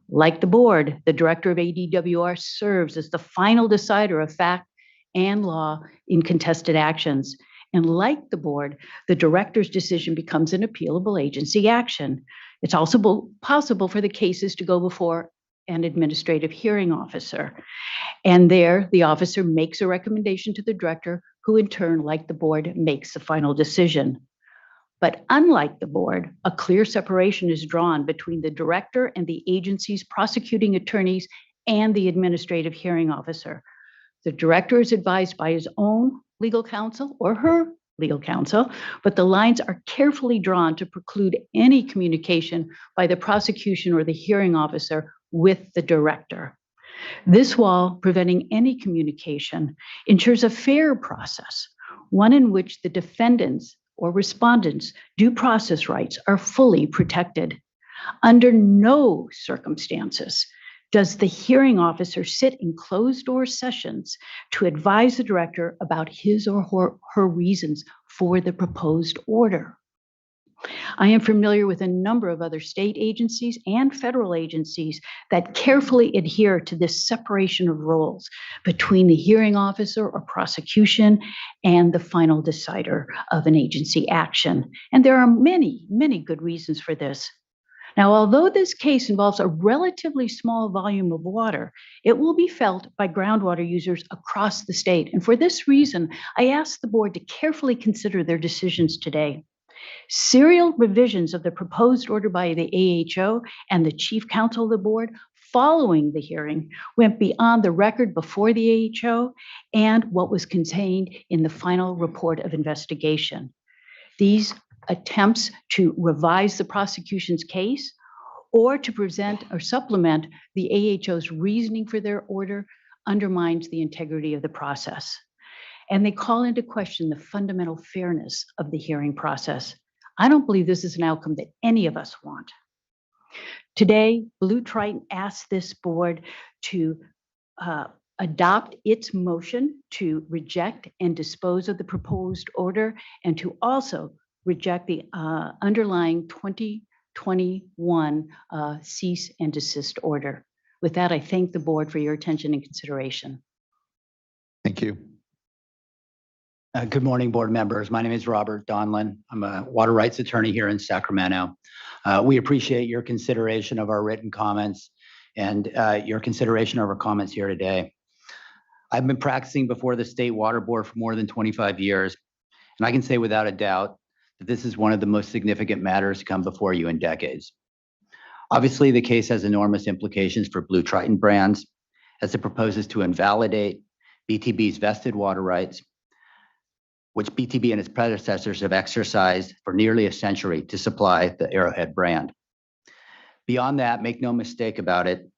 Like the board, the director of ADWR serves as the final decider of fact and law in contested actions. And like the board, the director's decision becomes an appealable agency action. It's also possible for the cases to go before an administrative hearing officer. And there, the officer makes a recommendation to the director, who in turn, like the board, makes the final decision. But unlike the board, a clear separation is drawn between the director and the agency's prosecuting attorneys and the administrative hearing officer. The director is advised by his own legal counsel or her legal counsel, but the lines are carefully drawn to preclude any communication by the prosecution or the hearing officer with the director. This wall, preventing any communication, ensures a fair process, one in which the defendants or respondents' due process rights are fully protected. Under no circumstances does the hearing officer sit in closed-door sessions to advise the director about his or her reasons for the proposed order. I am familiar with a number of other state agencies and federal agencies that carefully adhere to this separation of roles between the hearing officer or prosecution and the final decider of an agency action. And there are many, many good reasons for this. Now, although this case involves a relatively small volume of water, it will be felt by groundwater users across the state. And for this reason, I ask the board to carefully consider their decisions today. Serial revisions of the proposed order by the AHO and the chief counsel of the board following the hearing went beyond the record before the AHO and what was contained in the final report of investigation. These attempts to revise the prosecution's case or to present or supplement the AHO's reasoning for their order undermines the integrity of the process. And they call into question the fundamental fairness of the hearing process. I don't believe this is an outcome that any of us want. Today, Blue Triton asked this board to adopt its motion to reject and dispose of the proposed order and to also reject the underlying 2021 cease and desist order. With that, I thank the board for your attention and consideration. Thank you. Good morning, board members. My name is Robert Donlin. I'm a water rights attorney here in Sacramento. We appreciate your consideration of our written comments and your consideration of our comments here today. I've been practicing before the State Water Board for more than 25 years, and I can say without a doubt that this is one of the most significant matters to come before you in decades. Obviously, the case has enormous implications for Blue Triton Brands as it proposes to invalidate BTB's vested water rights, which BTB and its predecessors have exercised for nearly a century to supply the Arrowhead brand. Beyond that, make no mistake about it,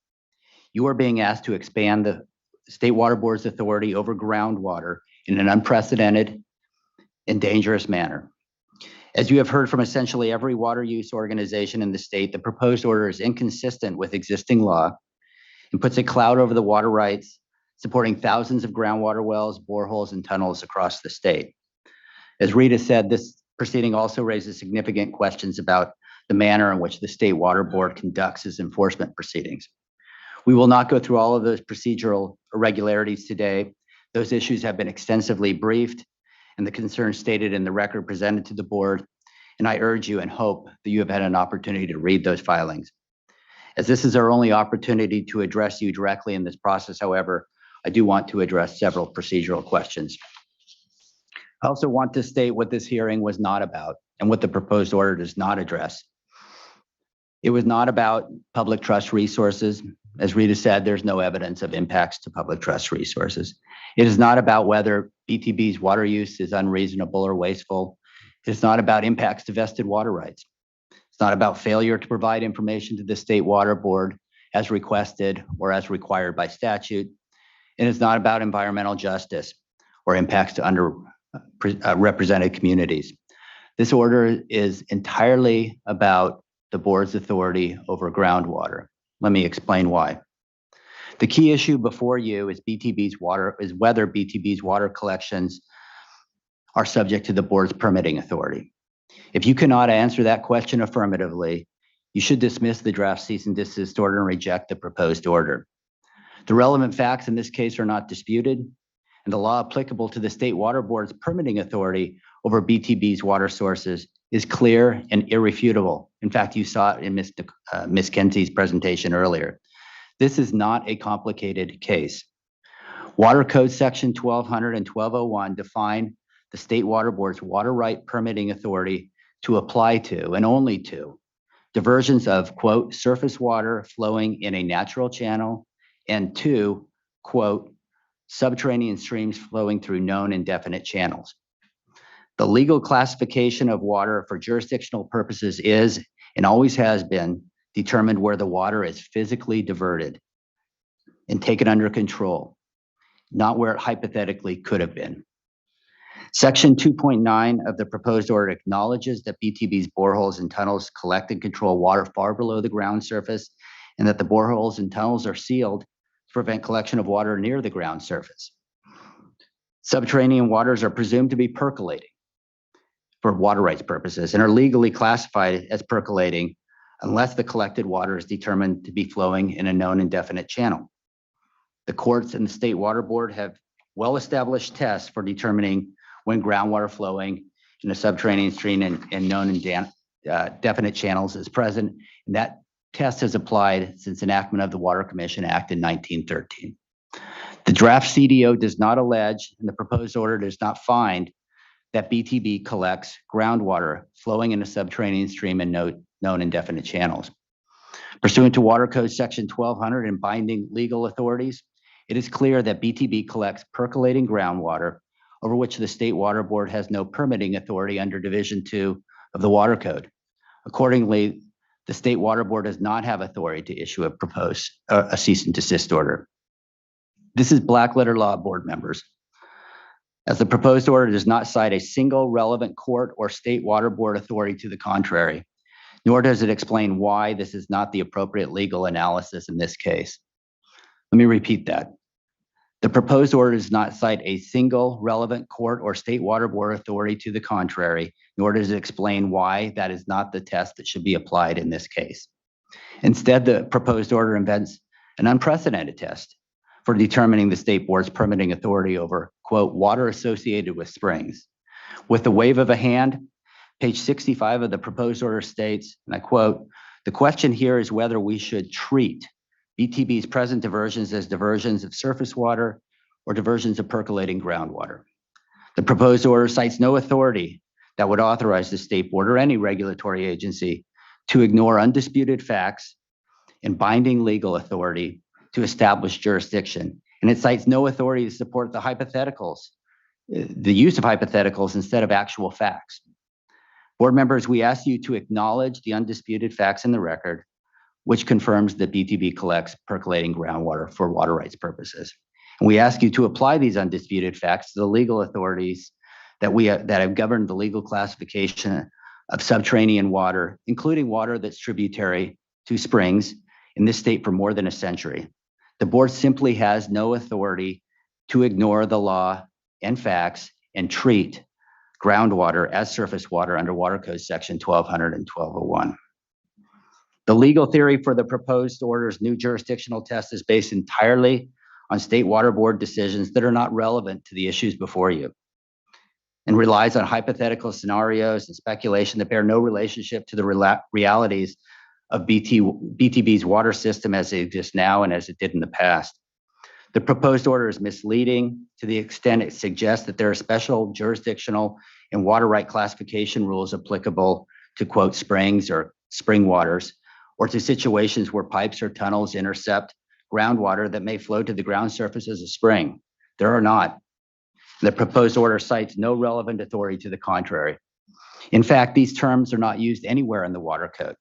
you are being asked to expand the State Water Board's authority over groundwater in an unprecedented and dangerous manner. As you have heard from essentially every water use organization in the state, the proposed order is inconsistent with existing law and puts a cloud over the water rights, supporting thousands of groundwater wells, boreholes, and tunnels across the state. As Rita said, this proceeding also raises significant questions about the manner in which the State Water Board conducts its enforcement proceedings. We will not go through all of those procedural irregularities today. Those issues have been extensively briefed and the concerns stated in the record presented to the board, and I urge you and hope that you have had an opportunity to read those filings. As this is our only opportunity to address you directly in this process, however, I do want to address several procedural questions. I also want to state what this hearing was not about and what the proposed order does not address. It was not about public trust resources. As Rita said, there's no evidence of impacts to public trust resources. It is not about whether BTB's water use is unreasonable or wasteful. It's not about impacts to vested water rights. It's not about failure to provide information to the State Water Board as requested or as required by statute. And it's not about environmental justice or impacts to underrepresented communities. This order is entirely about the board's authority over groundwater. Let me explain why. The key issue before you is whether BTB's water collections are subject to the board's permitting authority. If you cannot answer that question affirmatively, you should dismiss the draft cease and desist order and reject the proposed order. The relevant facts in this case are not disputed, and the law applicable to the State Water Board's permitting authority over BTB's water sources is clear and irrefutable. In fact, you saw it in Ms. Kenzie's presentation earlier. This is not a complicated case. Water Code Section 1200 and 1201 define the State Water Board's water right permitting authority to apply to and only to diversions of, quote, surface water flowing in a natural channel and to, quote, subterranean streams flowing through known and definite channels. The legal classification of water for jurisdictional purposes is and always has been determined where the water is physically diverted and taken under control, not where it hypothetically could have been. Section 2.9 of the proposed order acknowledges that BTB's boreholes and tunnels collect and control water far below the ground surface and that the boreholes and tunnels are sealed to prevent collection of water near the ground surface. Subterranean waters are presumed to be percolating for water rights purposes and are legally classified as percolating unless the collected water is determined to be flowing in a known and definite channel. The courts and the State Water Board have well-established tests for determining when groundwater flowing in a subterranean stream and known and definite channels is present And that test has applied since enactment of the Water Commission Act in 1913. The draft CDO does not allege, and the proposed order does not find, that BTB collects groundwater flowing in a subterranean stream in known indefinite channels. Pursuant to Water Code Section 1200 and binding legal authorities, it is clear that BTB collects percolating groundwater over which the State Water Board has no permitting authority under Division 2 of the Water Code. Accordingly, the State Water Board does not have authority to issue a cease and desist order. This is black letter law, board members. As the proposed order does not cite a single relevant court or State Water Board authority to the contrary, nor does it explain why this is not the appropriate legal analysis in this case. Let me repeat that. The proposed order does not cite a single relevant court or State Water Board authority to the contrary, nor does it explain why that is not the test that should be applied in this case. Instead, the proposed order invents an unprecedented test for determining the State Board's permitting authority over, quote, water associated with springs. With the wave of a hand, page 65 of the proposed order states, and I quote, "The question here is whether we should treat BTB's present diversions as diversions of surface water or diversions of percolating groundwater." The proposed order cites no authority that would authorize the State Board or any regulatory agency to ignore undisputed facts and binding legal authority to establish jurisdiction. And it cites no authority to support the hypotheticals, the use of hypotheticals instead of actual facts. Board members, we ask you to acknowledge the undisputed facts in the record, which confirms that BTB collects percolating groundwater for water rights purposes. And we ask you to apply these undisputed facts to the legal authorities that have governed the legal classification of subterranean water, including water that's tributary to springs in this state for more than a century. The board simply has no authority to ignore the law and facts and treat groundwater as surface water under Water Code Section 1200 and 1201. The legal theory for the proposed order's new jurisdictional test is based entirely on State Water Board decisions that are not relevant to the issues before you, and relies on hypothetical scenarios and speculation that bear no relationship to the realities of BTB's water system as it exists now and as it did in the past. The proposed order is misleading to the extent it suggests that there are special jurisdictional and water right classification rules applicable to, quote, springs or spring waters, or to situations where pipes or tunnels intercept groundwater that may flow to the ground surface as a spring. There are not. The proposed order cites no relevant authority to the contrary. In fact, these terms are not used anywhere in the Water Code.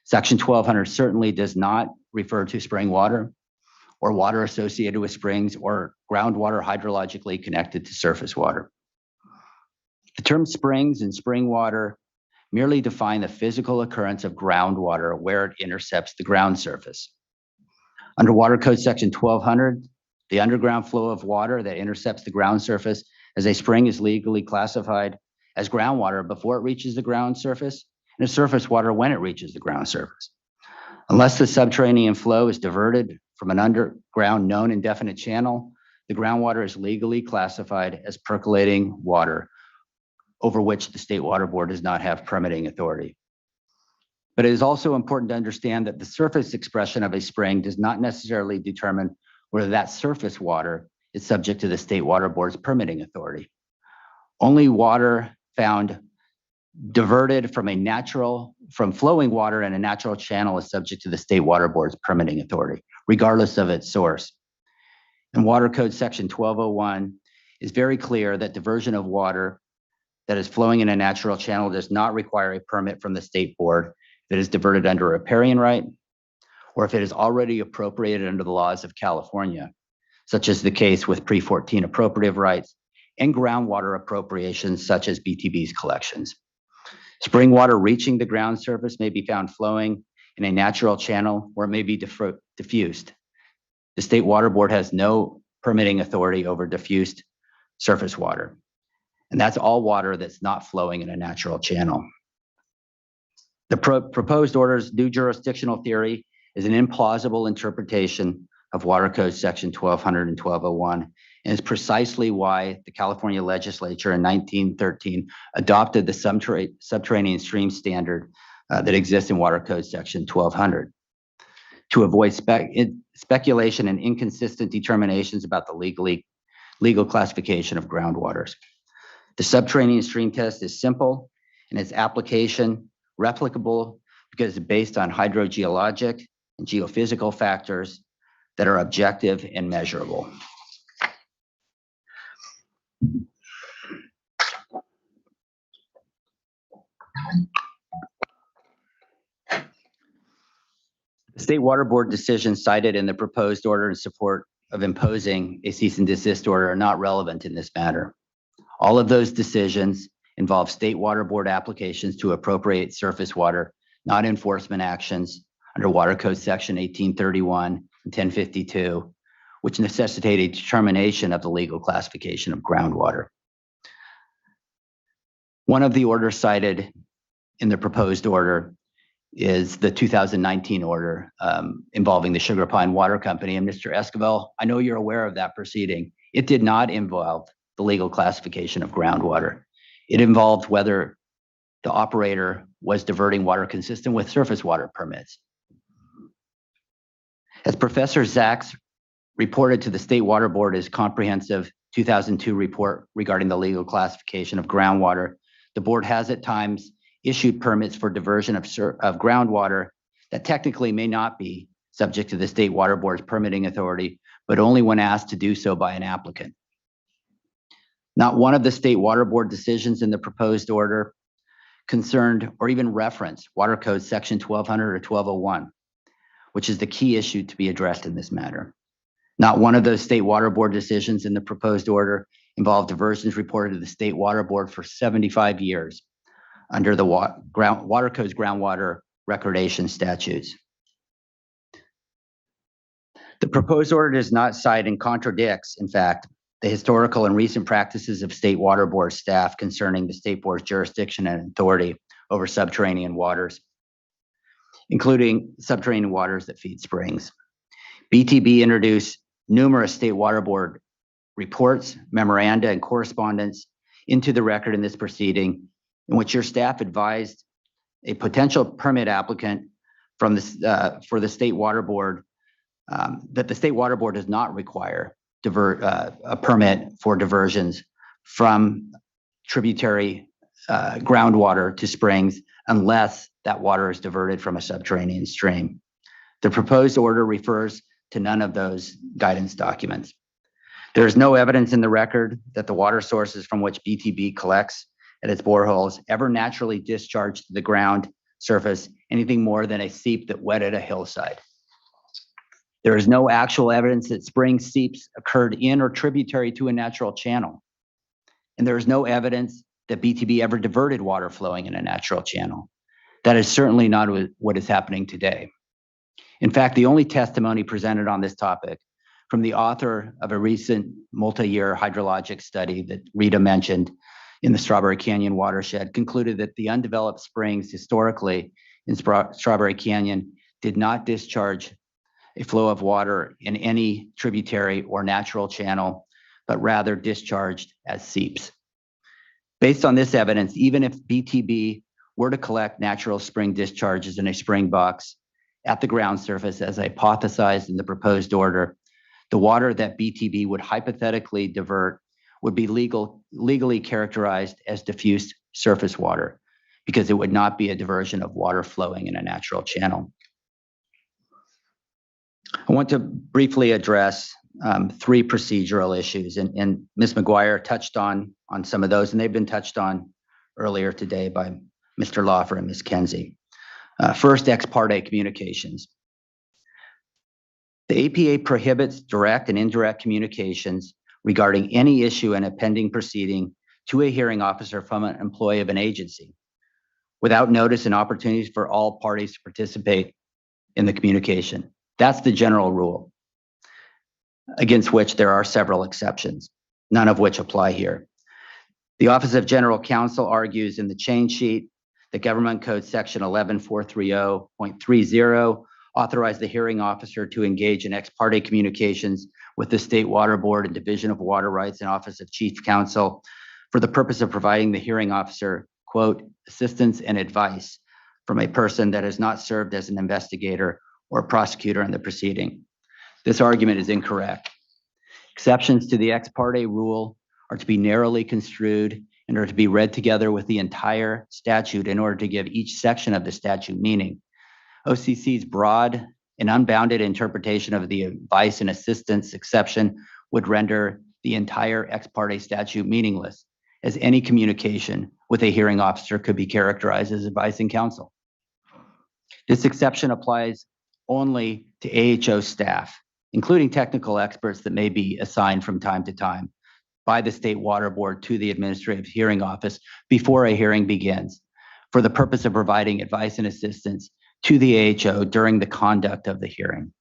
Section 1200 certainly does not refer to spring water or water associated with springs or groundwater hydrologically connected to surface water. The term springs and spring water merely define the physical occurrence of groundwater where it intercepts the ground surface. Under Water Code Section 1200, the underground flow of water that intercepts the ground surface as a spring is legally classified as groundwater before it reaches the ground surface, and as surface water when it reaches the ground surface. Unless the subterranean flow is diverted from an underground known indefinite channel, the groundwater is legally classified as percolating water over which the State Water Board does not have permitting authority. But it is also important to understand that the surface expression of a spring does not necessarily determine whether that surface water is subject to the State Water Board's permitting authority. Only water found diverted from flowing water in a natural channel is subject to the State Water Board's permitting authority, regardless of its source. And Water Code Section 1201 is very clear that diversion of water that is flowing in a natural channel does not require a permit from the State Board if it is diverted under a riparian right, or if it is already appropriated under the laws of California, such as the case with pre-14 appropriative rights and groundwater appropriations such as BTB's collections. Spring water reaching the ground surface may be found flowing in a natural channel or it may be diffused. The State Water Board has no permitting authority over diffused surface water. And that's all water that's not flowing in a natural channel. The proposed order's new jurisdictional theory is an implausible interpretation of Water Code Section 1200 and 1201, and is precisely why the California legislature in 1913 adopted the subterranean stream standard that exists in Water Code Section 1200 to avoid speculation and inconsistent determinations about the legal classification of groundwaters. The subterranean stream test is simple and its application replicable because it's based on hydrogeologic and geophysical factors that are objective and measurable. The State Water Board decisions cited in the proposed order in support of imposing a cease and desist order are not relevant in this matter. All of those decisions involve State Water Board applications to appropriate surface water, not enforcement actions under Water Code Section 1831 and 1052, which necessitate a determination of the legal classification of groundwater. One of the orders cited in the proposed order is the 2019 order involving the Sugar Pine Water Company. And Mr. Esquivel, I know you're aware of that proceeding. It did not involve the legal classification of groundwater. It involved whether the operator was diverting water consistent with surface water permits. As Professor Zaks reported to the State Water Board, comprehensive 2002 report regarding the legal classification of groundwater, the board has at times issued permits for diversion of groundwater that technically may not be subject to the State Water Board's permitting authority, but only when asked to do so by an applicant. Not one of the State Water Board decisions in the proposed order concerned or even referenced Water Code Section 1200 or 1201, which is the key issue to be addressed in this matter. Not one of those State Water Board decisions in the proposed order involved diversions reported to the State Water Board for 75 years under the Water Code's groundwater recordation statutes. The proposed order does not cite and contradicts, in fact, the historical and recent practices of State Water Board staff concerning the State Board's jurisdiction and authority over subterranean waters, including subterranean waters that feed springs. BTB introduced numerous State Water Board reports, memoranda, and correspondence into the record in this proceeding, in which your staff advised a potential permit applicant from for the State Water Board that the State Water Board does not require a permit for diversions from tributary groundwater to springs unless that water is diverted from a subterranean stream. The proposed order refers to none of those guidance documents. There is no evidence in the record that the water sources from which BTB collects at its boreholes ever naturally discharge to the ground surface anything more than a seep that wetted a hillside. There is no actual evidence that spring seeps occurred in or tributary to a natural channel. And there is no evidence that BTB ever diverted water flowing in a natural channel. That is certainly not what is happening today. In fact, the only testimony presented on this topic from the author of a recent multi-year hydrologic study that Rita mentioned in the Strawberry Canyon watershed concluded that the undeveloped springs historically in Strawberry Canyon did not discharge a flow of water in any tributary or natural channel, but rather discharged as seeps. Based on this evidence, even if BTB were to collect natural spring discharges in a spring box at the ground surface, as hypothesized in the proposed order, the water that BTB would hypothetically divert would be legally characterized as diffuse surface water because it would not be a diversion of water flowing in a natural channel. I want to briefly address 3 procedural issues, and Ms. McGuire touched on some of those, and they've been touched on earlier today by Mr. Lawfer and Ms. Kenzie. First, ex parte communications. The APA prohibits direct and indirect communications regarding any issue in a pending proceeding to a hearing officer from an employee of an agency without notice and opportunities for all parties to participate in the communication. That's the general rule, against which there are several exceptions, none of which apply here. The Office of General Counsel argues in the change sheet that Government Code Section 11430.30 authorized the hearing officer to engage in ex parte communications with the State Water Board and Division of Water Rights and Office of Chief Counsel for the purpose of providing the hearing officer, quote, assistance and advice from a person that has not served as an investigator or prosecutor in the proceeding. This argument is incorrect. Exceptions to the ex parte rule are to be narrowly construed and are to be read together with the entire statute in order to give each section of the statute meaning. OCC's broad and unbounded interpretation of the advice and assistance exception would render the entire ex parte statute meaningless, as any communication with a hearing officer could be characterized as advice and counsel. This exception applies only to AHO staff, including technical experts that may be assigned from time to time by the State Water Board to the Administrative Hearing Office before a hearing begins, for the purpose of providing advice and assistance to the AHO during the conduct of the hearing.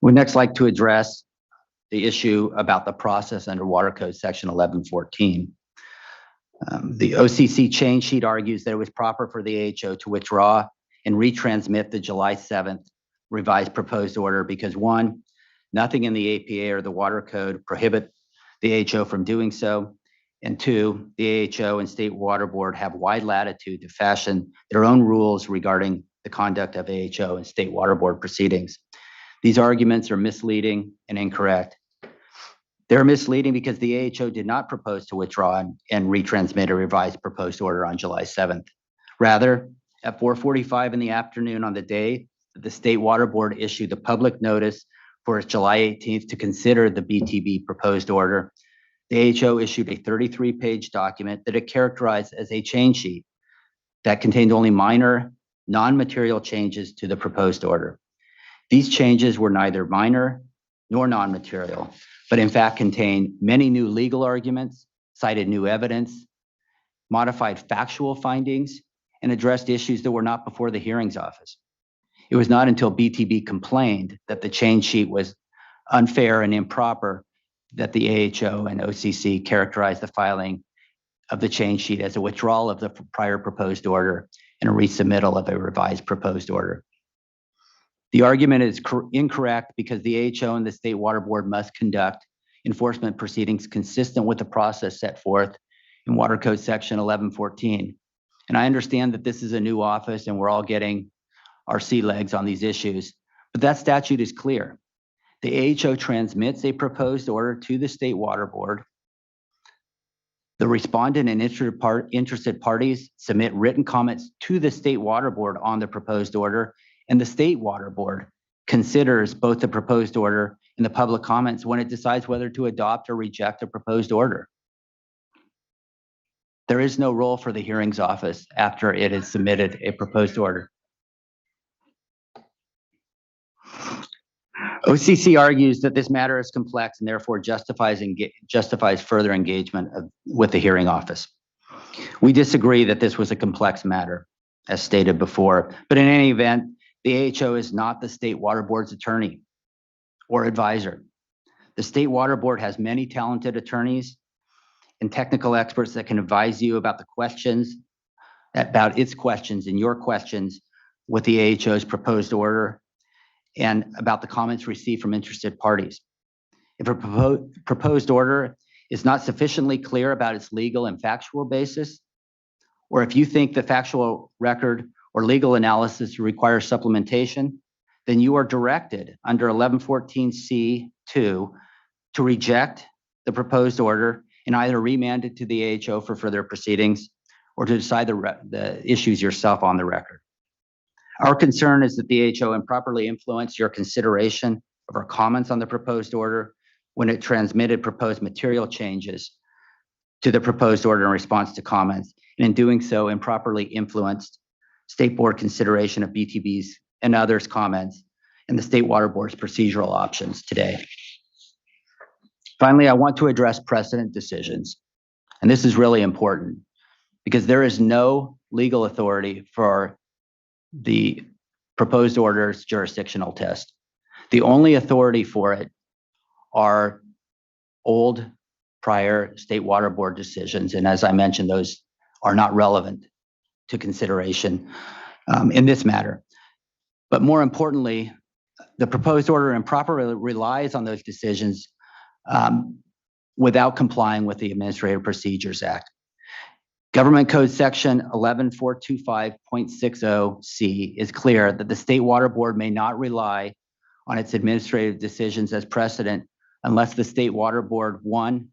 We'd next like to address the issue about the process under Water Code Section 1114. The OCC change sheet argues that it was proper for the AHO to withdraw and retransmit the July 7th revised proposed order because, one, nothing in the APA or the Water Code prohibit the AHO from doing so, and two, the AHO and State Water Board have wide latitude to fashion their own rules regarding the conduct of AHO and State Water Board proceedings. These arguments are misleading and incorrect. They're misleading because the AHO did not propose to withdraw and retransmit a revised proposed order on July 7th. Rather, at 4:45 in the afternoon on the day that the State Water Board issued the public notice for its July 18th to consider the BTB proposed order, the AHO issued a 33-page document that it characterized as a change sheet that contained only minor, non-material changes to the proposed order. These changes were neither minor nor non-material, but in fact contained many new legal arguments, cited new evidence, modified factual findings, and addressed issues that were not before the hearings office. It was not until BTB complained that the change sheet was unfair and improper that the AHO and OCC characterized the filing of the change sheet as a withdrawal of the prior proposed order and a resubmittal of a revised proposed order. The argument is incorrect because the AHO and the State Water Board must conduct enforcement proceedings consistent with the process set forth in Water Code Section 1114. And I understand that this is a new office and we're all getting our sea legs on these issues, but that statute is clear. The AHO transmits a proposed order to the State Water Board. The respondent and interested parties submit written comments to the State Water Board on the proposed order, and the State Water Board considers both the proposed order and the public comments when it decides whether to adopt or reject a proposed order. There is no role for the hearings office after it has submitted a proposed order. OCC argues that this matter is complex and therefore justifies further engagement with the hearing office. We disagree that this was a complex matter, as stated before, but in any event, the AHO is not the State Water Board's attorney or advisor. The State Water Board has many talented attorneys and technical experts that can advise you about the questions, about its questions and your questions with the AHO's proposed order and about the comments received from interested parties. If a proposed order is not sufficiently clear about its legal and factual basis, or if you think the factual record or legal analysis requires supplementation, then you are directed under 1114C2 to reject the proposed order and either remand it to the AHO for further proceedings or to decide the issues yourself on the record. Our concern is that the AHO improperly influenced your consideration of our comments on the proposed order when it transmitted proposed material changes to the proposed order in response to comments, and in doing so improperly influenced State Board consideration of BTB's and others' comments and the State Water Board's procedural options today. Finally, I want to address precedent decisions. And this is really important because there is no legal authority for the proposed order's jurisdictional test. The only authority for it are old prior State Water Board decisions. And as I mentioned, those are not relevant to consideration in this matter. But more importantly, the proposed order improperly relies on those decisions without complying with the Administrative Procedures Act. Government Code Section 11425.60C is clear that the State Water Board may not rely on its administrative decisions as precedent unless the State Water Board, one,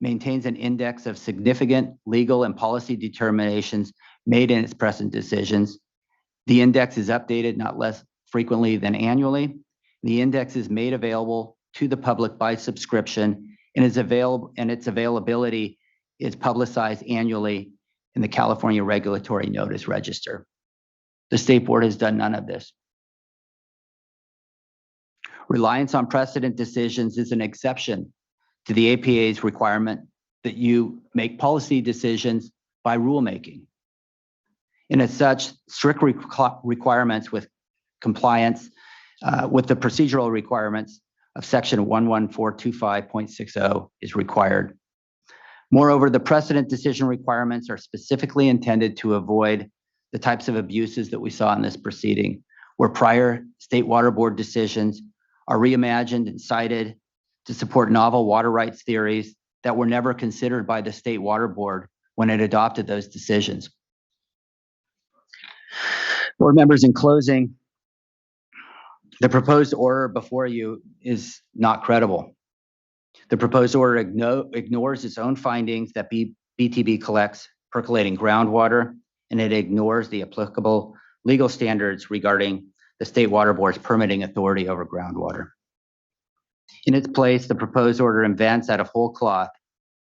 maintains an index of significant legal and policy determinations made in its present decisions. The index is updated not less frequently than annually. The index is made available to the public by subscription and its availability is publicized annually in the California Regulatory Notice Register. The State Board has done none of this. Reliance on precedent decisions is an exception to the APA's requirement that you make policy decisions by rulemaking. And as such, strict requirements with compliance with the procedural requirements of Section 11425.60 is required. Moreover, the precedent decision requirements are specifically intended to avoid the types of abuses that we saw in this proceeding, where prior State Water Board decisions are reimagined and cited to support novel water rights theories that were never considered by the State Water Board when it adopted those decisions. Board members, in closing, the proposed order before you is not credible. The proposed order ignores its own findings that BTB collects percolating groundwater, and it ignores the applicable legal standards regarding the State Water Board's permitting authority over groundwater. In its place, the proposed order invents out of whole cloth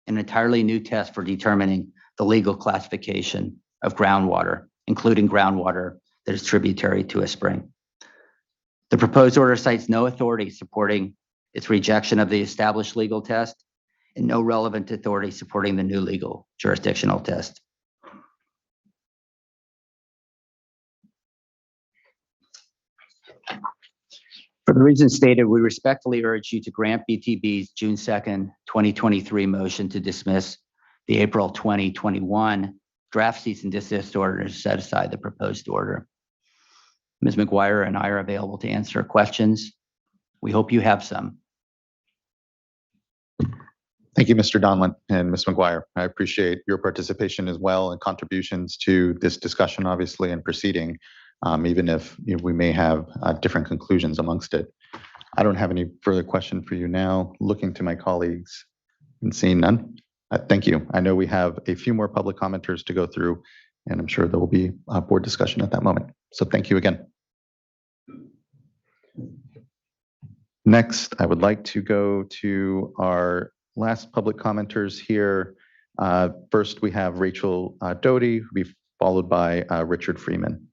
an entirely new test for determining the legal classification of groundwater, including groundwater that is tributary to a spring. The proposed order cites no authority supporting its rejection of the established legal test and no relevant authority supporting the new legal jurisdictional test. For the reasons stated, we respectfully urge you to grant BTB's June 2nd, 2023 motion to dismiss the April 2021 draft cease and desist order to set aside the proposed order. Ms. McGuire and I are available to answer questions. We hope you have some. Thank you, Mr. Donlin and Ms. McGuire. I appreciate your participation as well and contributions to this discussion, obviously, and proceeding, even if we may have different conclusions amongst it. I don't have any further question for you now. Looking to my colleagues and seeing none. Thank you. I know we have a few more public commenters to go through, and I'm sure there will be a board discussion at that moment. So thank you again. Next, I would like to go to our last public commenters here. First, we have Rachel Doty, who will be followed by Richard Freeman.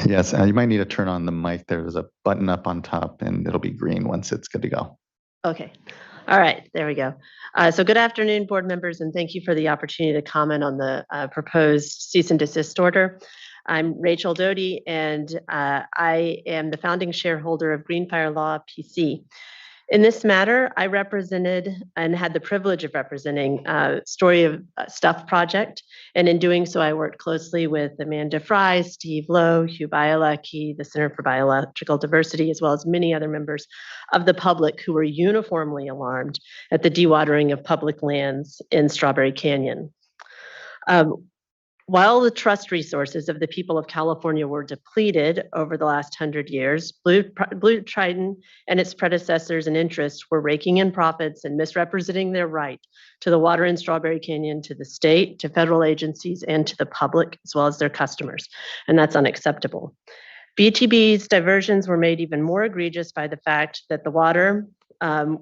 Yes, you might need to turn on the mic. There's a button up on top and it'll be green once it's good to go. Okay. All right, there we go. So good afternoon, board members, and thank you for the opportunity to comment on the proposed cease and desist order. I'm Rachel Doty, and I am the founding shareholder of Greenfire Law PC. In this matter, I represented and had the privilege of representing Story of Stuff Project. And in doing so, I worked closely with Amanda Fry, Steve Lowe, Hugh Bialecki, the Center for Biological Diversity, as well as many other members of the public who were uniformly alarmed at the dewatering of public lands in Strawberry Canyon. While the trust resources of the people of California were depleted over the last 100 years, Blue Triton and its predecessors and interests were raking in profits and misrepresenting their right to the water in Strawberry Canyon to the state, to federal agencies, and to the public, as well as their customers. And that's unacceptable. BTB's diversions were made even more egregious by the fact that the water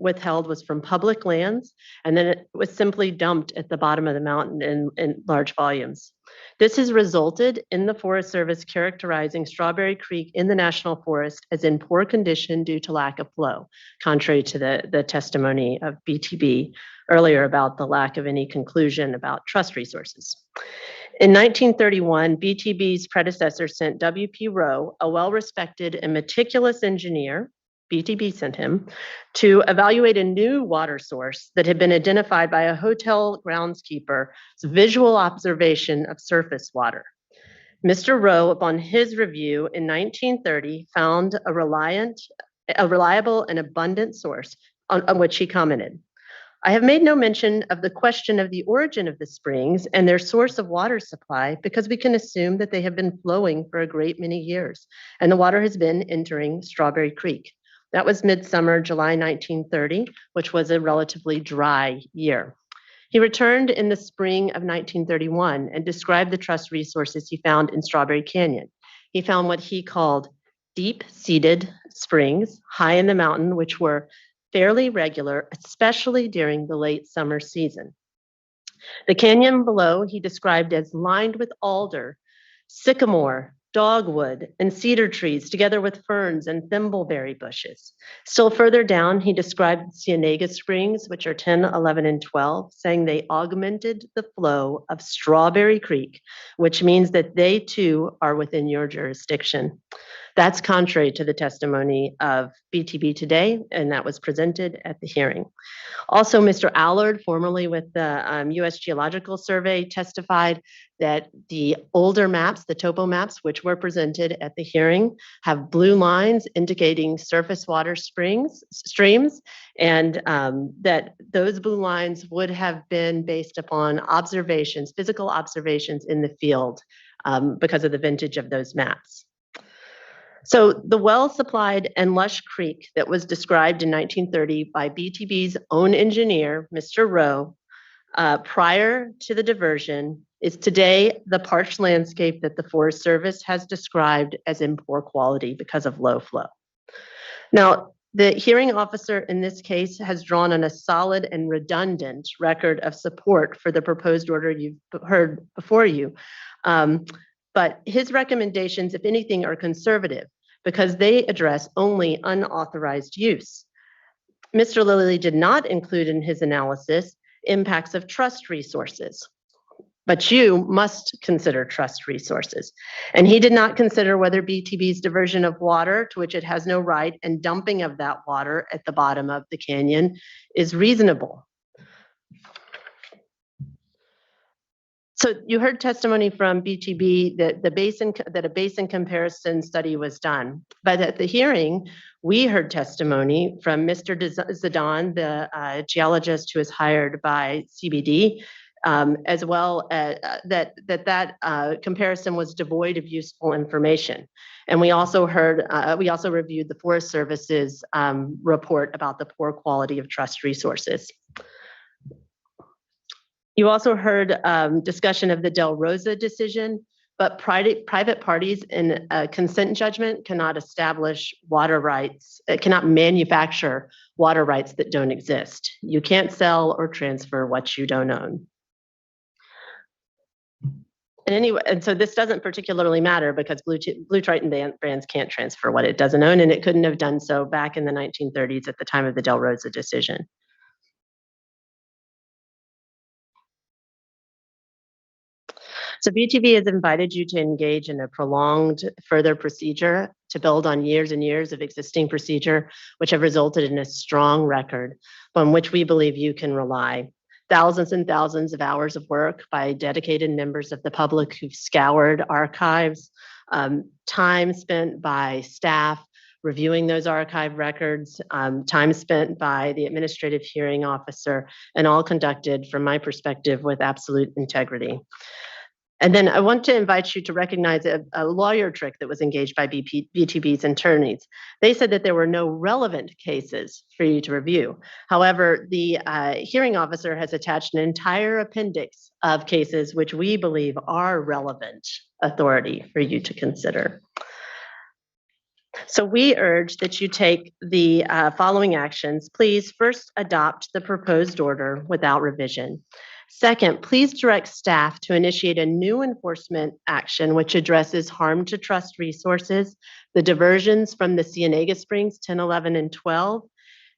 withheld was from public lands, and then it was simply dumped at the bottom of the mountain in large volumes. This has resulted in the Forest Service characterizing Strawberry Creek in the National Forest as in poor condition due to lack of flow, contrary to the testimony of BTB earlier about the lack of any conclusion about trust resources. In 1931, BTB's predecessor sent W.P. Rowe, a well-respected and meticulous engineer, BTB sent him, to evaluate a new water source that had been identified by a hotel groundskeeper's visual observation of surface water. Mr. Rowe, upon his review in 1930, found a reliant a reliable and abundant source on which he commented. I have made no mention of the question of the origin of the springs and their source of water supply because we can assume that they have been flowing for a great many years and the water has been entering Strawberry Creek. That was midsummer, July 1930, which was a relatively dry year. He returned in the spring of 1931 and described the trust resources he found in Strawberry Canyon. He found what he called deep-seated springs high in the mountain, which were fairly regular, especially during the late summer season. The canyon below he described as lined with alder, sycamore, dogwood, and cedar trees, together with ferns and thimbleberry bushes. Still further down, he described Cienega Springs, which are 10, 11, and 12, saying they augmented the flow of Strawberry Creek, which means that they too are within your jurisdiction. That's contrary to the testimony of BTB today, and that was presented at the hearing. Also, Mr. Allard, formerly with the U.S. Geological Survey, testified that the older maps, the topo maps, which were presented at the hearing, have blue lines indicating surface water streams, and that those blue lines would have been based upon observations, physical observations in the field because of the vintage of those maps. So the well-supplied and lush creek that was described in 1930 by BTB's own engineer, Mr. Rowe, prior to the diversion, is today the parched landscape that the Forest Service has described as in poor quality because of low flow. Now, the hearing officer in this case has drawn on a solid and redundant record of support for the proposed order you've heard before you. But his recommendations, if anything, are conservative because they address only unauthorized use. Mr. Lilly did not include in his analysis impacts of trust resources, but you must consider trust resources. And he did not consider whether BTB's diversion of water, to which it has no right, and dumping of that water at the bottom of the canyon is reasonable. So you heard testimony from BTB that a basin comparison study was done. But at the hearing, we heard testimony from Mr. Zidane, the geologist who is hired by CBD, as well as that comparison was devoid of useful information. And we also reviewed the Forest Service's report about the poor quality of trust resources. You also heard discussion of the Del Rosa decision, but private parties in a consent judgment cannot establish water rights, cannot manufacture water rights that don't exist. You can't sell or transfer what you don't own. And so this doesn't particularly matter because Blue Triton Brands can't transfer what it doesn't own, and it couldn't have done so back in the 1930s at the time of the Del Rosa decision. So BTB has invited you to engage in a prolonged further procedure to build on years and years of existing procedure, which have resulted in a strong record on which we believe you can rely. Thousands and thousands of hours of work by dedicated members of the public who've scoured archives, time spent by staff reviewing those archive records, time spent by the administrative hearing officer, and all conducted, from my perspective, with absolute integrity. And then I want to invite you to recognize a lawyer trick that was engaged by BTB's attorneys. They said that there were no relevant cases for you to review. However, the hearing officer has attached an entire appendix of cases which we believe are relevant authority for you to consider. So we urge that you take the following actions. Please first adopt the proposed order without revision. Second, please direct staff to initiate a new enforcement action which addresses harm to trust resources, the diversions from the Cienega Springs 10, 11, and 12,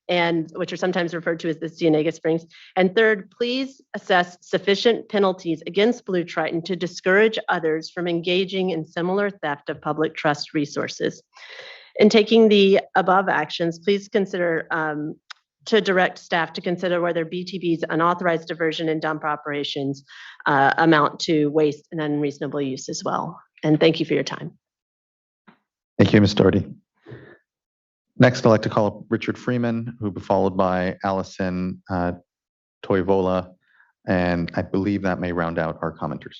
and which are sometimes referred to as the Cienega Springs. And third, please assess sufficient penalties against Blue Triton to discourage others from engaging in similar theft of public trust resources. In taking the above actions, please consider to direct staff to consider whether BTB's unauthorized diversion and dump operations amount to waste and unreasonable use as well. And thank you for your time. Thank you, Ms. Doherty. Next, I'd like to call up Richard Freeman, who will be followed by Allison Toivola, and I believe that may round out our commenters.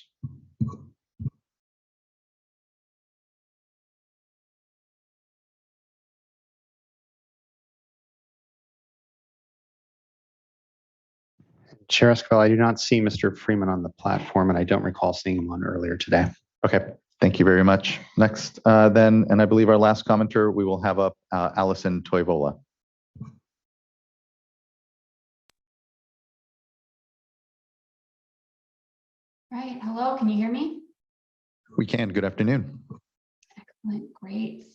Chair Esquivel, I do not see Mr. Freeman on the platform, and I don't recall seeing him on earlier today. Okay, thank you very much. Next, then, and I believe our last commenter, we will have up Allison Toivola. Right. Hello, can you hear me? We can. Good afternoon. Excellent. Great.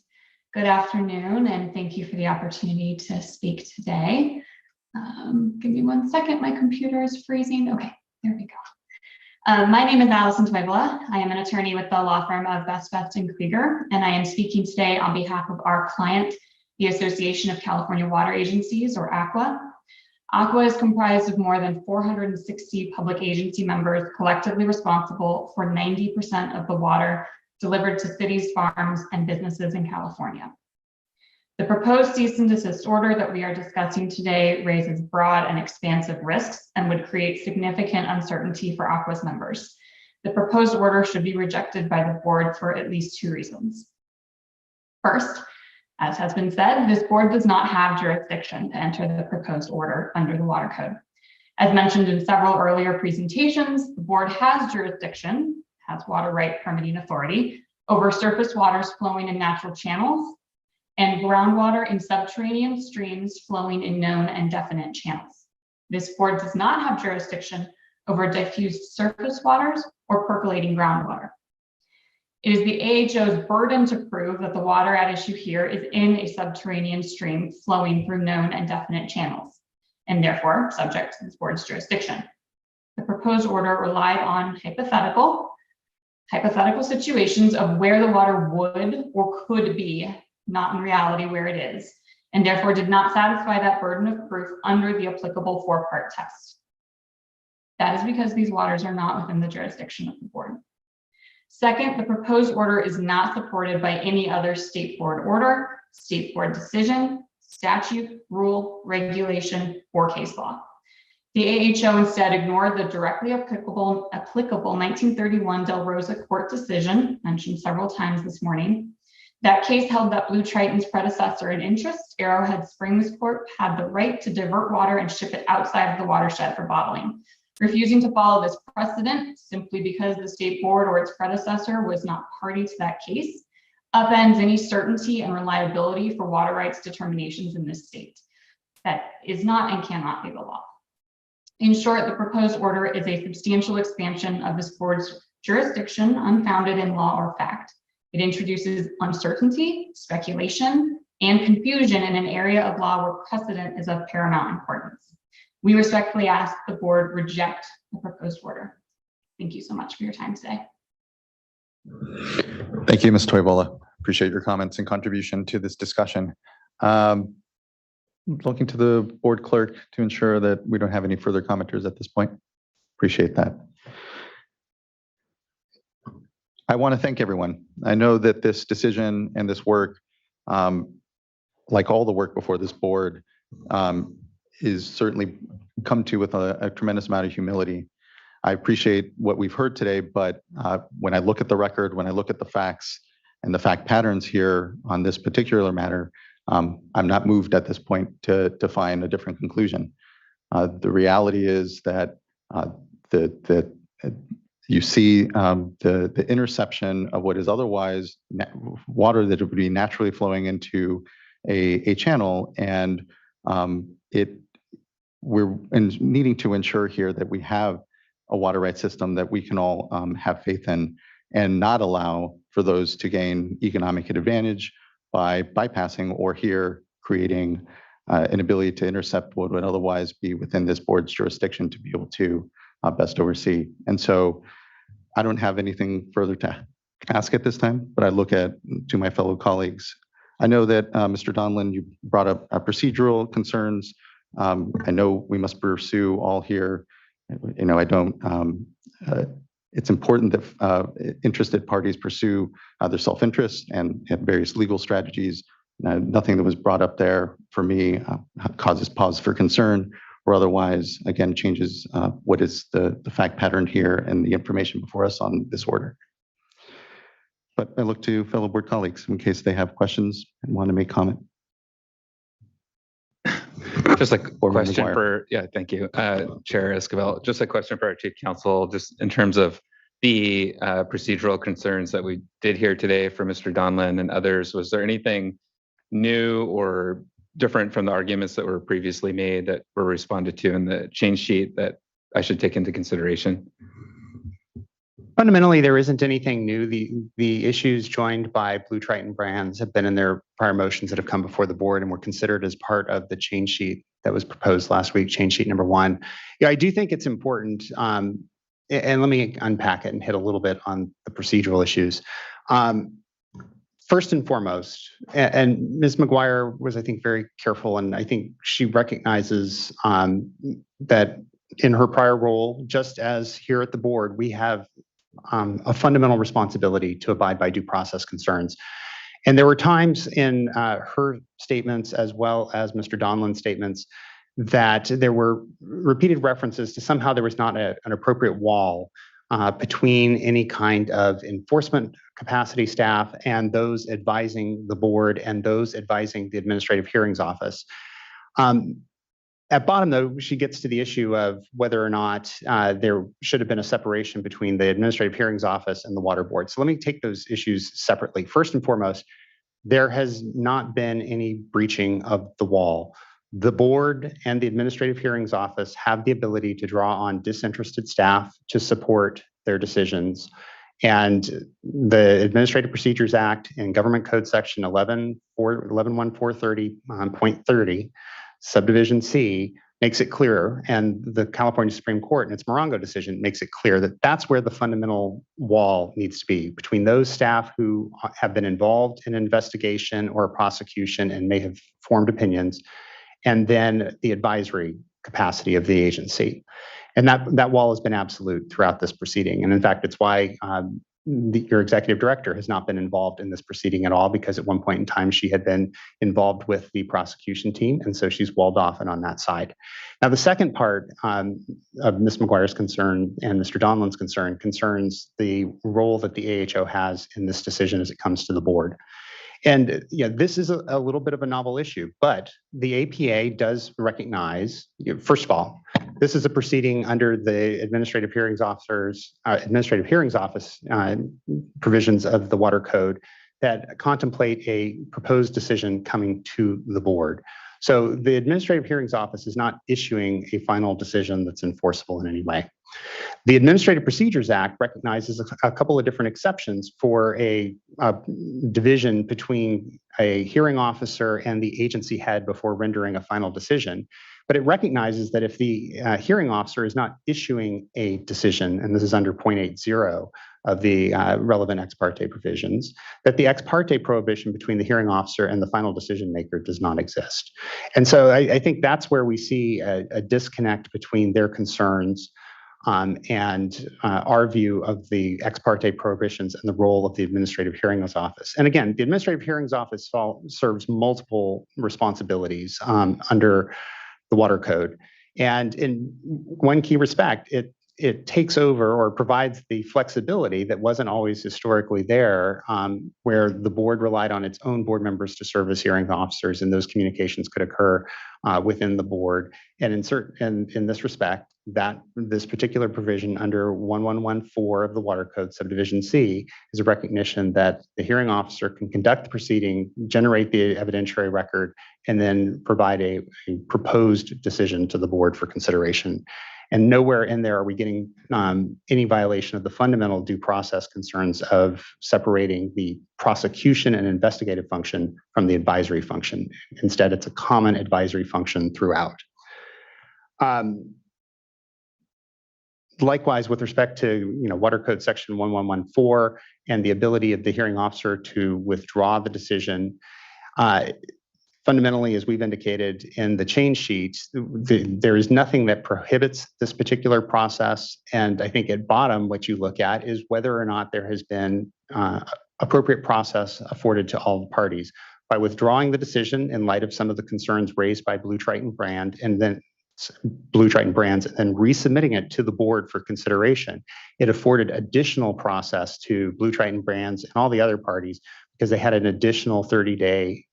Good afternoon, and thank you for the opportunity to speak today. Give me 1 second. My computer is freezing. Okay, there we go. My name is Allison Toivola. I am an attorney with the law firm of Best & Krieger, and I am speaking today on behalf of our client, the Association of California Water Agencies, or ACWA. ACWA is comprised of more than 460 public agency members collectively responsible for 90% of the water delivered to cities, farms, and businesses in California. The proposed cease and desist order that we are discussing today raises broad and expansive risks and would create significant uncertainty for ACWA's members. The proposed order should be rejected by the board for at least 2 reasons. First, as has been said, this board does not have jurisdiction to enter the proposed order under the Water Code. As mentioned in several earlier presentations, the board has jurisdiction, has water right permitting authority, over surface waters flowing in natural channels and groundwater in subterranean streams flowing in known and definite channels. This board does not have jurisdiction over diffused surface waters or percolating groundwater. It is the AHO's burden to prove that the water at issue here is in a subterranean stream flowing through known and definite channels, and therefore subject to this board's jurisdiction. The proposed order relied on hypothetical situations of where the water would or could be, not in reality where it is, and therefore did not satisfy that burden of proof under the applicable 4-part test. That is because these waters are not within the jurisdiction of the board. Second, the proposed order is not supported by any other state board order, state board decision, statute, rule, regulation, or case law. The AHO instead ignored the directly applicable 1931 Del Rosa court decision, mentioned several times this morning. That case held that Blue Triton's predecessor in interest, Arrowhead Springs Corp., had the right to divert water and ship it outside of the watershed for bottling. Refusing to follow this precedent simply because the state board or its predecessor was not party to that case upends any certainty and reliability for water rights determinations in this state. That is not and cannot be the law. In short, the proposed order is a substantial expansion of this board's jurisdiction unfounded in law or fact. It introduces uncertainty, speculation, and confusion in an area of law where precedent is of paramount importance. We respectfully ask the board reject the proposed order. Thank you so much for your time today. Thank you, Ms. Toivola. Appreciate your comments and contribution to this discussion. Looking to the board clerk to ensure that we don't have any further commenters at this point. Appreciate that. I want to thank everyone. I know that this decision and this work, like all the work before this board, is certainly come to with a tremendous amount of humility. I appreciate what we've heard today, but when I look at the record, when I look at the facts and the fact patterns here on this particular matter, I'm not moved at this point to find a different conclusion. The reality is that you see the interception of what is otherwise water that would be naturally flowing into a channel, and we're needing to ensure here that we have a water rights system that we can all have faith in, and not allow for those to gain economic advantage by bypassing or here creating an ability to intercept what would otherwise be within this board's jurisdiction to be able to best oversee. And so I don't have anything further to ask at this time, but I look to my fellow colleagues. I know that Mr. Donlin, you brought up procedural concerns. I know we must pursue all here. You know, I don't, it's important that interested parties pursue their self-interest and various legal strategies. Nothing that was brought up there for me causes pause for concern, or otherwise, again, changes what is the fact pattern here and the information before us on this order. But I look to fellow board colleagues in case they have questions and want to make comment. Just a Board Member question McGuire. for, yeah, thank you, Chair Esquivel. Just a question for our Chief Counsel, just in terms of the procedural concerns that we did hear today from Mr. Donlin and others. Was there anything new or different from the arguments that were previously made that were responded to in the change sheet that I should take into consideration? Fundamentally, there isn't anything new. The issues joined by Blue Triton Brands have been in their prior motions that have come before the board and were considered as part of the change sheet that was proposed last week, change sheet number 1. Yeah, I do think it's important, and let me unpack it and hit a little bit on the procedural issues. First and foremost, and Ms. McGuire was, I think, very careful, and I think she recognizes that in her prior role, just as here at the board, we have a fundamental responsibility to abide by due process concerns. And there were times in her statements, as well as Mr. Donlin's statements, that there were repeated references to somehow there was not an appropriate wall between any kind of enforcement capacity staff and those advising the board and those advising the Administrative Hearings Office. At bottom, though, she gets to the issue of whether or not there should have been a separation between the Administrative Hearings Office and the Water Board. So let me take those issues separately. First and foremost, there has not been any breaching of the wall. The board and the Administrative Hearings Office have the ability to draw on disinterested staff to support their decisions. And the Administrative Procedures Act and Government Code Section 111430.30, subdivision C, makes it clearer, and the California Supreme Court in its Morongo decision makes it clear that that's where the fundamental wall needs to be, between those staff who have been involved in an investigation or a prosecution and may have formed opinions, and then the advisory capacity of the agency. And that wall has been absolute throughout this proceeding. And in fact, it's why your executive director has not been involved in this proceeding at all, because at one point in time she had been involved with the prosecution team, and so she's walled off and on that side. Now, the second part of Ms. McGuire's concern and Mr. Donlin's concern concerns the role that the AHO has in this decision as it comes to the board. And yeah, this is a little bit of a novel issue, but the APA does recognize, first of all, this is a proceeding under the Administrative Hearings Office provisions of the Water Code that contemplate a proposed decision coming to the board. So the Administrative Hearings Office is not issuing a final decision that's enforceable in any way. The Administrative Procedures Act recognizes a couple of different exceptions for a division between a hearing officer and the agency head before rendering a final decision. But it recognizes that if the hearing officer is not issuing a decision, and this is under 0.80 of the relevant ex parte provisions, that the ex parte prohibition between the hearing officer and the final decision maker does not exist. And so I think that's where we see a disconnect between their concerns and our view of the ex parte prohibitions and the role of the Administrative Hearings Office. And again, the Administrative Hearings Office serves multiple responsibilities under the Water Code. And in one key respect, it takes over or provides the flexibility that wasn't always historically there, where the board relied on its own board members to serve as hearing officers, and those communications could occur within the board. And in this respect, that this particular provision under 1114 of the Water Code, subdivision C, is a recognition that the hearing officer can conduct the proceeding, generate the evidentiary record, and then provide a proposed decision to the board for consideration. And nowhere in there are we getting any violation of the fundamental due process concerns of separating the prosecution and investigative function from the advisory function. Instead, it's a common advisory function throughout. Likewise, with respect to Water Code Section 1114 and the ability of the hearing officer to withdraw the decision, fundamentally, as we've indicated in the change sheets, there is nothing that prohibits this particular process. And I think at bottom, what you look at is whether or not there has been appropriate process afforded to all the parties by withdrawing the decision in light of some of the concerns raised by Blue Triton Brands and then resubmitting it to the board for consideration. It afforded additional process to Blue Triton Brands and all the other parties because they had an additional 30-day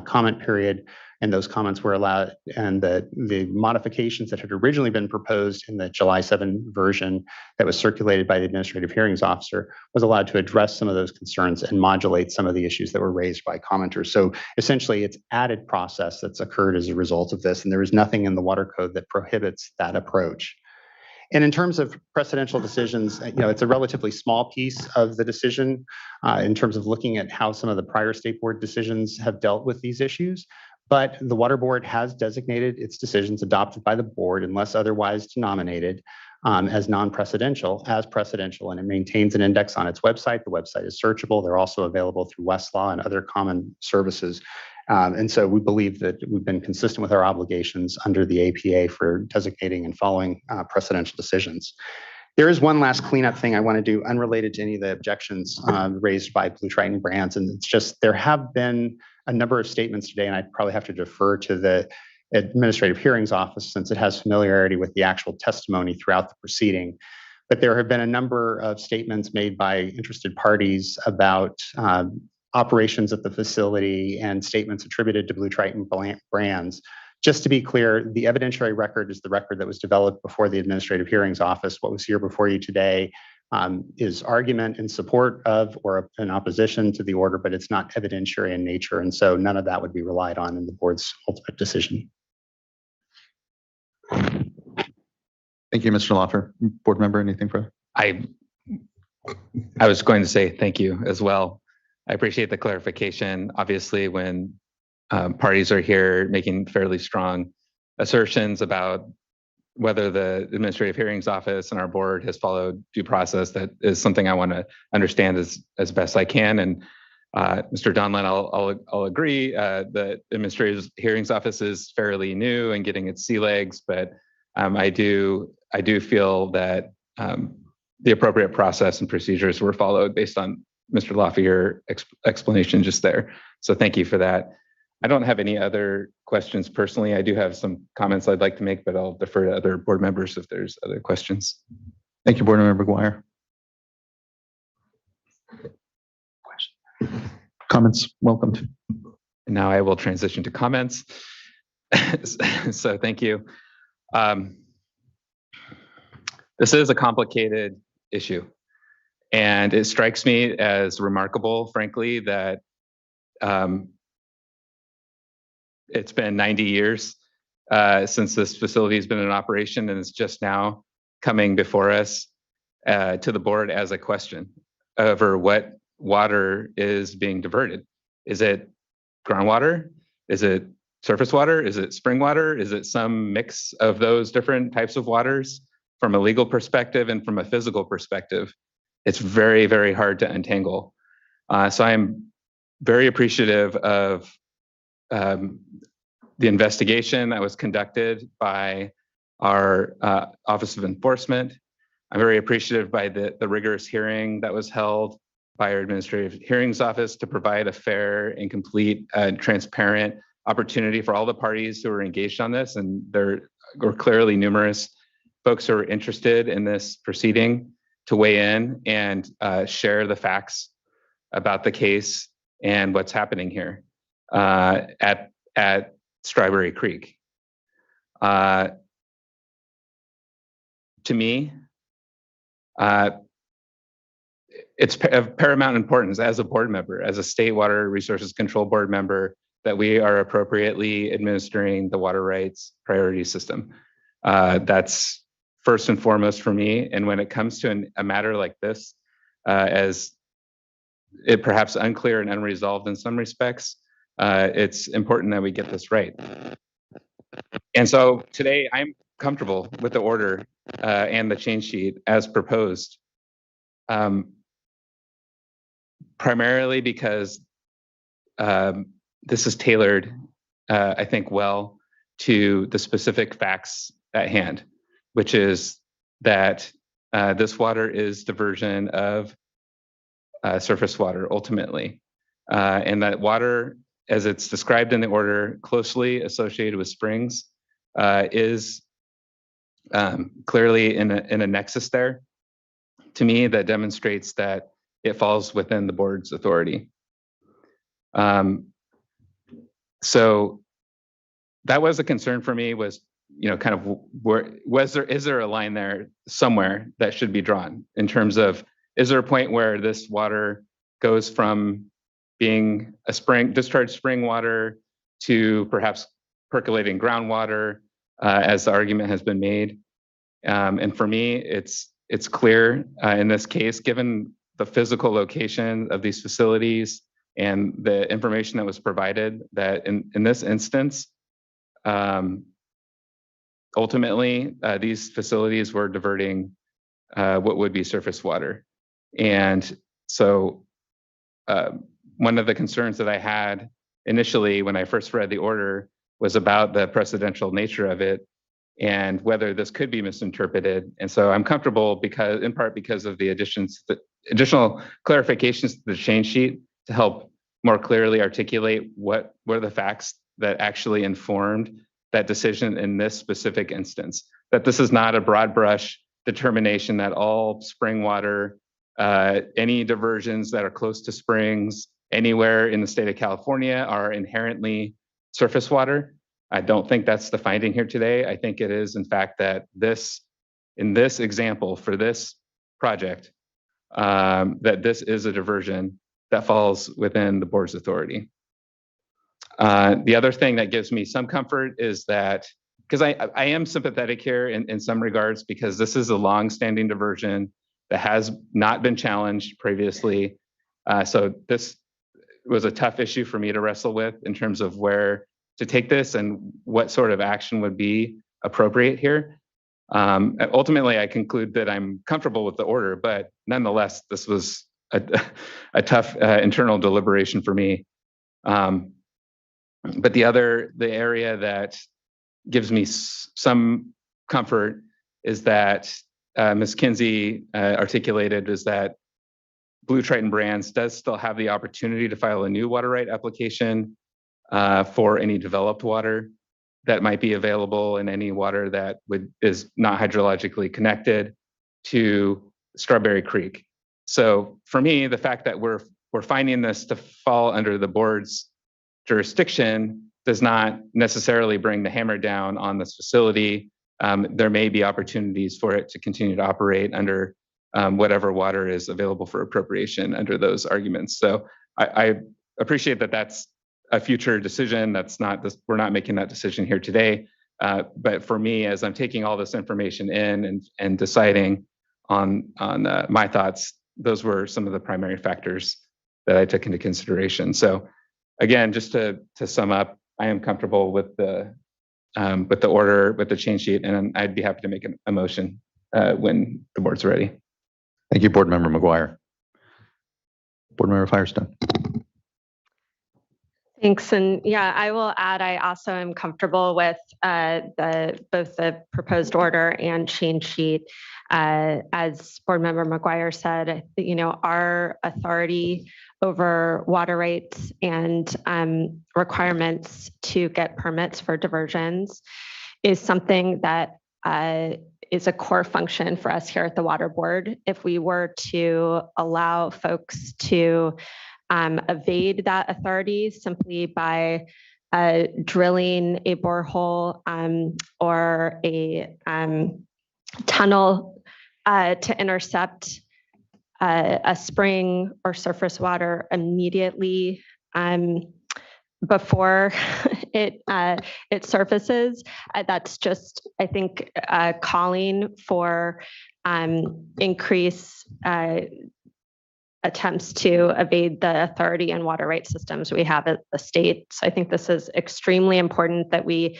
comment period, and those comments were allowed, and the modifications that had originally been proposed in the July 7 version that was circulated by the administrative hearings officer was allowed to address some of those concerns and modulate some of the issues that were raised by commenters. So essentially it's added process that's occurred as a result of this, and there is nothing in the water code that prohibits that approach. And in terms of precedential decisions, it's a relatively small piece of the decision in terms of looking at how some of the prior state board decisions have dealt with these issues. But the Water Board has designated its decisions adopted by the board, unless otherwise denominated, as non-precedential, as precedential, and it maintains an index on its website. The website is searchable. They're also available through Westlaw and other common services. And so we believe that we've been consistent with our obligations under the APA for designating and following precedential decisions. There is one last cleanup thing I want to do unrelated to any of the objections raised by Blue Triton Brands. And it's just, there have been a number of statements today, and I'd probably have to defer to the Administrative Hearings Office since it has familiarity with the actual testimony throughout the proceeding. But there have been a number of statements made by interested parties about operations at the facility and statements attributed to Blue Triton Brands. Just to be clear, the evidentiary record is the record that was developed before the Administrative Hearings Office. What was here before you today is argument in support of or in opposition to the order, but it's not evidentiary in nature. And so none of that would be relied on in the board's ultimate decision. Thank you, Mr. Loffer. Board member, anything for? I was going to say thank you as well. I appreciate the clarification. Obviously, when parties are here making fairly strong assertions about whether the Administrative Hearings Office and our board has followed due process, that is something I want to understand as best I can. And Mr. Donlin, I'll agree. The Administrative Hearings Office is fairly new and getting its sea legs, but I do feel that the appropriate process and procedures were followed based on Mr. Loffer, your explanation just there. So thank you for that. I don't have any other questions personally. I do have some comments I'd like to make, but I'll defer to other board members if there's other questions. Thank you, Board Member McGuire. Comments welcomed. And now I will transition to comments. So thank you. This is a complicated issue, and it strikes me as remarkable, frankly, that it's been 90 years since this facility has been in operation, and it's just now coming before us to the board as a question over what water is being diverted. Is it groundwater? Is it surface water? Is it spring water? Is it some mix of those different types of waters? From a legal perspective and from a physical perspective, it's very, very hard to untangle. So I'm very appreciative of the investigation that was conducted by our Office of Enforcement. I'm very appreciative by the rigorous hearing that was held by our Administrative Hearings Office to provide a fair and complete transparent opportunity for all the parties who were engaged on this. And there were clearly numerous folks who are interested in this proceeding to weigh in and share the facts about the case and what's happening here at Strawberry Creek. To me, it's of paramount importance as a board member, as a State Water Resources Control Board member, that we are appropriately administering the water rights priority system. That's first and foremost for me. And when it comes to a matter like this, as it perhaps unclear and unresolved in some respects, it's important that we get this right. And so today I'm comfortable with the order and the change sheet as proposed, primarily because this is tailored, I think, well to the specific facts at hand, which is that this water is diversion of surface water ultimately. And that water as it's described in the order, closely associated with springs, is clearly in a nexus there. To me, that demonstrates that it falls within the board's authority. So that was a concern for me, was, kind of is there a line there somewhere that should be drawn in terms of, is there a point where this water goes from being a discharged spring water to perhaps percolating groundwater, as the argument has been made. And for me, it's clear in this case, given the physical location of these facilities and the information that was provided, that in this instance, ultimately, these facilities were diverting what would be surface water. And so one of the concerns that I had initially when I first read the order was about the precedential nature of it and whether this could be misinterpreted. And so I'm comfortable in part because of the additional clarifications to the change sheet to help more clearly articulate what were the facts that actually informed that decision in this specific instance, that this is not a broad brush determination that all spring water, any diversions that are close to springs anywhere in the state of California are inherently surface water. I don't think that's the finding here today. I think it is, in fact, that in this example for this project, that this is a diversion that falls within the board's authority. The other thing that gives me some comfort is that, because I am sympathetic here in some regards, because this is a long-standing diversion that has not been challenged previously. So this was a tough issue for me to wrestle with in terms of where to take this and what sort of action would be appropriate here. Ultimately, I conclude that I'm comfortable with the order, but nonetheless, this was a tough internal deliberation for me. But the area that gives me some comfort is that Ms. Kinsey articulated is that Blue Triton Brands does still have the opportunity to file a new water right application for any developed water that might be available in any water that is not hydrologically connected to Strawberry Creek. So for me, the fact that we're finding this to fall under the board's jurisdiction does not necessarily bring the hammer down on this facility. There may be opportunities for it to continue to operate under whatever water is available for appropriation under those arguments. So I appreciate that that's a future decision. We're not making that decision here today. But for me, as I'm taking all this information in and deciding on my thoughts, those were some of the primary factors that I took into consideration. So again, just to sum up, I am comfortable with the order, with the change sheet, and I'd be happy to make a motion when the board's ready. Thank you, Board Member McGuire. Board Member Firestone. Thanks. And yeah, I will add, I also am comfortable with both the proposed order and change sheet. As Board Member McGuire said, our authority over water rights and requirements to get permits for diversions is something that is a core function for us here at the Water Board. If we were to allow folks to evade that authority simply by drilling a borehole or a tunnel to intercept a spring or surface water immediately before it surfaces, that's just, I think, calling for increased attempts to evade the authority and water rights systems we have at the state. So I think this is extremely important that we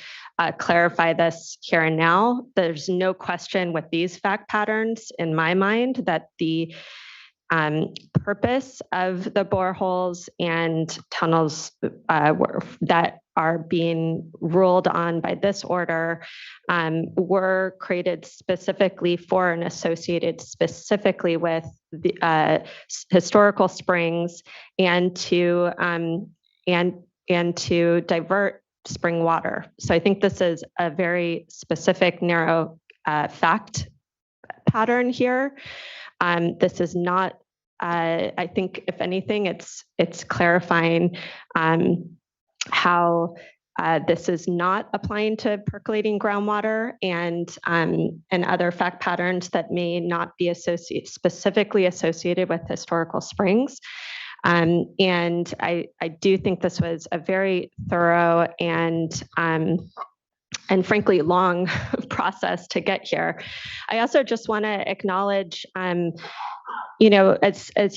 clarify this here and now. There's no question with these fact patterns in my mind that the purpose of the boreholes and tunnels that are being ruled on by this order were created specifically for and associated specifically with the historical springs and to and and to divert spring water. So I think this is a very specific, narrow fact pattern here. This is not, I think if anything, it's clarifying how this is not applying to percolating groundwater and other fact patterns that may not be specifically associated with historical springs. And I do think this was a very thorough and frankly long process to get here. I also just want to acknowledge, as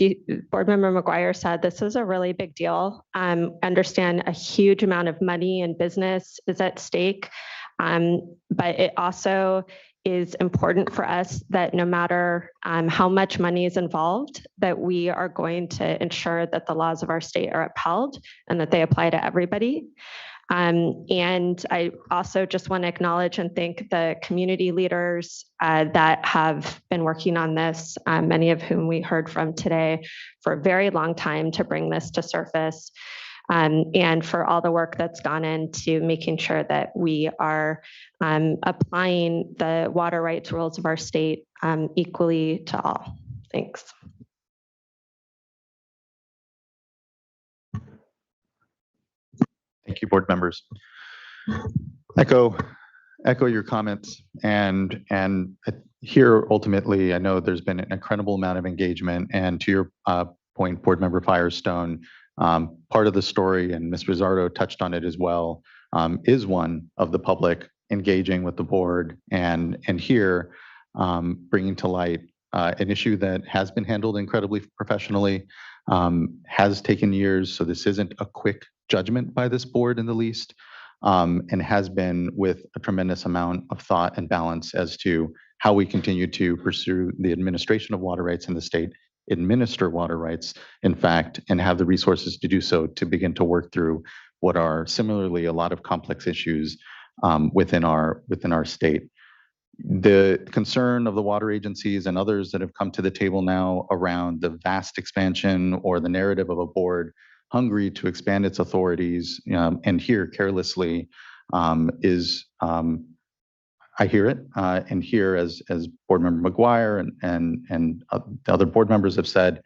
you, Board Member McGuire said, this is a really big deal. Understand a huge amount of money and business is at stake, but it also is important for us that no matter how much money is involved, that we are going to ensure that the laws of our state are upheld and that they apply to everybody. And I also just want to acknowledge and thank the community leaders that have been working on this, many of whom we heard from today, for a very long time to bring this to surface, and for all the work that's gone into making sure that we are applying the water rights rules of our state equally to all. Thanks. Thank you, board members. Echo your comments, and here ultimately, I know there's been an incredible amount of engagement, and to your point, Board Member Firestone, part of the story, and Ms. Rizzardo touched on it as well, is one of the public engaging with the board, and here bringing to light an issue that has been handled incredibly professionally, has taken years, so this isn't a quick judgment by this board in the least, and has been with a tremendous amount of thought and balance as to how we continue to pursue the administration of water rights in the state, administer water rights, in fact, and have the resources to do so, to begin to work through what are similarly a lot of complex issues within our state. The concern of the water agencies and others that have come to the table now around the vast expansion or the narrative of a board hungry to expand its authorities and here carelessly is, I hear it, and here as Board Member McGuire and the other board members have said,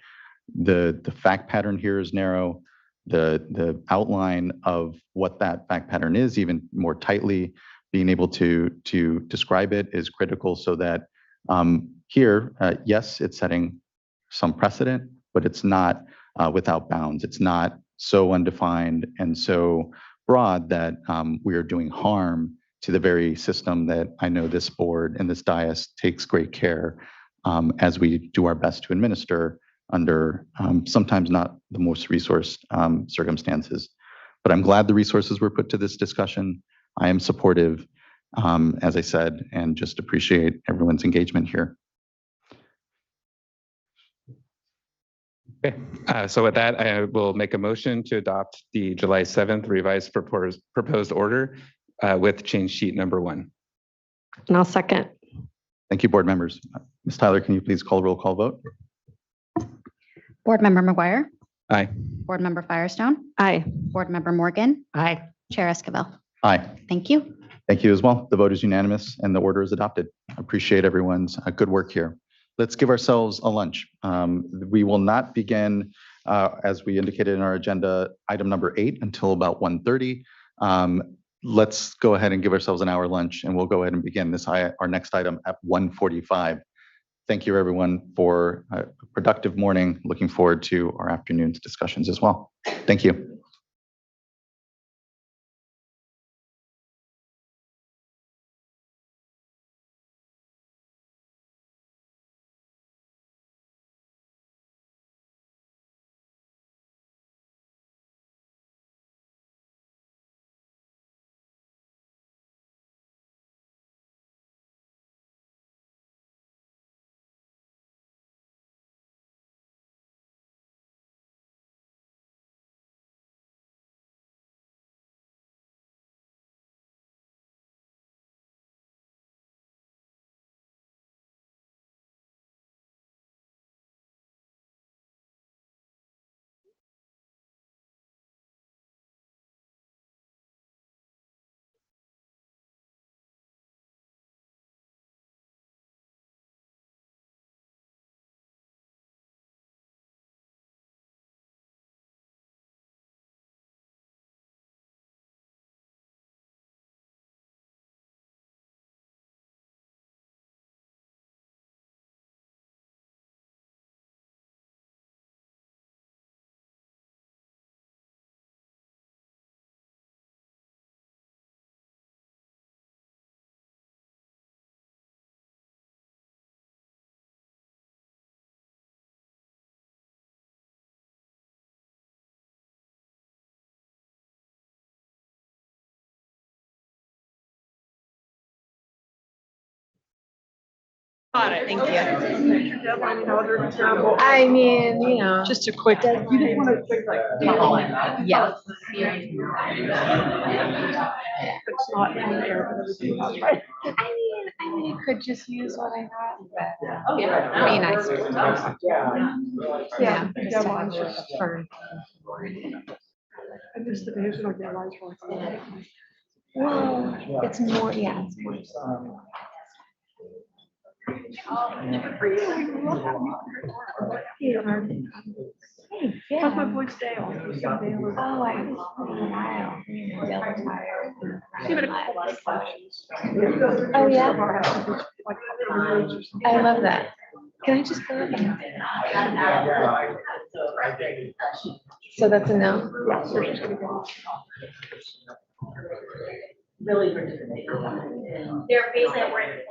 the fact pattern here is narrow. The outline of what that fact pattern is, even more tightly, being able to describe it is critical, so that here, yes, it's setting some precedent, but it's not without bounds. It's not so undefined and so broad that we are doing harm to the very system that I know this board and this dais takes great care as we do our best to administer under sometimes not the most resourced circumstances. But I'm glad the resources were put to this discussion. I am supportive, as I said, and just appreciate everyone's engagement here. Okay, so with that, I will make a motion to adopt the July 7th revised proposed order with change sheet number 1. And I'll second. Thank you, board members. Ms. Tyler, can you please call roll call vote? Board Member McGuire? Aye. Board Member Firestone? Aye. Board Member Morgan? Aye. Chair Esquivel? Aye. Thank you. Thank you as well. The vote is unanimous and the order is adopted. I appreciate everyone's good work here. Let's give ourselves a lunch. We will not begin, as we indicated in our agenda, item number 8 until about 1:30. Let's go ahead and give ourselves an hour lunch, and we'll go ahead and begin our next item at 1:45. Thank you, everyone, for a productive morning. Looking forward to our afternoon's discussions as well. Thank you. Got it, thank you. I mean, you know. Just a quick. Yes. It's not in the air, but everything else, right? I mean, you could just use what I got, but be nice. Yeah. Just to have a firm. And just the divisional deadlines for. Well, it's more, yeah, it's more. How's my voice day? Oh, I was tired. Oh, yeah. I love that. Can I just go up and? So that's a no? Really. They're basically we're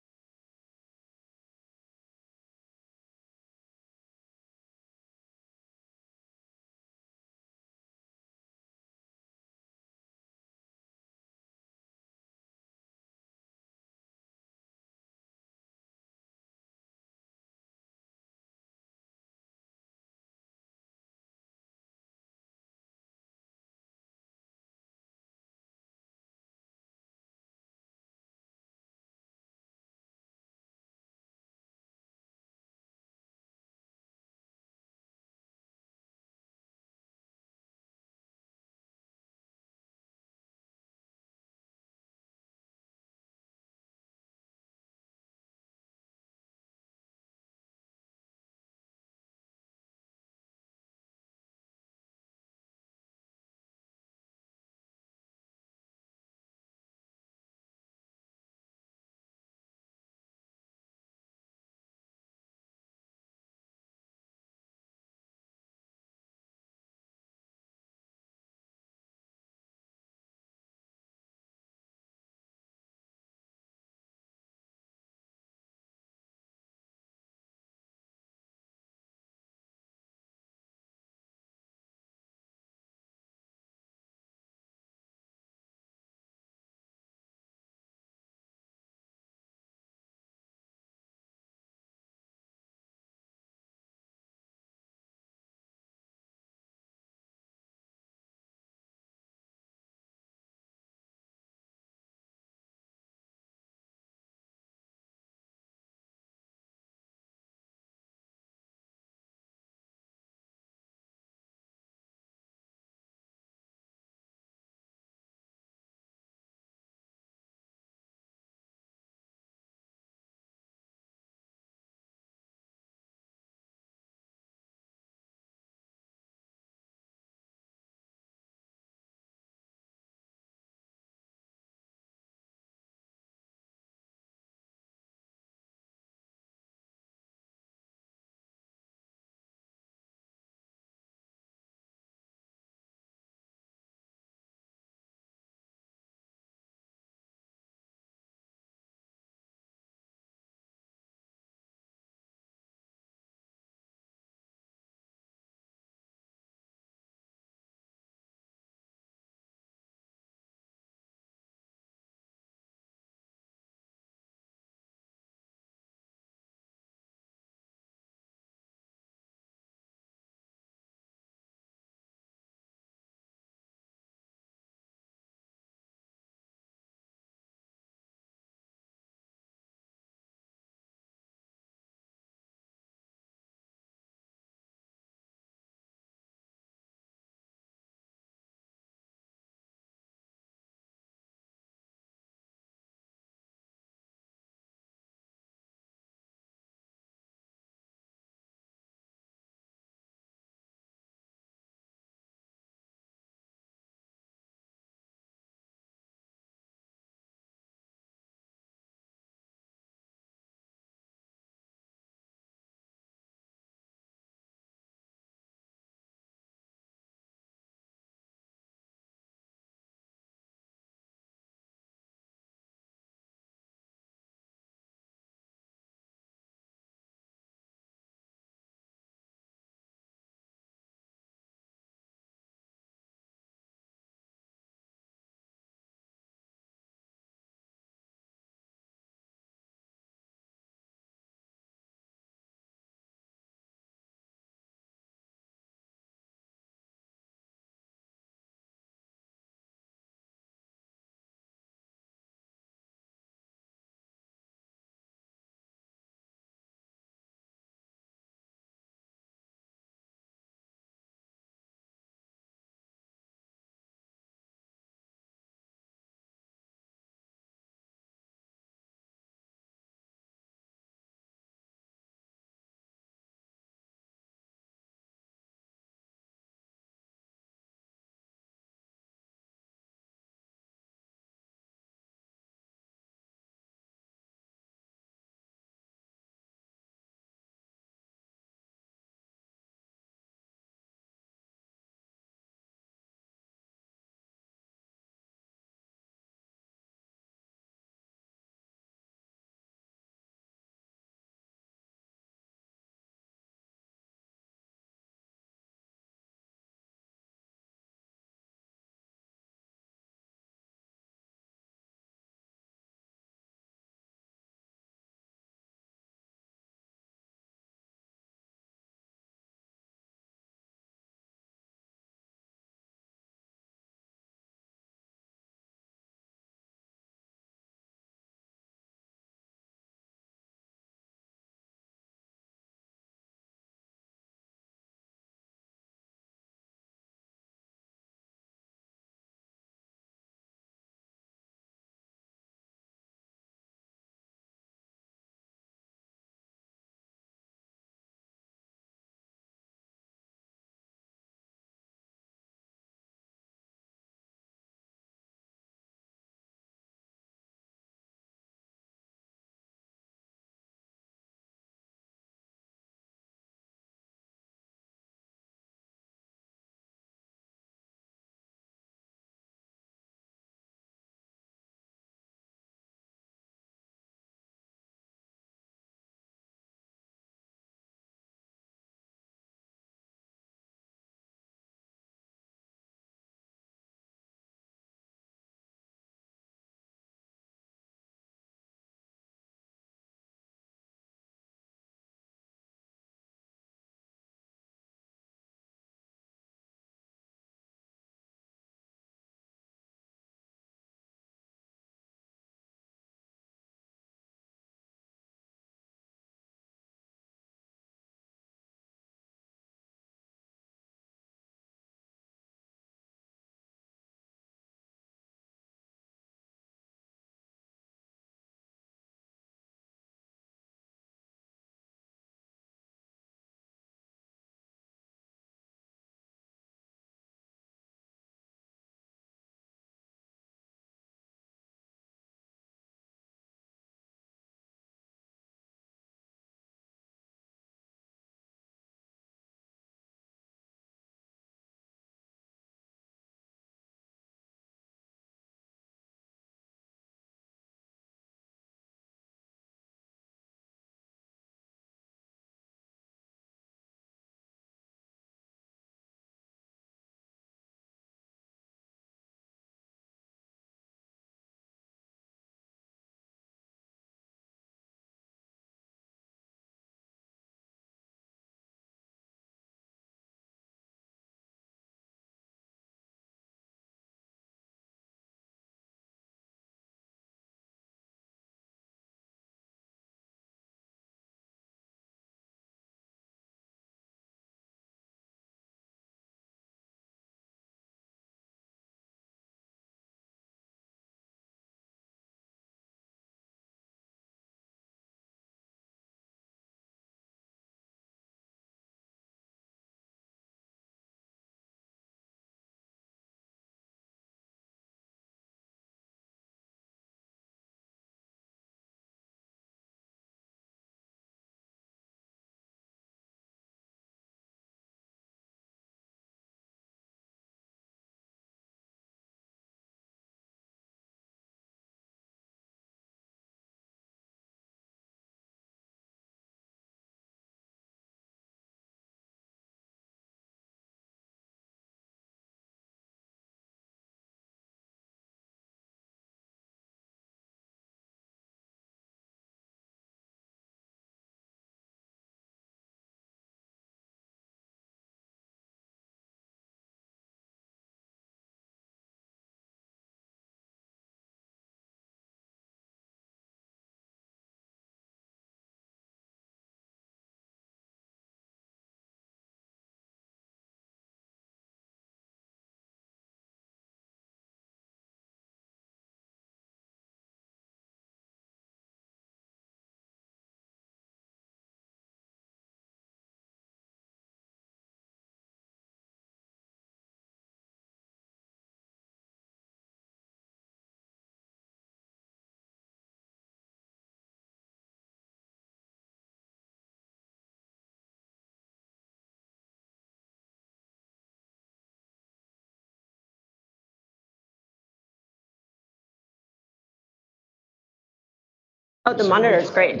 Oh, the monitor is great.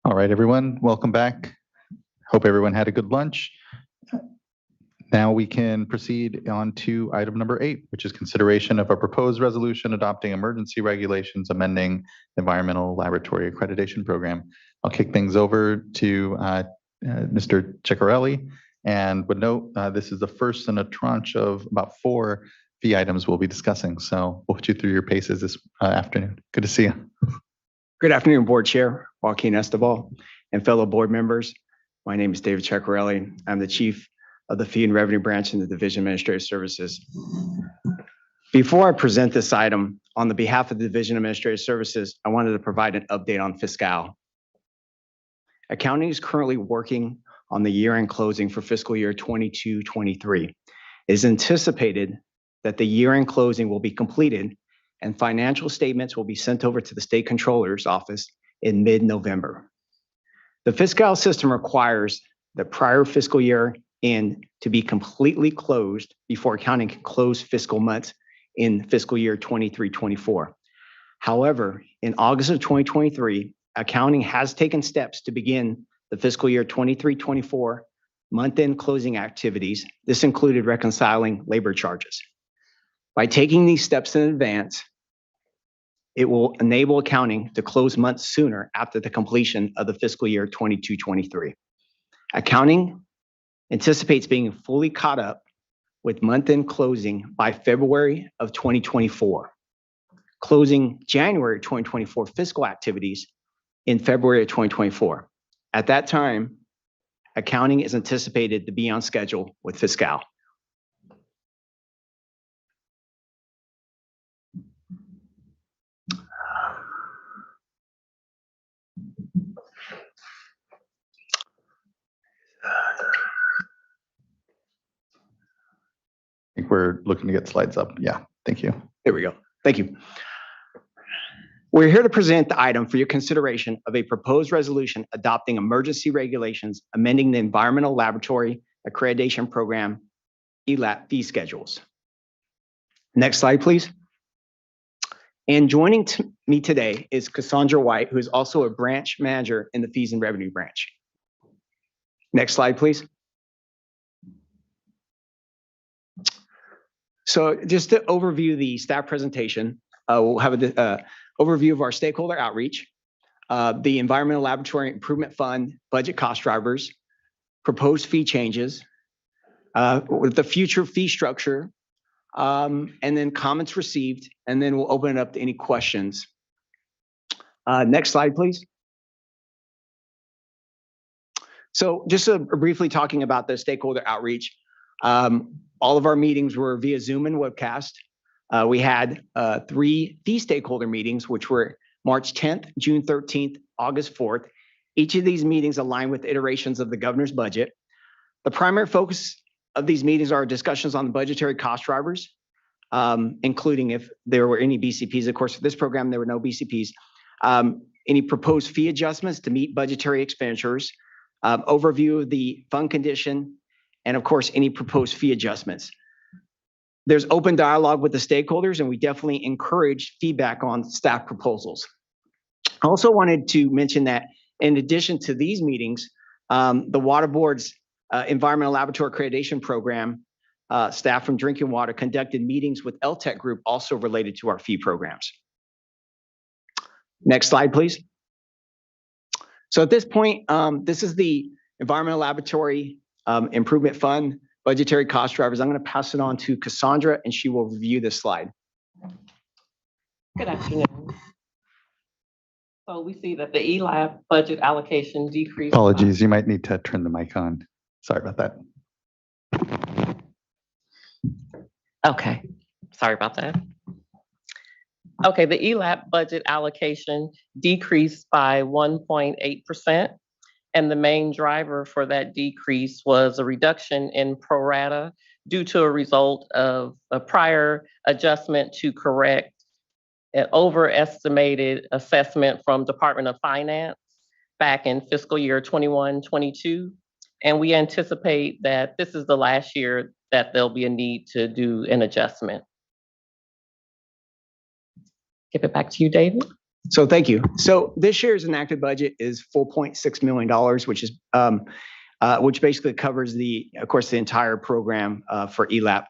All right, everyone, welcome back. Hope everyone had a good lunch. Now we can proceed on to item number 8, which is consideration of a proposed resolution adopting emergency regulations amending the environmental laboratory accreditation program. I'll kick things over to Mr. Ciccarelli, and would note this is the first in a tranche of about 4 fee items we'll be discussing. So we'll put you through your paces this afternoon. Good to see you. Good afternoon, Board Chair Joaquin Estevall and fellow board members. My name is David Ciccarelli. I'm the Chief of the Fee and Revenue Branch in the Division of Administrative Services. Before I present this item, on the behalf of the Division of Administrative Services, I wanted to provide an update on fiscal. Accounting is currently working on the year-end closing for fiscal year 22-23. It is anticipated that the year-end closing will be completed and financial statements will be sent over to the State Controller's Office in mid-November. The fiscal system requires the prior fiscal year end to be completely closed before accounting can close fiscal months in fiscal year 23-24. However, in August of 2023, accounting has taken steps to begin the fiscal year 23-24 month-end closing activities. This included reconciling labor charges. By taking these steps in advance, it will enable accounting to close months sooner after the completion of the fiscal year 22-23. Accounting anticipates being fully caught up with month-end closing by February of 2024, closing January 2024 fiscal activities in February of 2024. At that time, accounting is anticipated to be on schedule with fiscal. I think we're looking to get slides up. Yeah, thank you. There we go. Thank you. We're here to present the item for your consideration of a proposed resolution adopting emergency regulations, amending the Environmental Laboratory Accreditation Program, ELAP fee schedules. Next slide, please. And joining me today is Cassandra White, who is also a branch manager in the Fees and Revenue branch. Next slide, please. So just to overview the staff presentation, we'll have an overview of our stakeholder outreach, the Environmental Laboratory Improvement Fund, budget cost drivers, proposed fee changes, with the future fee structure, and then comments received, and then we'll open it up to any questions. Next slide, please. So just briefly talking about the stakeholder outreach, all of our meetings were via Zoom and webcast. We had 3 fee stakeholder meetings, which were March 10th, June 13th, August 4th. Each of these meetings align with iterations of the governor's budget. The primary focus of these meetings are discussions on the budgetary cost drivers, including if there were any BCPs. Of course, for this program, there were no BCPs. Any proposed fee adjustments to meet budgetary expenditures, overview of the fund condition, and of course, any proposed fee adjustments. There's open dialogue with the stakeholders, and we definitely encourage feedback on staff proposals. I also wanted to mention that in addition to these meetings, the Water Board's Environmental Laboratory Accreditation Program staff from Drinking Water conducted meetings with LTEC Group also related to our fee programs. Next slide, please. So at this point, this is the Environmental Laboratory Improvement Fund budgetary cost drivers. I'm going to pass it on to Cassandra, and she will review this slide. Good afternoon. So we see that the ELAB budget allocation decreased. Apologies, you might need to turn the mic on. Sorry about that. Okay, sorry about that. Okay, the ELAB budget allocation decreased by 1.8%. And the main driver for that decrease was a reduction in pro rata due to a result of a prior adjustment to correct an overestimated assessment from Department of Finance back in fiscal year 21-22. And we anticipate that this is the last year that there'll be a need to do an adjustment. Give it back to you, David. So thank you. So this year's enacted budget is $4.6 million, which is which basically covers of course, the entire program for ELAP.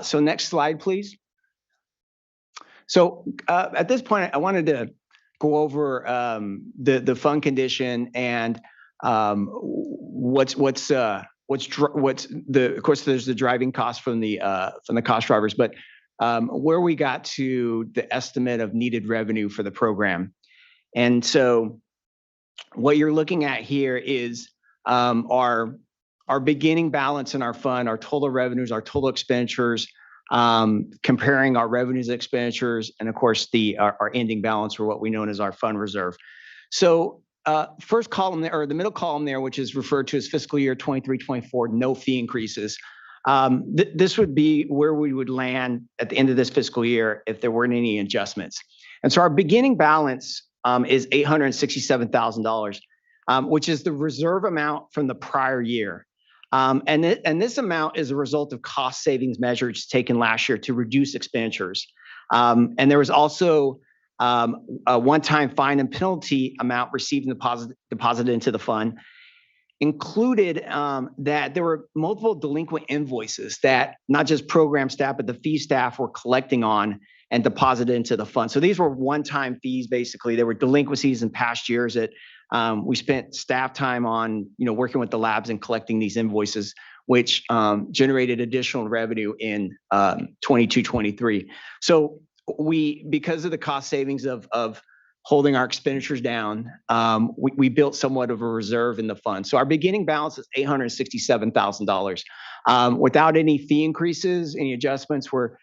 So next slide, please. So at this point, I wanted to go over the fund condition and what's of course, there's the driving cost from the cost drivers, but where we got to the estimate of needed revenue for the program. And so what you're looking at here is our beginning balance in our fund, our total revenues, our total expenditures, comparing our revenues and expenditures, and of course, our ending balance, or what we know as our fund reserve. So first column there, or the middle column there, which is referred to as fiscal year 23-24, no fee increases. This would be where we would land at the end of this fiscal year if there weren't any adjustments. And so our beginning balance is $867,000, which is the reserve amount from the prior year. And this amount is a result of cost savings measures taken last year to reduce expenditures. And there was also a one-time fine and penalty amount received and deposited into the fund. Included that there were multiple delinquent invoices that not just program staff, but the fee staff were collecting on and deposited into the fund. So these were one-time fees, basically. There were delinquencies in past years that we spent staff time on, working with the labs and collecting these invoices, which generated additional revenue in 22-23. So because of the cost savings of holding our expenditures down, we built somewhat of a reserve in the fund. So our beginning balance is $867,000. Without any fee increases, any adjustments, we're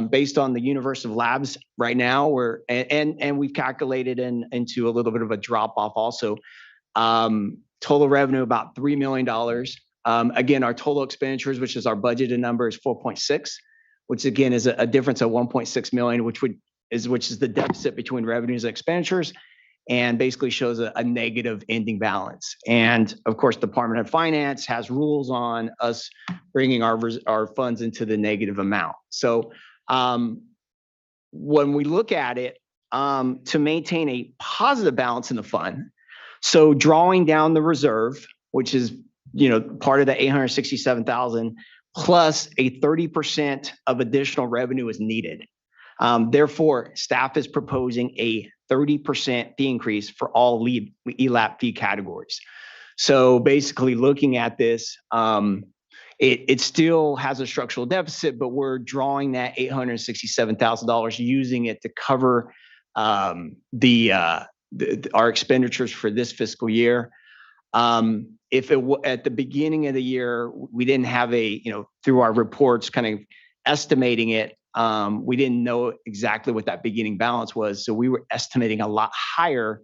based on the universe of labs right now, and we've calculated into a little bit of a drop off also. Total revenue about $3 million. Again, our total expenditures, which is our budgeted number, is 4.6. which again is a difference of 1.6 million, which is the deficit between revenues and expenditures, and basically shows a negative ending balance. And of course, Department of Finance has rules on us bringing our funds into the negative amount. So when we look at it, to maintain a positive balance in the fund, so drawing down the reserve, which is part of the 867,000 plus a 30% of additional revenue is needed. Therefore, staff is proposing a 30% fee increase for all ELAP fee categories. So basically looking at this, it still has a structural deficit, but we're drawing that $867,000, using it to cover our expenditures for this fiscal year. If at the beginning of the year, we didn't have through our reports kind of estimating it, we didn't know exactly what that beginning balance was. So we were estimating a lot higher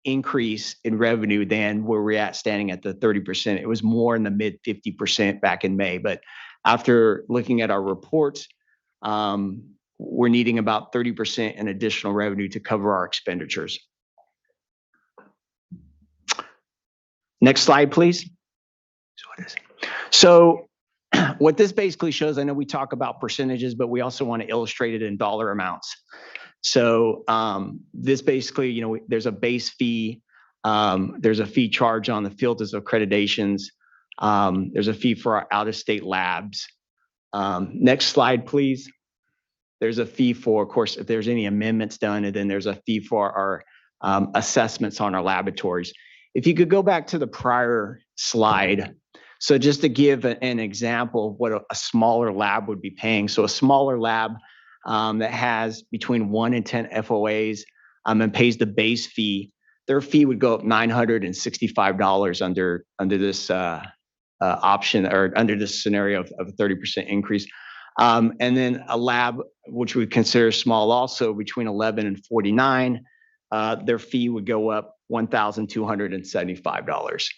increase in revenue than where we're at standing at the 30%. It was more in the mid 50% back in May. But after looking at our reports, we're needing about 30% in additional revenue to cover our expenditures. Next slide, please. So what this basically shows, I know we talk about percentages, but we also want to illustrate it in dollar amounts. So this basically, there's a base fee, there's a fee charge on the fields of accreditations, there's a fee for our out-of-state labs. Next slide, please. There's a fee for, of course, if there's any amendments done, and then there's a fee for our assessments on our laboratories. If you could go back to the prior slide. So just to give an example of what a smaller lab would be paying. So a smaller lab that has between 1 and 10 FOAs and pays the base fee, their fee would go up $965 under this option, or under this scenario of a 30% increase. And then a lab, which we consider small also, between 11 and 49, their fee would go up $1,275.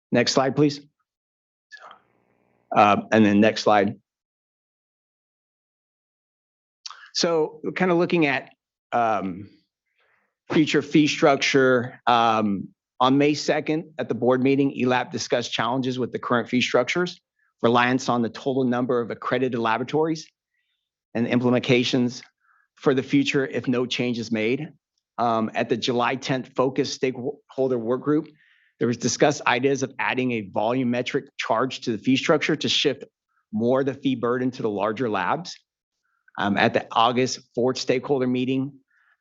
Next slide, please. And then next slide. So we're kind of looking at future fee structure. On May 2nd at the board meeting, ELAP discussed challenges with the current fee structures, reliance on the total number of accredited laboratories, and implementations for the future if no change is made. At the July 10th focus stakeholder work group, there was discussed ideas of adding a volumetric charge to the fee structure to shift more of the fee burden to the larger labs. At the August 4th stakeholder meeting,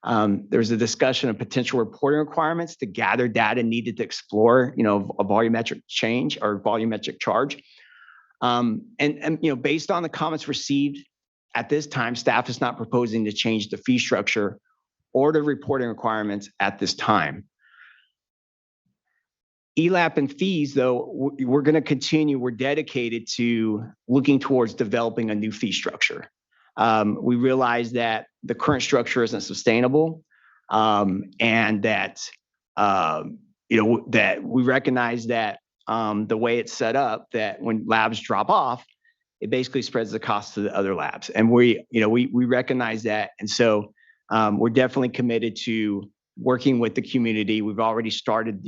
there was a discussion of potential reporting requirements to gather data needed to explore, a volumetric change or volumetric charge. And based on the comments received at this time, staff is not proposing to change the fee structure or the reporting requirements at this time. ELAP and fees, though, we're going to continue. We're dedicated to looking towards developing a new fee structure. We realize that the current structure isn't sustainable, and that that we recognize that the way it's set up, that when labs drop off, it basically spreads the cost to the other labs, and we recognize that, and so we're definitely committed to working with the community. We've already started,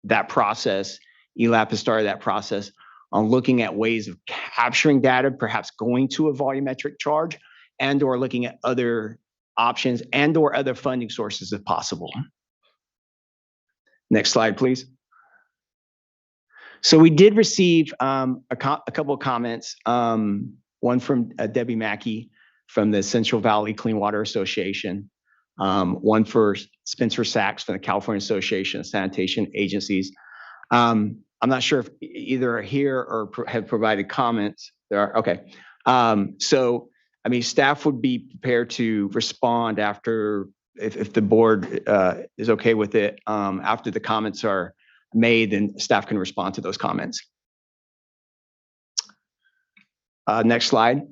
that process. ELAP has started that process on looking at ways of capturing data, perhaps going to a volumetric charge, and or looking at other options and or other funding sources if possible. Next slide, please. So we did receive a couple of comments, one from Debbie Mackey from the Central Valley Clean Water Association, one for Spencer Sachs from the California Association of Sanitation Agencies. I'm not sure if either are here or have provided comments. There are, okay. So, staff would be prepared to respond after, if the board is okay with it, after the comments are made, then staff can respond to those comments. Next slide.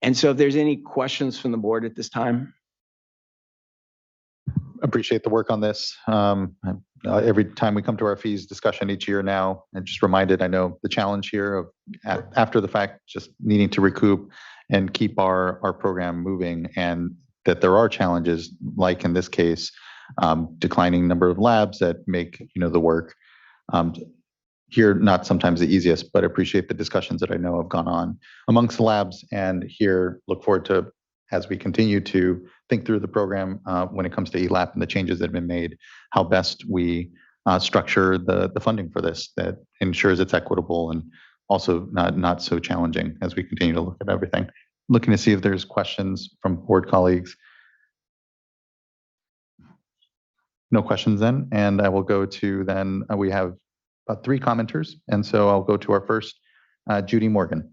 And so if there's any questions from the board at this time. appreciate the work on this. Every time we come to our fees discussion each year now, I'm just reminded, I know the challenge here of after the fact, just needing to recoup and keep our program moving, and that there are challenges, like in this case, declining number of labs that make, the work here not sometimes the easiest, but appreciate the discussions that I know have gone on amongst the labs, and here look forward to, as we continue to think through the program when it comes to ELAP and the changes that have been made, how best we structure the funding for this that ensures it's equitable and also not so challenging as we continue to look at everything. Looking to see if there's questions from board colleagues. No questions then, and I will go to then, we have about 3 commenters, and so I'll go to our first, Judy Morgan.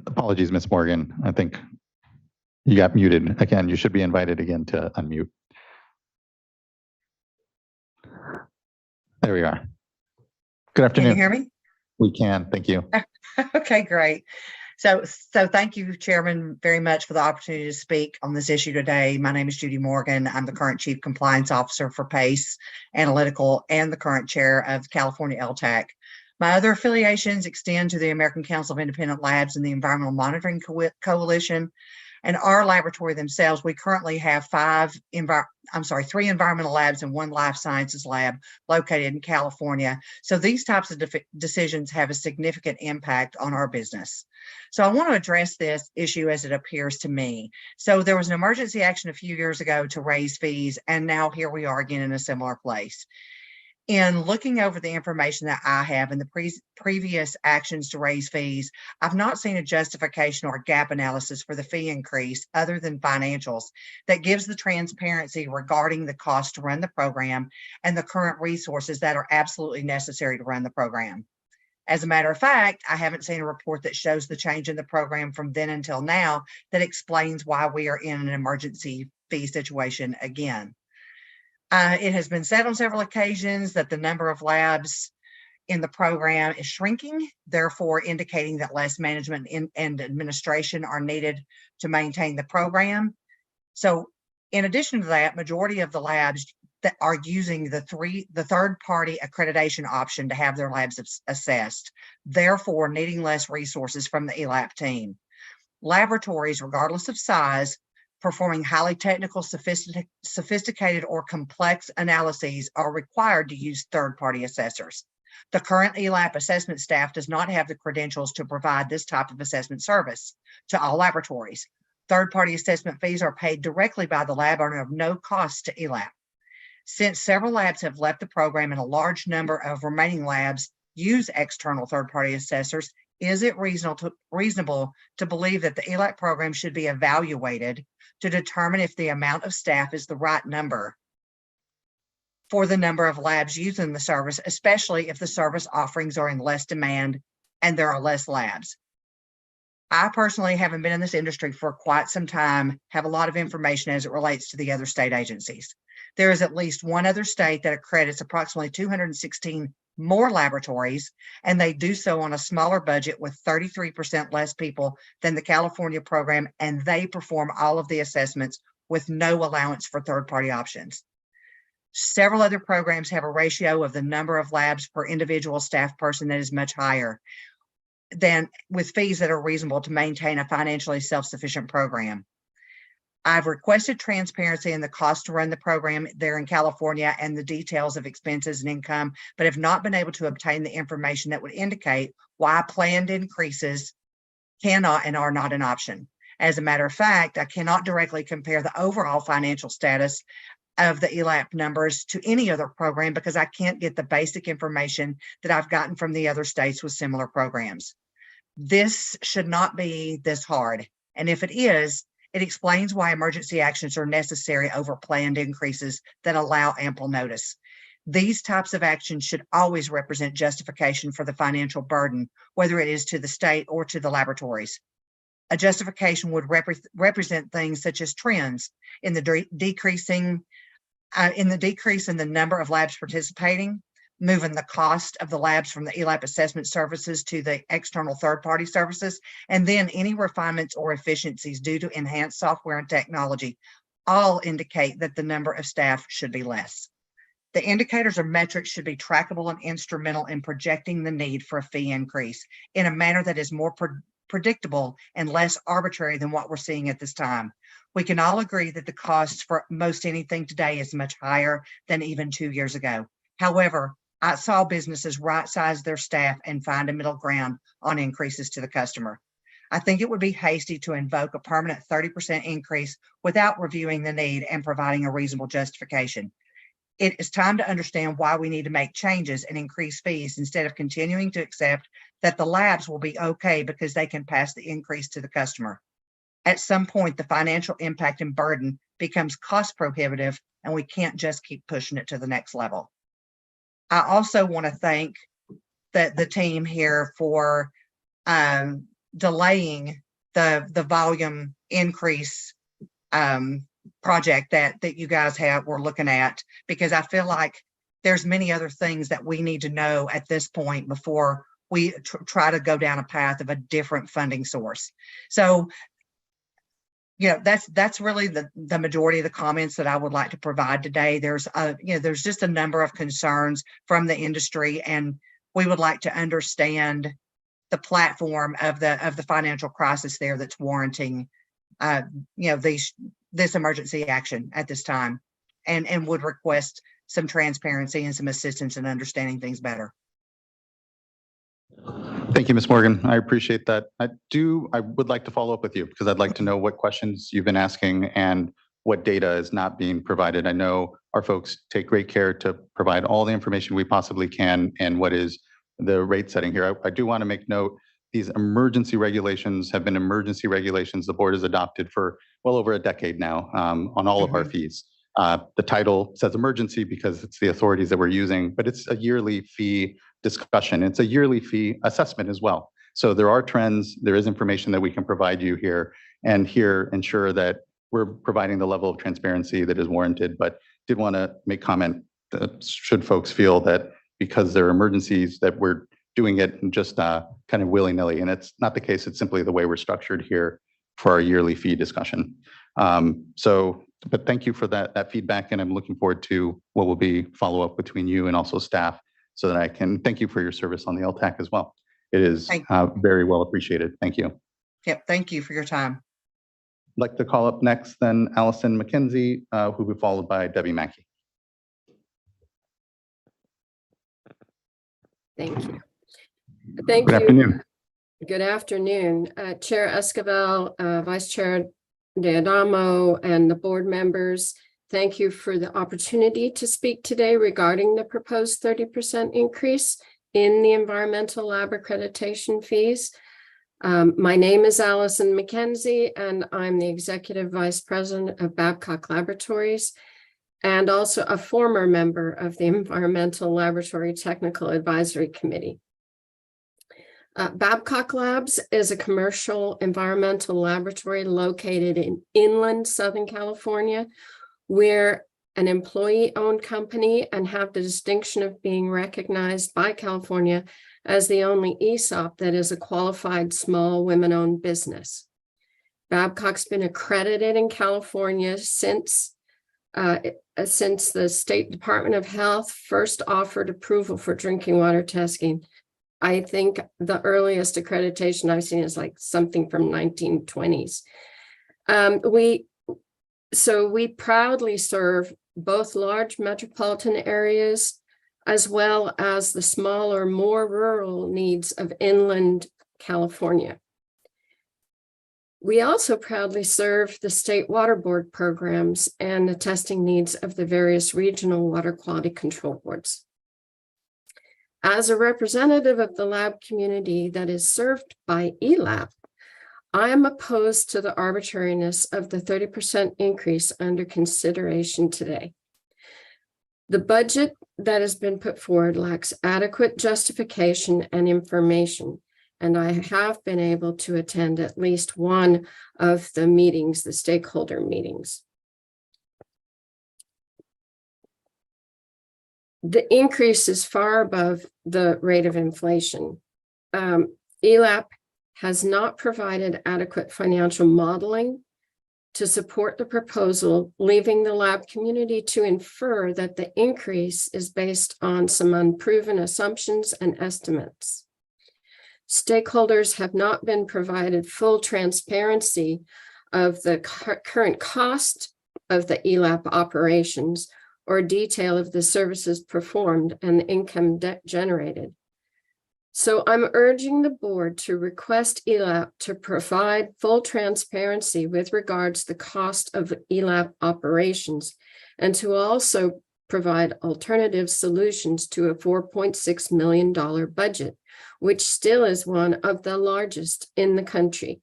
Apologies, Ms. Morgan. I think you got muted again. You should be invited again to unmute. There we are. Good afternoon. Can you hear me? We can. Thank you. Okay, great. So thank you, Chairman, very much for the opportunity to speak on this issue today. My name is Judy Morgan. I'm the current Chief Compliance Officer for PACE Analytical and the current Chair of California LTAC. My other affiliations extend to the American Council of Independent Labs and the Environmental Monitoring Coalition. And our laboratory themselves, we currently have 3 environmental labs and 1 life sciences lab located in California. So these types of decisions have a significant impact on our business. So I want to address this issue as it appears to me. So there was an emergency action a few years ago to raise fees, and now here we are again in a similar place. In looking over the information that I have and the previous actions to raise fees, I've not seen a justification or gap analysis for the fee increase other than financials that gives the transparency regarding the cost to run the program and the current resources that are absolutely necessary to run the program. As a matter of fact, I haven't seen a report that shows the change in the program from then until now that explains why we are in an emergency fee situation again. It has been said on several occasions that the number of labs in the program is shrinking, therefore indicating that less management and administration are needed to maintain the program. So in addition to that, majority of the labs that are using the third-party accreditation option to have their labs assessed, therefore needing less resources from the ELAP team. Laboratories, regardless of size, performing highly technical, sophisticated, or complex analyses are required to use third-party assessors. The current ELAP assessment staff does not have the credentials to provide this type of assessment service to all laboratories. Third-party assessment fees are paid directly by the lab and are of no cost to ELAP. Since several labs have left the program and a large number of remaining labs use external third-party assessors, is it reasonable to believe that the ELAP program should be evaluated to determine if the amount of staff is the right number for the number of labs using the service, especially if the service offerings are in less demand and there are less labs? I personally haven't been in this industry for quite some time, have a lot of information as it relates to the other state agencies. There is at least one other state that accredits approximately 216 more laboratories, and they do so on a smaller budget with 33% less people than the California program, and they perform all of the assessments with no allowance for third-party options. Several other programs have a ratio of the number of labs per individual staff person that is much higher than with fees that are reasonable to maintain a financially self-sufficient program. I've requested transparency in the cost to run the program there in California and the details of expenses and income, but have not been able to obtain the information that would indicate why planned increases cannot and are not an option. As a matter of fact, I cannot directly compare the overall financial status of the ELAP numbers to any other program because I can't get the basic information that I've gotten from the other states with similar programs. This should not be this hard. And if it is, it explains why emergency actions are necessary over planned increases that allow ample notice. These types of actions should always represent justification for the financial burden, whether it is to the state or to the laboratories. A justification would represent things such as trends in the decrease in the number of labs participating, moving the cost of the labs from the ELAP assessment services to the external third-party services, and then any refinements or efficiencies due to enhanced software and technology all indicate that the number of staff should be less. The indicators or metrics should be trackable and instrumental in projecting the need for a fee increase in a manner that is more predictable and less arbitrary than what we're seeing at this time. We can all agree that the cost for most anything today is much higher than even 2 years ago. However, I saw businesses right-size their staff and find a middle ground on increases to the customer. I think it would be hasty to invoke a permanent 30% increase without reviewing the need and providing a reasonable justification. It is time to understand why we need to make changes and increase fees instead of continuing to accept that the labs will be okay because they can pass the increase to the customer. At some point, the financial impact and burden becomes cost prohibitive, and we can't just keep pushing it to the next level. I also want to thank the team here for delaying the volume increase project that you guys were looking at, because I feel like there's many other things that we need to know at this point before we try to go down a path of a different funding source. So, that's really the majority of the comments that I would like to provide today. There's just a number of concerns from the industry, and we would like to understand the platform of the financial crisis there that's warranting this emergency action at this time, and would request some transparency and some assistance in understanding things better. Thank you, Ms. Morgan. I appreciate that. I would like to follow up with you because I'd like to know what questions you've been asking and what data is not being provided. I know our folks take great care to provide all the information we possibly can and what is the rate setting here. I do want to make note, these emergency regulations have been emergency regulations the board has adopted for well over a decade now on all of our fees. The title says emergency because it's the authorities that we're using, but it's a yearly fee discussion. It's a yearly fee assessment as well. So there are trends, there is information that we can provide you here, and here ensure that we're providing the level of transparency that is warranted, but did want to make comment that should folks feel that because there are emergencies that we're doing it just kind of willy-nilly, and it's not the case. It's simply the way we're structured here for our yearly fee discussion. But thank you for that feedback, and I'm looking forward to what will be follow-up between you and also staff so that I can thank you for your service on the LTAC as well. It is very well appreciated. Thank you. Yep, thank you for your time. I'd like to call up next then Allison McKenzie, who will be followed by Debbie Mackey. Thank you. Thank Good you. afternoon. Good afternoon. Chair Esquivel, Vice Chair D'Adamo, and the board members. Thank you for the opportunity to speak today regarding the proposed 30% increase in the environmental lab accreditation fees. My name is Allison McKenzie, and I'm the Executive Vice President of Babcock Laboratories, and also a former member of the Environmental Laboratory Technical Advisory Committee. Babcock Labs is a commercial environmental laboratory located in inland Southern California. We're an employee-owned company and have the distinction of being recognized by California as the only ESOP that is a qualified small women-owned business. Babcock's been accredited in California since the State Department of Health first offered approval for drinking water testing. I think the earliest accreditation I've seen is like something from 1920s. We proudly serve both large metropolitan areas as well as the smaller, more rural needs of inland California. We also proudly serve the state water board programs and the testing needs of the various regional water quality control boards. As a representative of the lab community that is served by ELAP, I am opposed to the arbitrariness of the 30% increase under consideration today. The budget that has been put forward lacks adequate justification and information and I have been able to attend at least one of the meetings, the stakeholder meetings. The increase is far above the rate of inflation. ELAP has not provided adequate financial modeling to support the proposal, leaving the lab community to infer that the increase is based on some unproven assumptions and estimates. Stakeholders have not been provided full transparency of the current cost of the ELAP operations or detail of the services performed and the income generated. So I'm urging the board to request ELAP to provide full transparency with regards to the cost of ELAP operations and to also provide alternative solutions to a $4.6 million budget, which still is one of the largest in the country.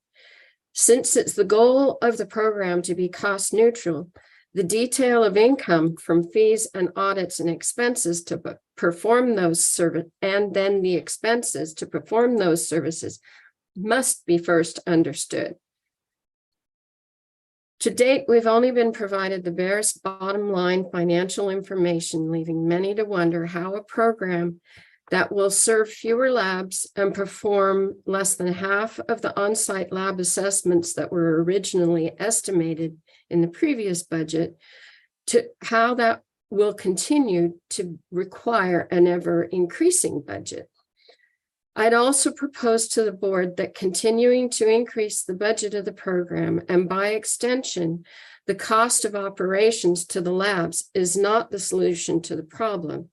Since it's the goal of the program to be cost neutral, the detail of income from fees and audits and expenses to perform those services, and then the expenses to perform those services must be first understood. To date, we've only been provided the barest bottom line financial information, leaving many to wonder how a program that will serve fewer labs and perform less than half of the on-site lab assessments that were originally estimated in the previous budget, to how that will continue to require an ever increasing budget. I'd also propose to the board that continuing to increase the budget of the program and by extension, the cost of operations to the labs is not the solution to the problem.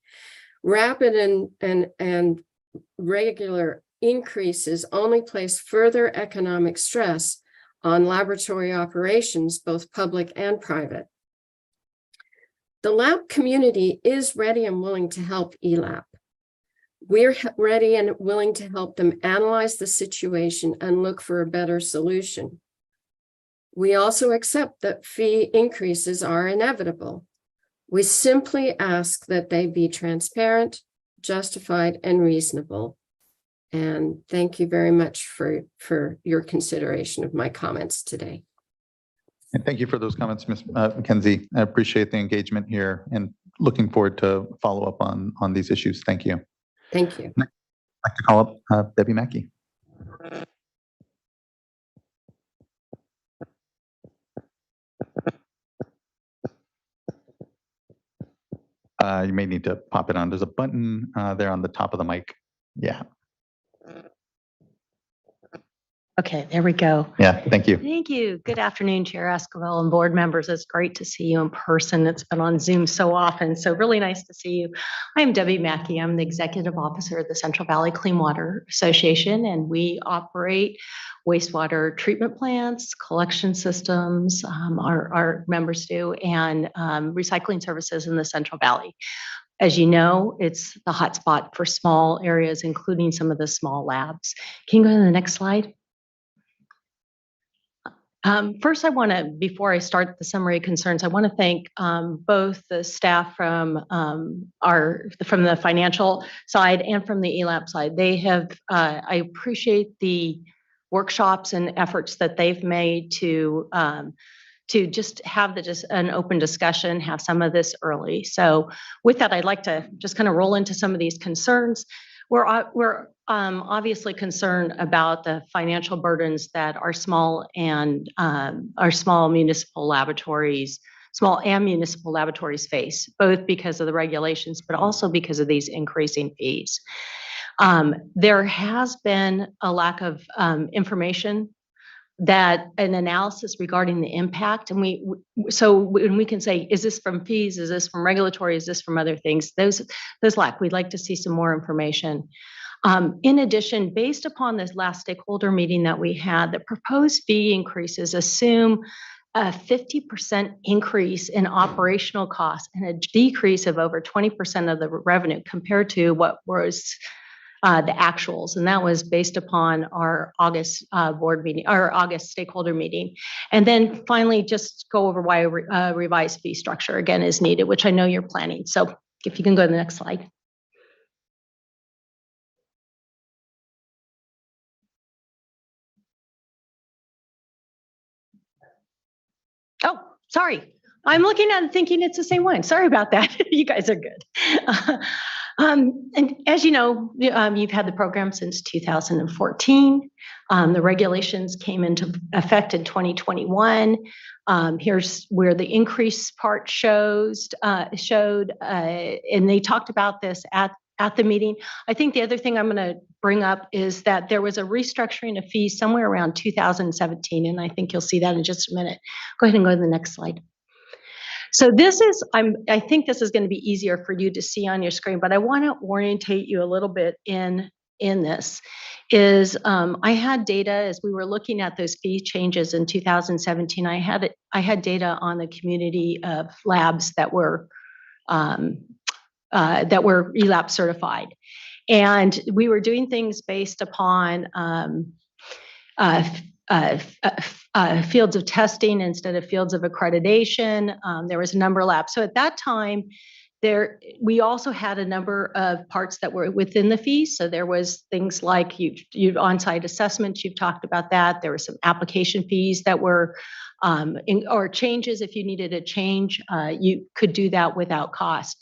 Rapid and regular increases only place further economic stress on laboratory operations, both public and private. The lab community is ready and willing to help ELAP. We're ready and willing to help them analyze the situation and look for a better solution. We also accept that fee increases are inevitable. We simply ask that they be transparent, justified, and reasonable. And thank you very much for your consideration of my comments today. And thank you for those comments, Ms. McKenzie. I appreciate the engagement here and looking forward to follow up on these issues. Thank you. Thank you. Next, I'd like to call up Debbie Mackey. You may need to pop it on. There's a button there on the top of the mic. Yeah. Okay, there we go. Yeah, thank you. Thank you. Good afternoon, Chair Esquivel and board members. It's great to see you in person. It's been on Zoom so often, so really nice to see you. I'm Debbie Mackey. I'm the Executive Officer of the Central Valley Clean Water Association, and we operate wastewater treatment plants, collection systems, our members do, and recycling services in the Central Valley. As you know, it's the hotspot for small areas, including some of the small labs. Can you go to the next slide? First, I want to, before I start the summary of concerns, I want to thank both the staff from the financial side and from the ELAP side. They have, I appreciate the workshops and efforts that they've made to just have an open discussion, have some of this early. So with that, I'd like to just kind of roll into some of these concerns. We're obviously concerned about the financial burdens that our small and municipal laboratories face, both because of the regulations, but also because of these increasing fees. There has been a lack of information, that an analysis regarding the impact, and when we can say, is this from fees, is this from regulatory, is this from other things, those lack. We'd like to see some more information. In addition, based upon this last stakeholder meeting that we had, the proposed fee increases assume a 50% increase in operational costs and a decrease of over 20% of the revenue compared to what was the actuals, and that was based upon our August board meeting, our August stakeholder meeting. And then finally, just go over why a revised fee structure again is needed, which I know you're planning. So if you can go to the next slide. Oh, sorry. I'm looking at it thinking it's the same one. Sorry about that. You guys are good. And as you know, you've had the program since 2014. The regulations came into effect in 2021. Here's where the increase part showed, and they talked about this at the meeting. I think the other thing I'm going to bring up is that there was a restructuring of fees somewhere around 2017, and I think you'll see that in just a minute. Go ahead and go to the next slide. So this is, I think this is going to be easier for you to see on your screen, but I want to orientate you a little bit in this. I had data as we were looking at those fee changes in 2017. I had data on the community of labs that were ELAP certified, and we were doing things based upon fields of testing instead of fields of accreditation. There was a number of labs. So at that time, we also had a number of parts that were within the fees. So there was things like you on-site assessments, you've talked about that. There were some application fees that were, or changes. If you needed a change, you could do that without cost.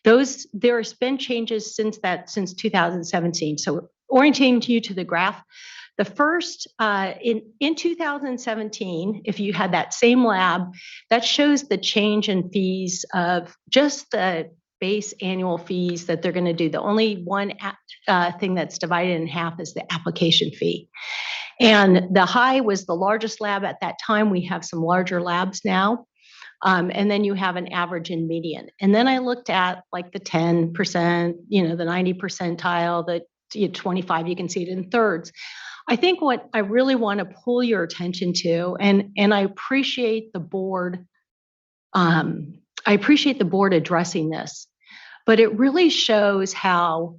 There's been changes since 2017. So orienting you to the graph, the first, in 2017, if you had that same lab, that shows the change in fees of just the base annual fees that they're going to do. The only one thing that's divided in half is the application fee. And the high was the largest lab at that time. We have some larger labs now. And then you have an average and median. And then I looked at like the 10%, the 90 percentile, the 25, you can see it in thirds. I think what I really want to pull your attention to, and I appreciate the board, addressing this, but it really shows how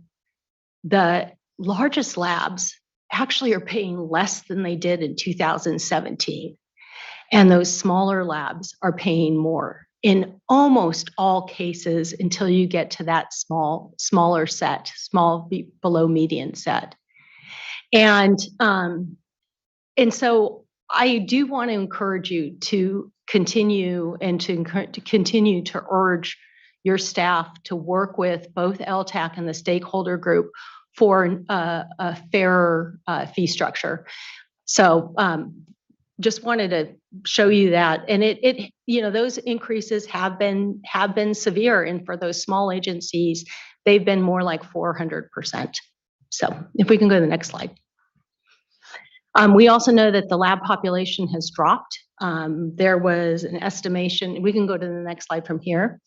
the largest labs actually are paying less than they did in 2017. And those smaller labs are paying more in almost all cases until you get to that smaller set, below median set. And so I do want to encourage you to continue to urge your staff to work with both LTAC and the stakeholder group for a fairer fee structure. So just wanted to show you that, and those increases have been severe, and for those small agencies, they've been more like 400%. So if we can go to the next slide. We also know that the lab population has dropped. There was an estimation, we can go to the next slide from here.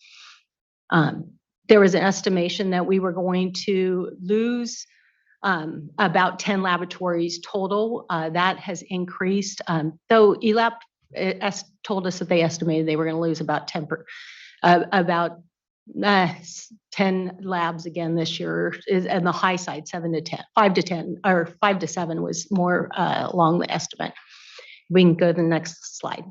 There was an estimation that we were going to lose about 10 laboratories total. That has increased, though ELAP told us that they estimated they were going to lose about 10 labs again this year, is on the high side, 7 to 10, 5 to 10, or 5 to 7 was more along the estimate. We can go to the next slide.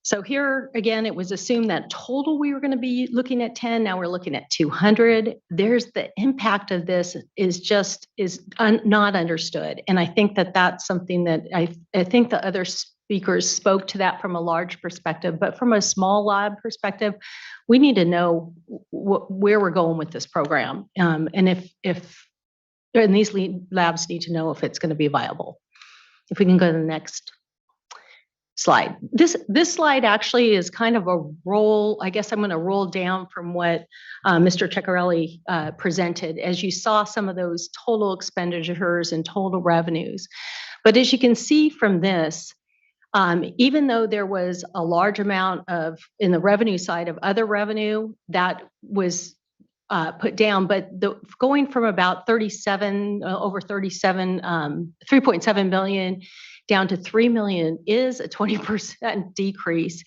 So here again, it was assumed that total we were going to be looking at 10. Now we're looking at 200. There's the impact of this is not understood, and I think that that's something that I think the other speakers spoke to that from a large perspective, but from a small lab perspective, we need to know where we're going with this program, and and these labs need to know if it's going to be viable. If we can go to the next slide. This slide actually is kind of a roll. I guess I'm going to roll down from what Mr. Ceccarelli presented, as you saw some of those total expenditures and total revenues. But as you can see from this, even though there was a large amount in the revenue side of other revenue that was put down, but going from about 3.7 million down to 3 million is a 20% decrease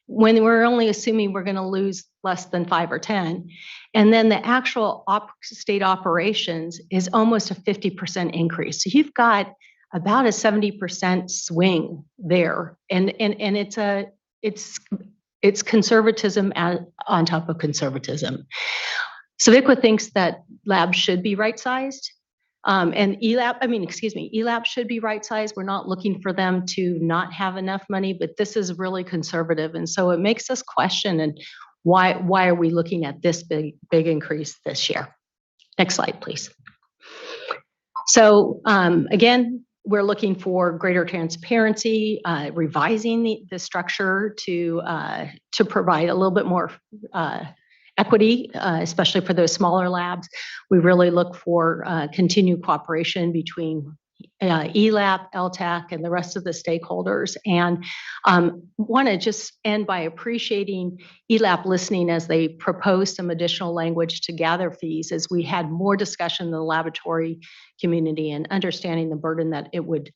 when we're only assuming we're going to lose less than 5 or 10. And then the actual state operations is almost a 50% increase. So you've got about a 70% swing there. And it's conservatism on top of conservatism. SWRCB thinks that labs should be right-sized. And ELAP should be right-sized. We're not looking for them to not have enough money, but this is really conservative. And so it makes us question, and why are we looking at this big increase this year? Next slide, please. So again, we're looking for greater transparency, revising the structure to provide a little bit more equity, especially for those smaller labs. We really look for continued cooperation between ELAP, LTAC, and the rest of the stakeholders. And want to just end by appreciating ELAP listening as they proposed some additional language to gather fees, as we had more discussion in the laboratory community and understanding the burden that it would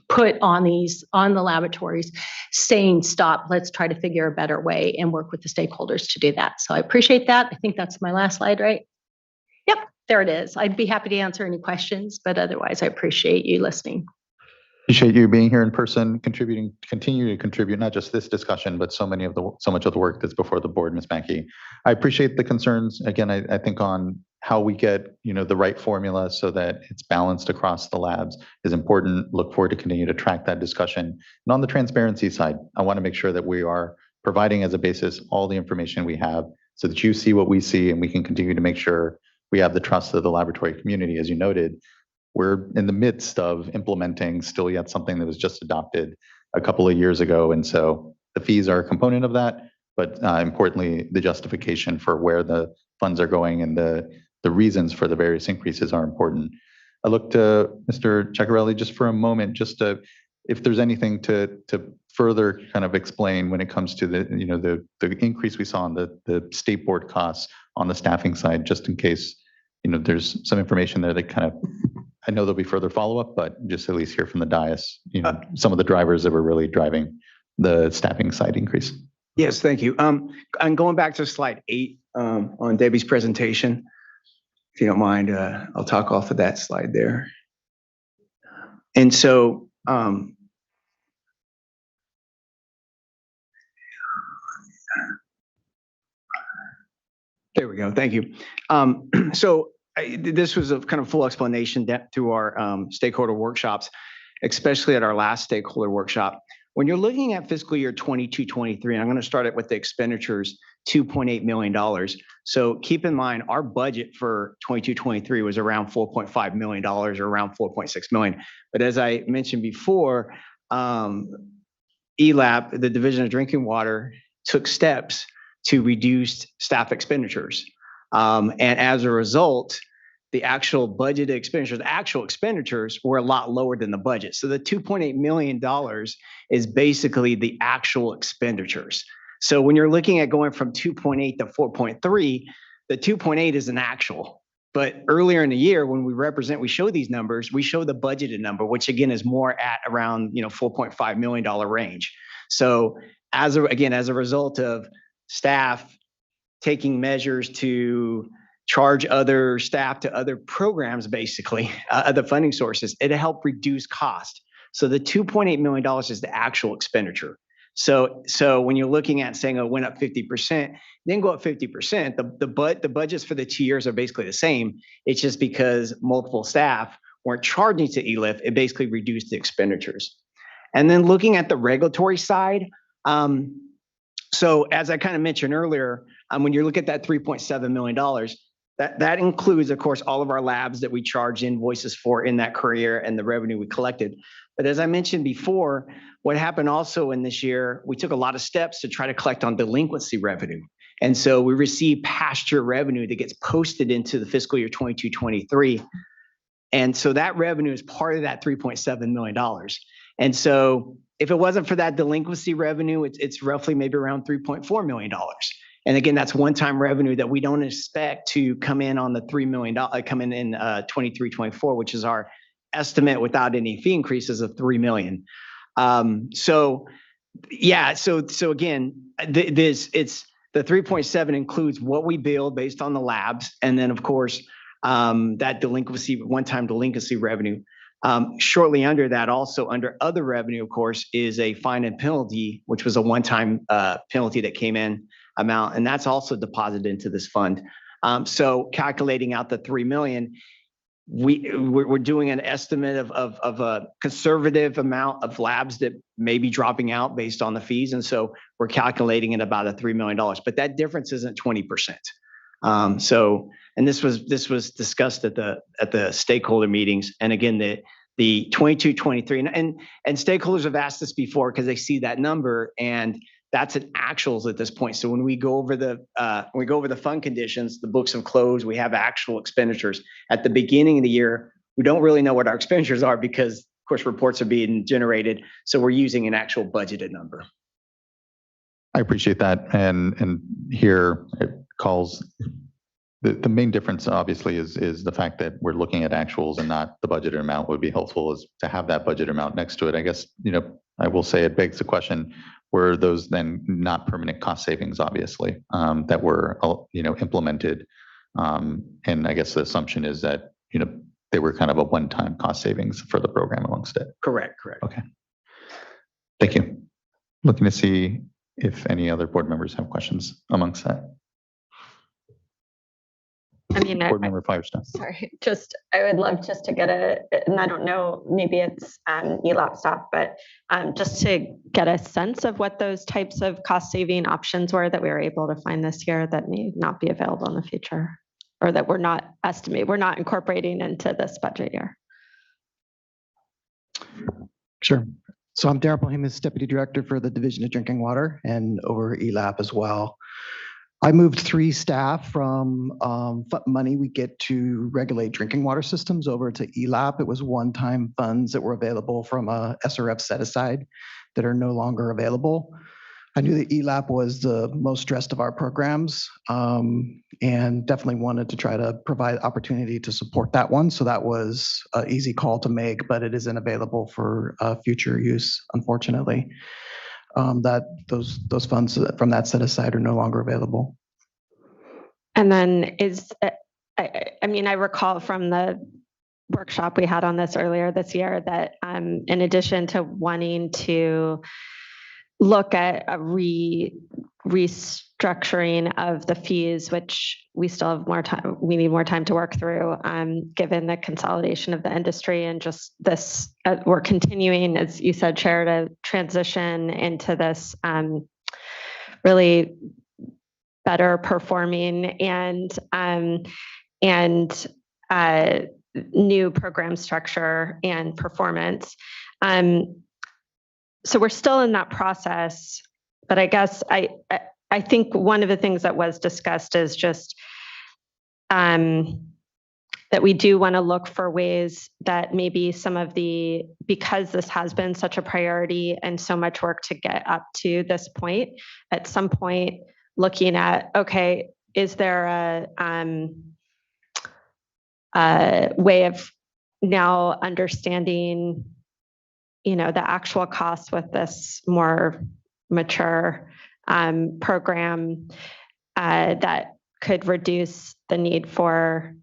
put on the laboratories, saying, stop, let's try to figure a better way and work with the stakeholders to do that. So I appreciate that. I think that's my last slide, right? Yep, there it is. I'd be happy to answer any questions, but otherwise I appreciate you listening. Appreciate you being here in person, continue to contribute, not just this discussion, but so much of the work that's before the board, Ms. Mackey. I appreciate the concerns. Again, I think on how we get, the right formula so that it's balanced across the labs is important. Look forward to continue to track that discussion. And on the transparency side, I want to make sure that we are providing as a basis all the information we have so that you see what we see, and we can continue to make sure we have the trust of the laboratory community. As you noted, we're in the midst of implementing still yet something that was just adopted a couple of years ago. And so the fees are a component of that, but importantly, the justification for where the funds are going and the reasons for the various increases are important. I look to Mr. Ceccarelli just for a moment, just to, if there's anything to further kind of explain when it comes to the increase we saw on the state board costs on the staffing side, just in case, there's some information there that kind of, I know there'll be further follow-up, but just at least hear from the dais, some of the drivers that were really driving the staffing side increase. Yes, thank you. I'm going back to slide 8 on Debbie's presentation. If you don't mind, I'll talk off of that slide there. And so, there we go. Thank you. This was a kind of full explanation through our stakeholder workshops, especially at our last stakeholder workshop. When you're looking at fiscal year 22-23, and I'm going to start it with the expenditures, $2.8 million. So keep in mind, our budget for 22-23 was around $4.5 million or around $4.6 million. But as I mentioned before, ELAP, the Division of Drinking Water, took steps to reduce staff expenditures. And as a result, the actual budgeted expenditures, the actual expenditures were a lot lower than the budget. So the $2.8 million is basically the actual expenditures. So when you're looking at going from 2.8 to 4.3, the 2.8 is an actual. But earlier in the year, when we show these numbers, we show the budgeted number, which again is more at around $4.5 million range. So as a result of staff taking measures to charge other staff to other programs, basically, other funding sources, it helped reduce cost. So the $2.8 million is the actual expenditure. So when you're looking at saying, it went up 50%, then go up 50%, the budgets for the 2 years are basically the same. It's just because multiple staff weren't charging to ELIF, it basically reduced the expenditures. And then looking at the regulatory side, so as I kind of mentioned earlier, when you look at that $3.7 million, that includes, of course, all of our labs that we charge invoices for in that career and the revenue we collected. But as I mentioned before, what happened also in this year, we took a lot of steps to try to collect on delinquency revenue. And so we received past year revenue that gets posted into the fiscal year 22-23. And so that revenue is part of that $3.7 million. And so if it wasn't for that delinquency revenue, it's roughly maybe around $3.4 million. And again, that's one-time revenue that we don't expect to come in on the $3 million, come in 23-24, which is our estimate without any fee increases of $3 million. So again, it's the 3.7 includes what we bill based on the labs, and then of course that delinquency, one-time delinquency revenue. Shortly under that, also under other revenue, of course, is a fine and penalty, which was a one-time penalty that came in amount, and that's also deposited into this fund. So calculating out the 3 million, we're doing an estimate of a conservative amount of labs that may be dropping out based on the fees. And so we're calculating it about a $3 million, but that difference isn't 20%. And this was discussed at the stakeholder meetings. And again, the 22, 23, and stakeholders have asked this before because they see that number, and that's an actuals at this point. So when we go over the fund conditions, the books have closed, we have actual expenditures. At the beginning of the year, we don't really know what our expenditures are because, of course, reports are being generated. So we're using an actual budgeted number. I appreciate that. And here it calls, the main difference obviously is the fact that we're looking at actuals and not the budgeted amount. Would be helpful is to have that budget amount next to it. I guess, I will say it begs the question, were those then not permanent cost savings, obviously, that were, implemented? And I guess the assumption is that, they were kind of a one-time cost savings for the program amongst it. Correct. Okay. Thank you. Looking to see if any other board members have questions amongst that. I mean, Board Member Firestone. sorry, I would love just to get and I don't know, maybe it's ELAP staff, but just to get a sense of what those types of cost saving options were that we were able to find this year that may not be available in the future, or that we're not incorporating into this budget year. Sure. So I'm Darryl Bohemus, Deputy Director for the Division of Drinking Water and over ELAP as well. I moved 3 staff from money we get to regulate drinking water systems over to ELAP. It was one-time funds that were available from a SRF set aside that are no longer available. I knew that ELAP was the most stressed of our programs, and definitely wanted to try to provide opportunity to support that one. So that was an easy call to make, but it isn't available for future use, unfortunately. That those funds from that set aside are no longer available. And then I recall from the workshop we had on this earlier this year that in addition to wanting to look at a restructuring of the fees, which we still have more time, we need more time to work through, given the consolidation of the industry and just this, we're continuing, as you said, Chair, to transition into this really better performing and new program structure and performance. So we're still in that process, but I guess I think one of the things that was discussed is just that we do want to look for ways that maybe because this has been such a priority and so much work to get up to this point, at some point looking at, okay, is there a way of now understanding the actual costs with this more mature program that could reduce the need for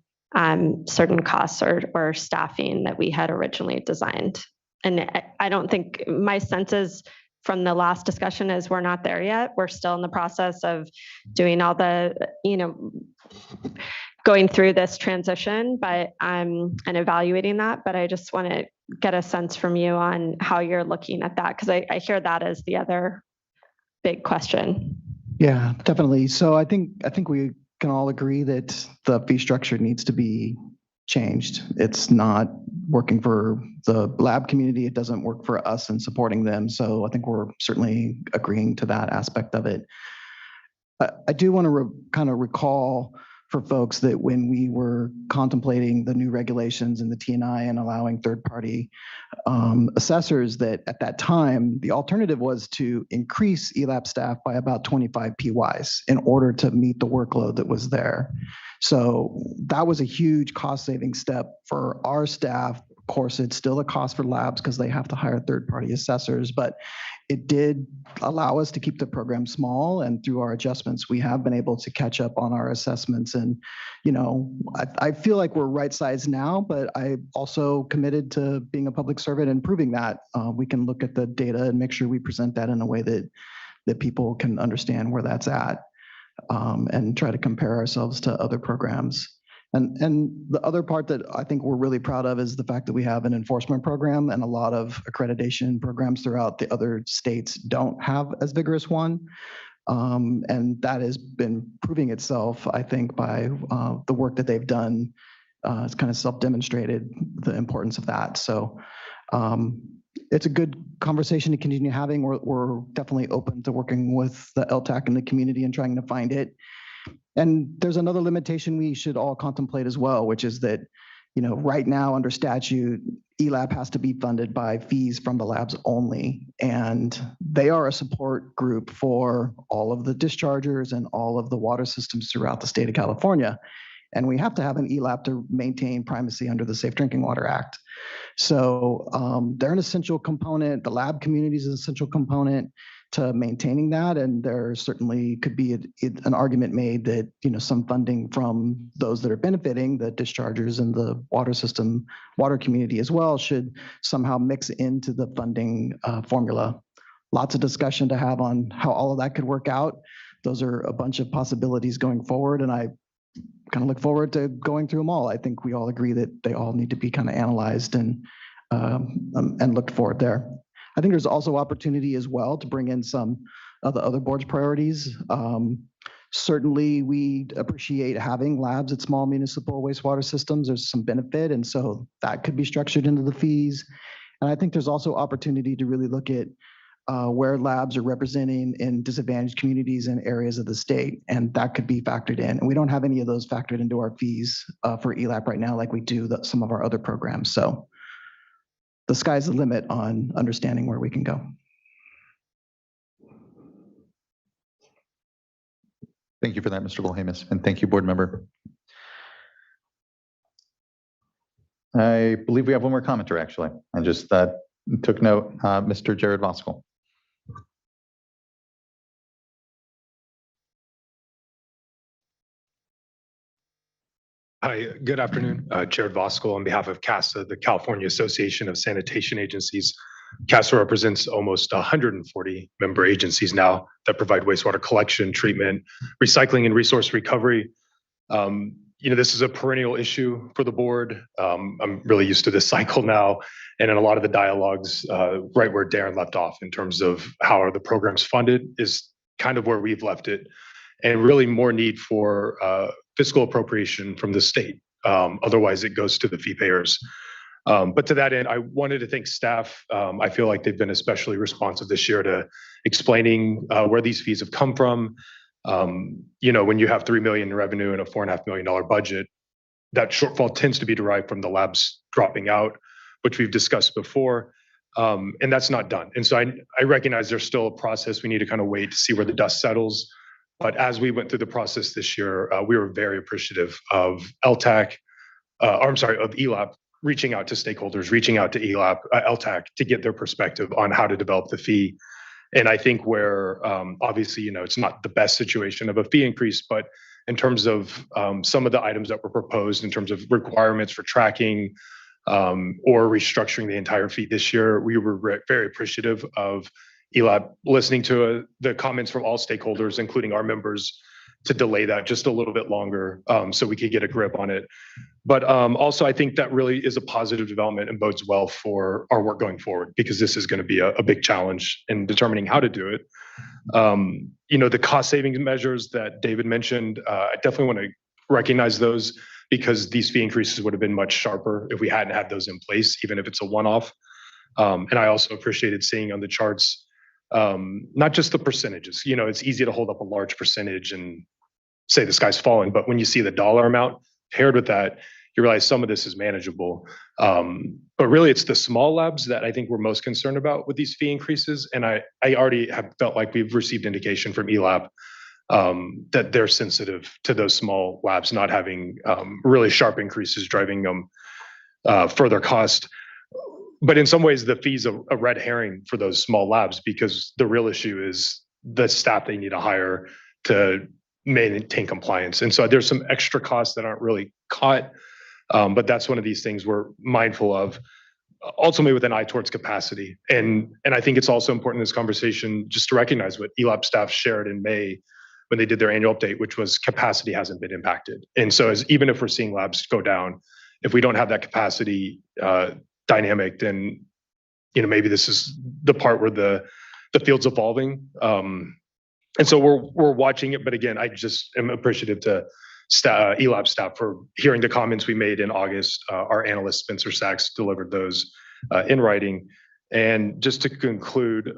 certain costs or staffing that we had originally designed. And I don't think, my sense is from the last discussion is we're not there yet. We're still in the process of doing all the, going through this transition, but and evaluating that. But I just want to get a sense from you on how you're looking at that, because I hear that as the other big question. Yeah, definitely. So I think we can all agree that the fee structure needs to be changed. It's not working for the lab community. It doesn't work for us in supporting them. So I think we're certainly agreeing to that aspect of it. I do want to kind of recall for folks that when we were contemplating the new regulations in the T&I and allowing third-party assessors, that at that time, the alternative was to increase ELAP staff by about 25 PYs in order to meet the workload that was there. So that was a huge cost-saving step for our staff. Of course, it's still a cost for labs because they have to hire third-party assessors, but it did allow us to keep the program small, and through our adjustments, we have been able to catch up on our assessments. And, I feel like we're right sized now, but I also committed to being a public servant and proving that we can look at the data and make sure we present that in a way that people can understand where that's at. and try to compare ourselves to other programs. And the other part that I think we're really proud of is the fact that we have an enforcement program, and a lot of accreditation programs throughout the other states don't have as vigorous one. And that has been proving itself, I think, by the work that they've done. It's kind of self-demonstrated the importance of that. So it's a good conversation to continue having. We're definitely open to working with the LTAC and the community and trying to find it. And there's another limitation we should all contemplate as well, which is that, right now under statute, ELAP has to be funded by fees from the labs only. And they are a support group for all of the dischargers and all of the water systems throughout the state of California. And we have to have an ELAP to maintain primacy under the Safe Drinking Water Act. So they're an essential component. The lab community is an essential component to maintaining that. And there certainly could be an argument made that, some funding from those that are benefiting, the dischargers and the water system, water community as well, should somehow mix into the funding formula. Lots of discussion to have on how all of that could work out. Those are a bunch of possibilities going forward. And I kind of look forward to going through them all. I think we all agree that they all need to be kind of analyzed and looked forward there. I think there's also opportunity as well to bring in some of the other board's priorities. Certainly, we appreciate having labs at small municipal wastewater systems. There's some benefit, and so that could be structured into the fees. And I think there's also opportunity to really look at where labs are representing in disadvantaged communities and areas of the state, and that could be factored in. And we don't have any of those factored into our fees for ELAP right now, like we do some of our other programs. So the sky's the limit on understanding where we can go. Thank you for that, Mr. Volhamis, and thank you, board member. I believe we have one more commenter, actually. I just took note, Mr. Jared Voskel. Hi, good afternoon. Jared Voskel on behalf of CASA, the California Association of Sanitation Agencies. CASA represents almost 140 member agencies now that provide wastewater collection, treatment, recycling, and resource recovery. This is a perennial issue for the board. I'm really used to this cycle now, and in a lot of the dialogues, right where Darren left off in terms of how are the programs funded is kind of where we've left it, and really more need for fiscal appropriation from the state. Otherwise, it goes to the fee payers. But to that end, I wanted to thank staff. I feel like they've been especially responsive this year to explaining where these fees have come from. When you have $3 million in revenue and a $4.5 million budget, that shortfall tends to be derived from the labs dropping out, which we've discussed before. And that's not done. And so I recognize there's still a process. We need to kind of wait to see where the dust settles. But as we went through the process this year, we were very appreciative of of ELAP reaching out to stakeholders, reaching out to LTAC to get their perspective on how to develop the fee. And I think where obviously, it's not the best situation of a fee increase, but in terms of some of the items that were proposed in terms of requirements for tracking or restructuring the entire fee this year, we were very appreciative of ELAP listening to the comments from all stakeholders, including our members, to delay that just a little bit longer so we could get a grip on it. But also, I think that really is a positive development and bodes well for our work going forward, because this is going to be a big challenge in determining how to do it. The cost savings measures that David mentioned, I definitely want to recognize those, because these fee increases would have been much sharper if we hadn't had those in place, even if it's a one-off. And I also appreciated seeing on the charts not just the percentages. It's easy to hold up a large percentage and say the sky's falling, but when you see the dollar amount paired with that, you realize some of this is manageable. But really, it's the small labs that I think we're most concerned about with these fee increases. And I already have felt like we've received indication from ELAP that they're sensitive to those small labs not having really sharp increases driving them further cost. But in some ways, the fee's a red herring for those small labs, because the real issue is the staff they need to hire to maintain compliance. And so there's some extra costs that aren't really caught, but that's one of these things we're mindful of, ultimately with an eye towards capacity. And I think it's also important in this conversation just to recognize what ELAP staff shared in May when they did their annual update, which was capacity hasn't been impacted. And so even if we're seeing labs go down, if we don't have that capacity dynamic, then maybe this is the part where the field's evolving. And so we're watching it. But again, I just am appreciative to ELAB staff for hearing the comments we made in August. Our analyst, Spencer Sachs, delivered those in writing. And just to conclude,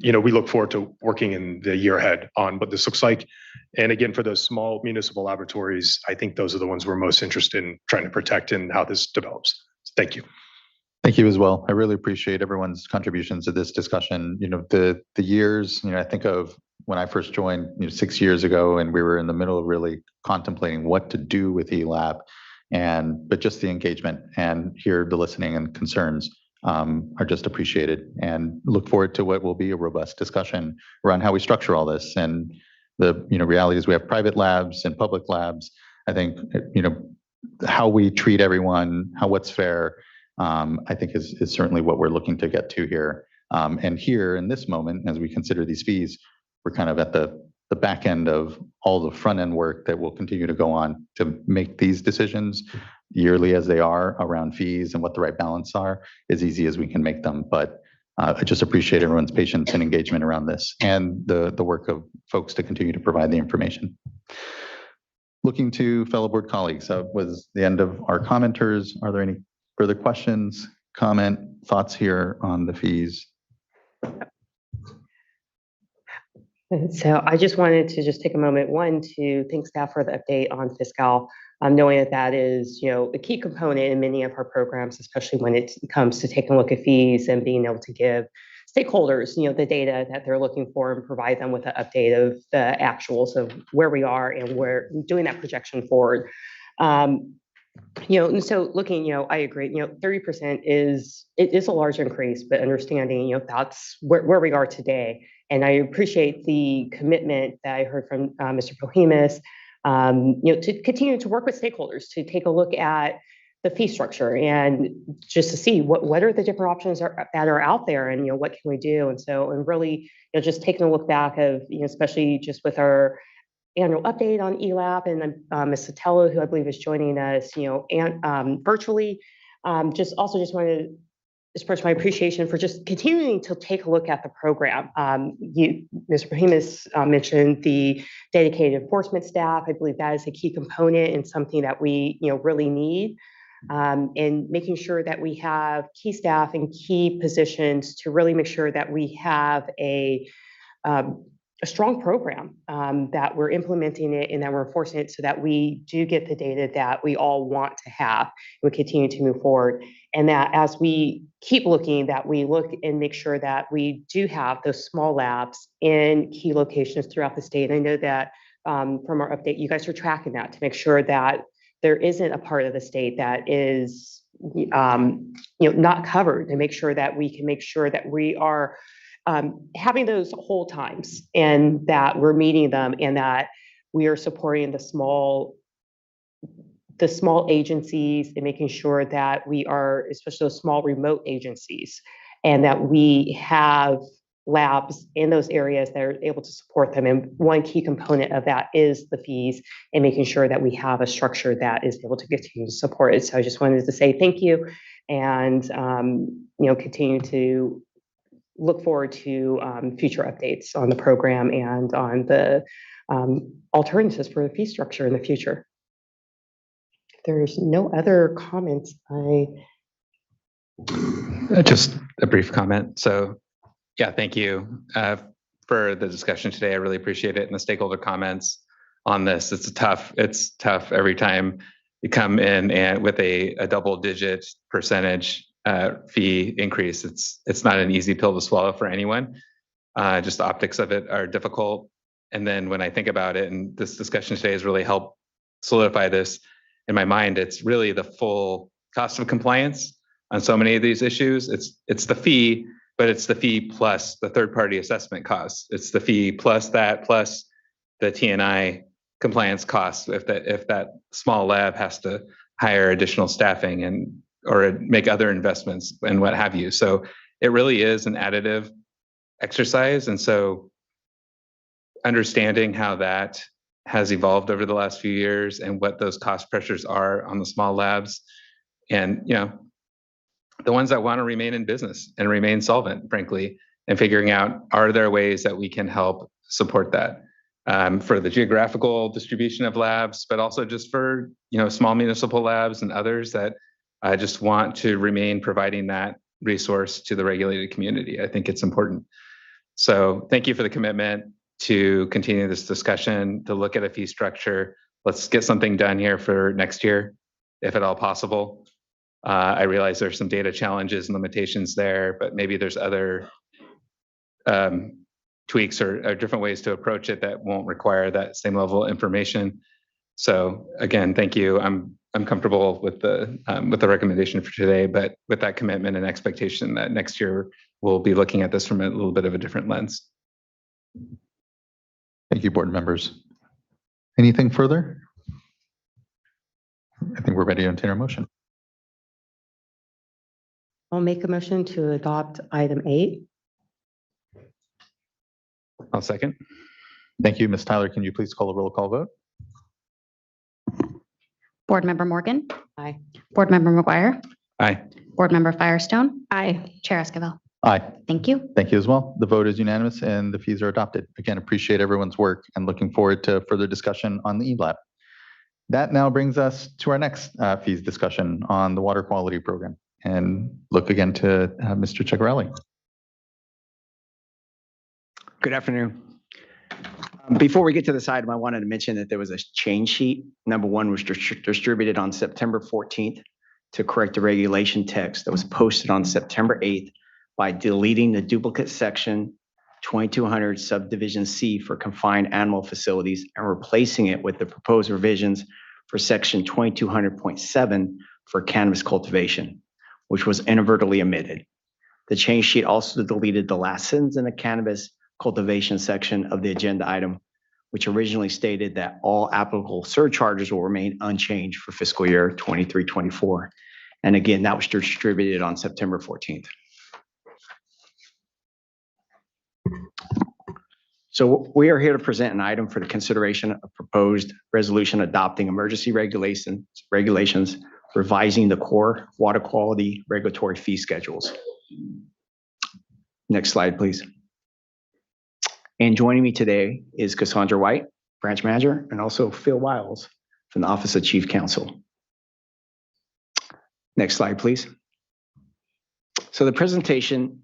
we look forward to working in the year ahead on what this looks like. And again, for those small municipal laboratories, I think those are the ones we're most interested in trying to protect and how this develops. Thank you. Thank you as well. I really appreciate everyone's contributions to this discussion. The years, I think of when I first joined 6 years ago, and we were in the middle of really contemplating what to do with ELAB, but just the engagement and hear the listening and concerns are just appreciated, and look forward to what will be a robust discussion around how we structure all this. And the reality is we have private labs and public labs. I think how we treat everyone, what's fair, I think is certainly what we're looking to get to here. And here in this moment, as we consider these fees, we're kind of at the back end of all the front end work that will continue to go on to make these decisions yearly as they are around fees and what the right balance are, as easy as we can make them. But I just appreciate everyone's patience and engagement around this, and the work of folks to continue to provide the information. Looking to fellow board colleagues, that was the end of our commenters. Are there any further questions, comment, thoughts here on the fees? So I just wanted to take a moment, to thank staff for the update on fiscal, knowing that is, a key component in many of our programs, especially when it comes to taking a look at fees and being able to give stakeholders, the data that they're looking for and provide them with an update of the actuals of where we are and we're doing that projection forward. And so looking, I agree, 30% is a large increase, but understanding, that's where we are today. And I appreciate the commitment that I heard from Mr. Bohemus, to continue to work with stakeholders, to take a look at the fee structure and just to see what are the different options that are out there, and, what can we do? And so, and really, just taking a look back of, especially just with our annual update on ELAP, and then Ms. Sotelo, who I believe is joining us, and virtually, just wanted to express my appreciation for just continuing to take a look at the program. Mr. Bohemus mentioned the dedicated enforcement staff. I believe that is a key component and something that we, really need. And making sure that we have key staff and key positions to really make sure that we have a strong program, that we're implementing it and that we're enforcing it so that we do get the data that we all want to have and we continue to move forward. And that as we keep looking, that we look and make sure that we do have those small labs in key locations throughout the state. And I know that from our update, you guys are tracking that to make sure that there isn't a part of the state that is not covered, and make sure that we can make sure that we are having those whole times and that we're meeting them, and that we are supporting the small agencies and making sure that we are, especially those small remote agencies, and that we have labs in those areas that are able to support them. And one key component of that is the fees, and making sure that we have a structure that is able to continue to support it. So I just wanted to say thank you, and continue to look forward to future updates on the program and on the alternatives for the fee structure in the future. If there's no other comments, Just a brief comment. So yeah, thank you for the discussion today. I really appreciate it. And the stakeholder comments on this. It's tough every time you come in and with a double-digit percentage fee increase. It's not an easy pill to swallow for anyone. Just the optics of it are difficult. And then when I think about it, and this discussion today has really helped solidify this in my mind, it's really the full cost of compliance on so many of these issues. It's the fee, but it's the fee plus the third-party assessment costs. It's the fee plus that, plus the T&I compliance costs if that small lab has to hire additional staffing or make other investments and what have you. So it really is an additive exercise. And so understanding how that has evolved over the last few years and what those cost pressures are on the small labs. And, the ones that want to remain in business and remain solvent, frankly, and figuring out, are there ways that we can help support that for the geographical distribution of labs, but also just for, small municipal labs and others that just want to remain providing that resource to the regulated community. I think it's important. So thank you for the commitment to continue this discussion, to look at a fee structure. Let's get something done here for next year, if at all possible. I realize there's some data challenges and limitations there, but maybe there's other tweaks or different ways to approach it that won't require that same level of information. So again, thank you. I'm comfortable with the recommendation for today, but with that commitment and expectation that next year we'll be looking at this from a little bit of a different lens. Thank you, board members. Anything further? I think we're ready to entertain our motion. I'll make a motion to adopt item 8. I'll second. Thank you. Ms. Tyler, can you please call a roll call vote? Board Member Morgan. Aye. Board Member McGuire. Aye. Board Member Firestone. Aye. Chair Esquivel. Aye. Thank you. Thank you as well. The vote is unanimous and the fees are adopted. Again, appreciate everyone's work and looking forward to further discussion on the ELAP. That now brings us to our next fees discussion on the water quality program. And look again to Mr. Ceccarelli. Good afternoon. Before we get to this item, I wanted to mention that there was a change sheet. Number 1 was distributed on September 14th to correct the regulation text that was posted on September 8th by deleting the duplicate section 2200 subdivision C for confined animal facilities and replacing it with the proposed revisions for section 2200.7 for cannabis cultivation, which was inadvertently omitted. The change sheet also deleted the last sentence in the cannabis cultivation section of the agenda item, which originally stated that all applicable surcharges will remain unchanged for fiscal year 23-24. And again, that was distributed on September 14th. So we are here to present an item for the consideration of proposed resolution adopting emergency regulations, revising the core water quality regulatory fee schedules. Next slide, please. And joining me today is Cassandra White, branch manager, and also Phil Wiles from the Office of Chief Counsel. Next slide, please. So the presentation,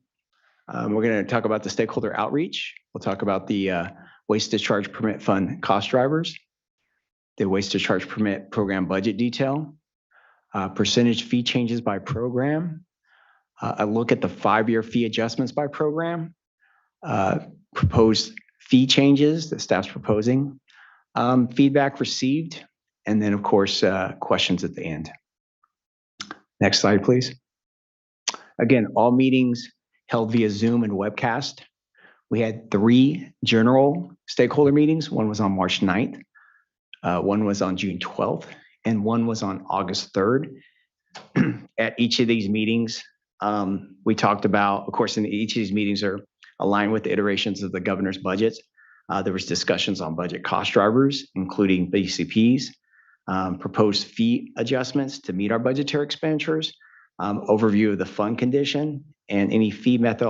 we're going to talk about the stakeholder outreach. We'll talk about the waste discharge permit fund cost drivers, the waste discharge permit program budget detail, percentage fee changes by program, a look at the 5-year fee adjustments by program, proposed fee changes that staff's proposing, feedback received, and then of course, questions at the end. Next slide, please. Again, all meetings held via Zoom and webcast. We had 3 general stakeholder meetings. One was on March 9th, one was on June 12th, and one was on August 3rd. At each of these meetings, we talked about, of course, in each of these meetings are aligned with the iterations of the governor's budgets. There was discussions on budget cost drivers, including BCPs, proposed fee adjustments to meet our budgetary expenditures, overview of the fund condition, and any fee method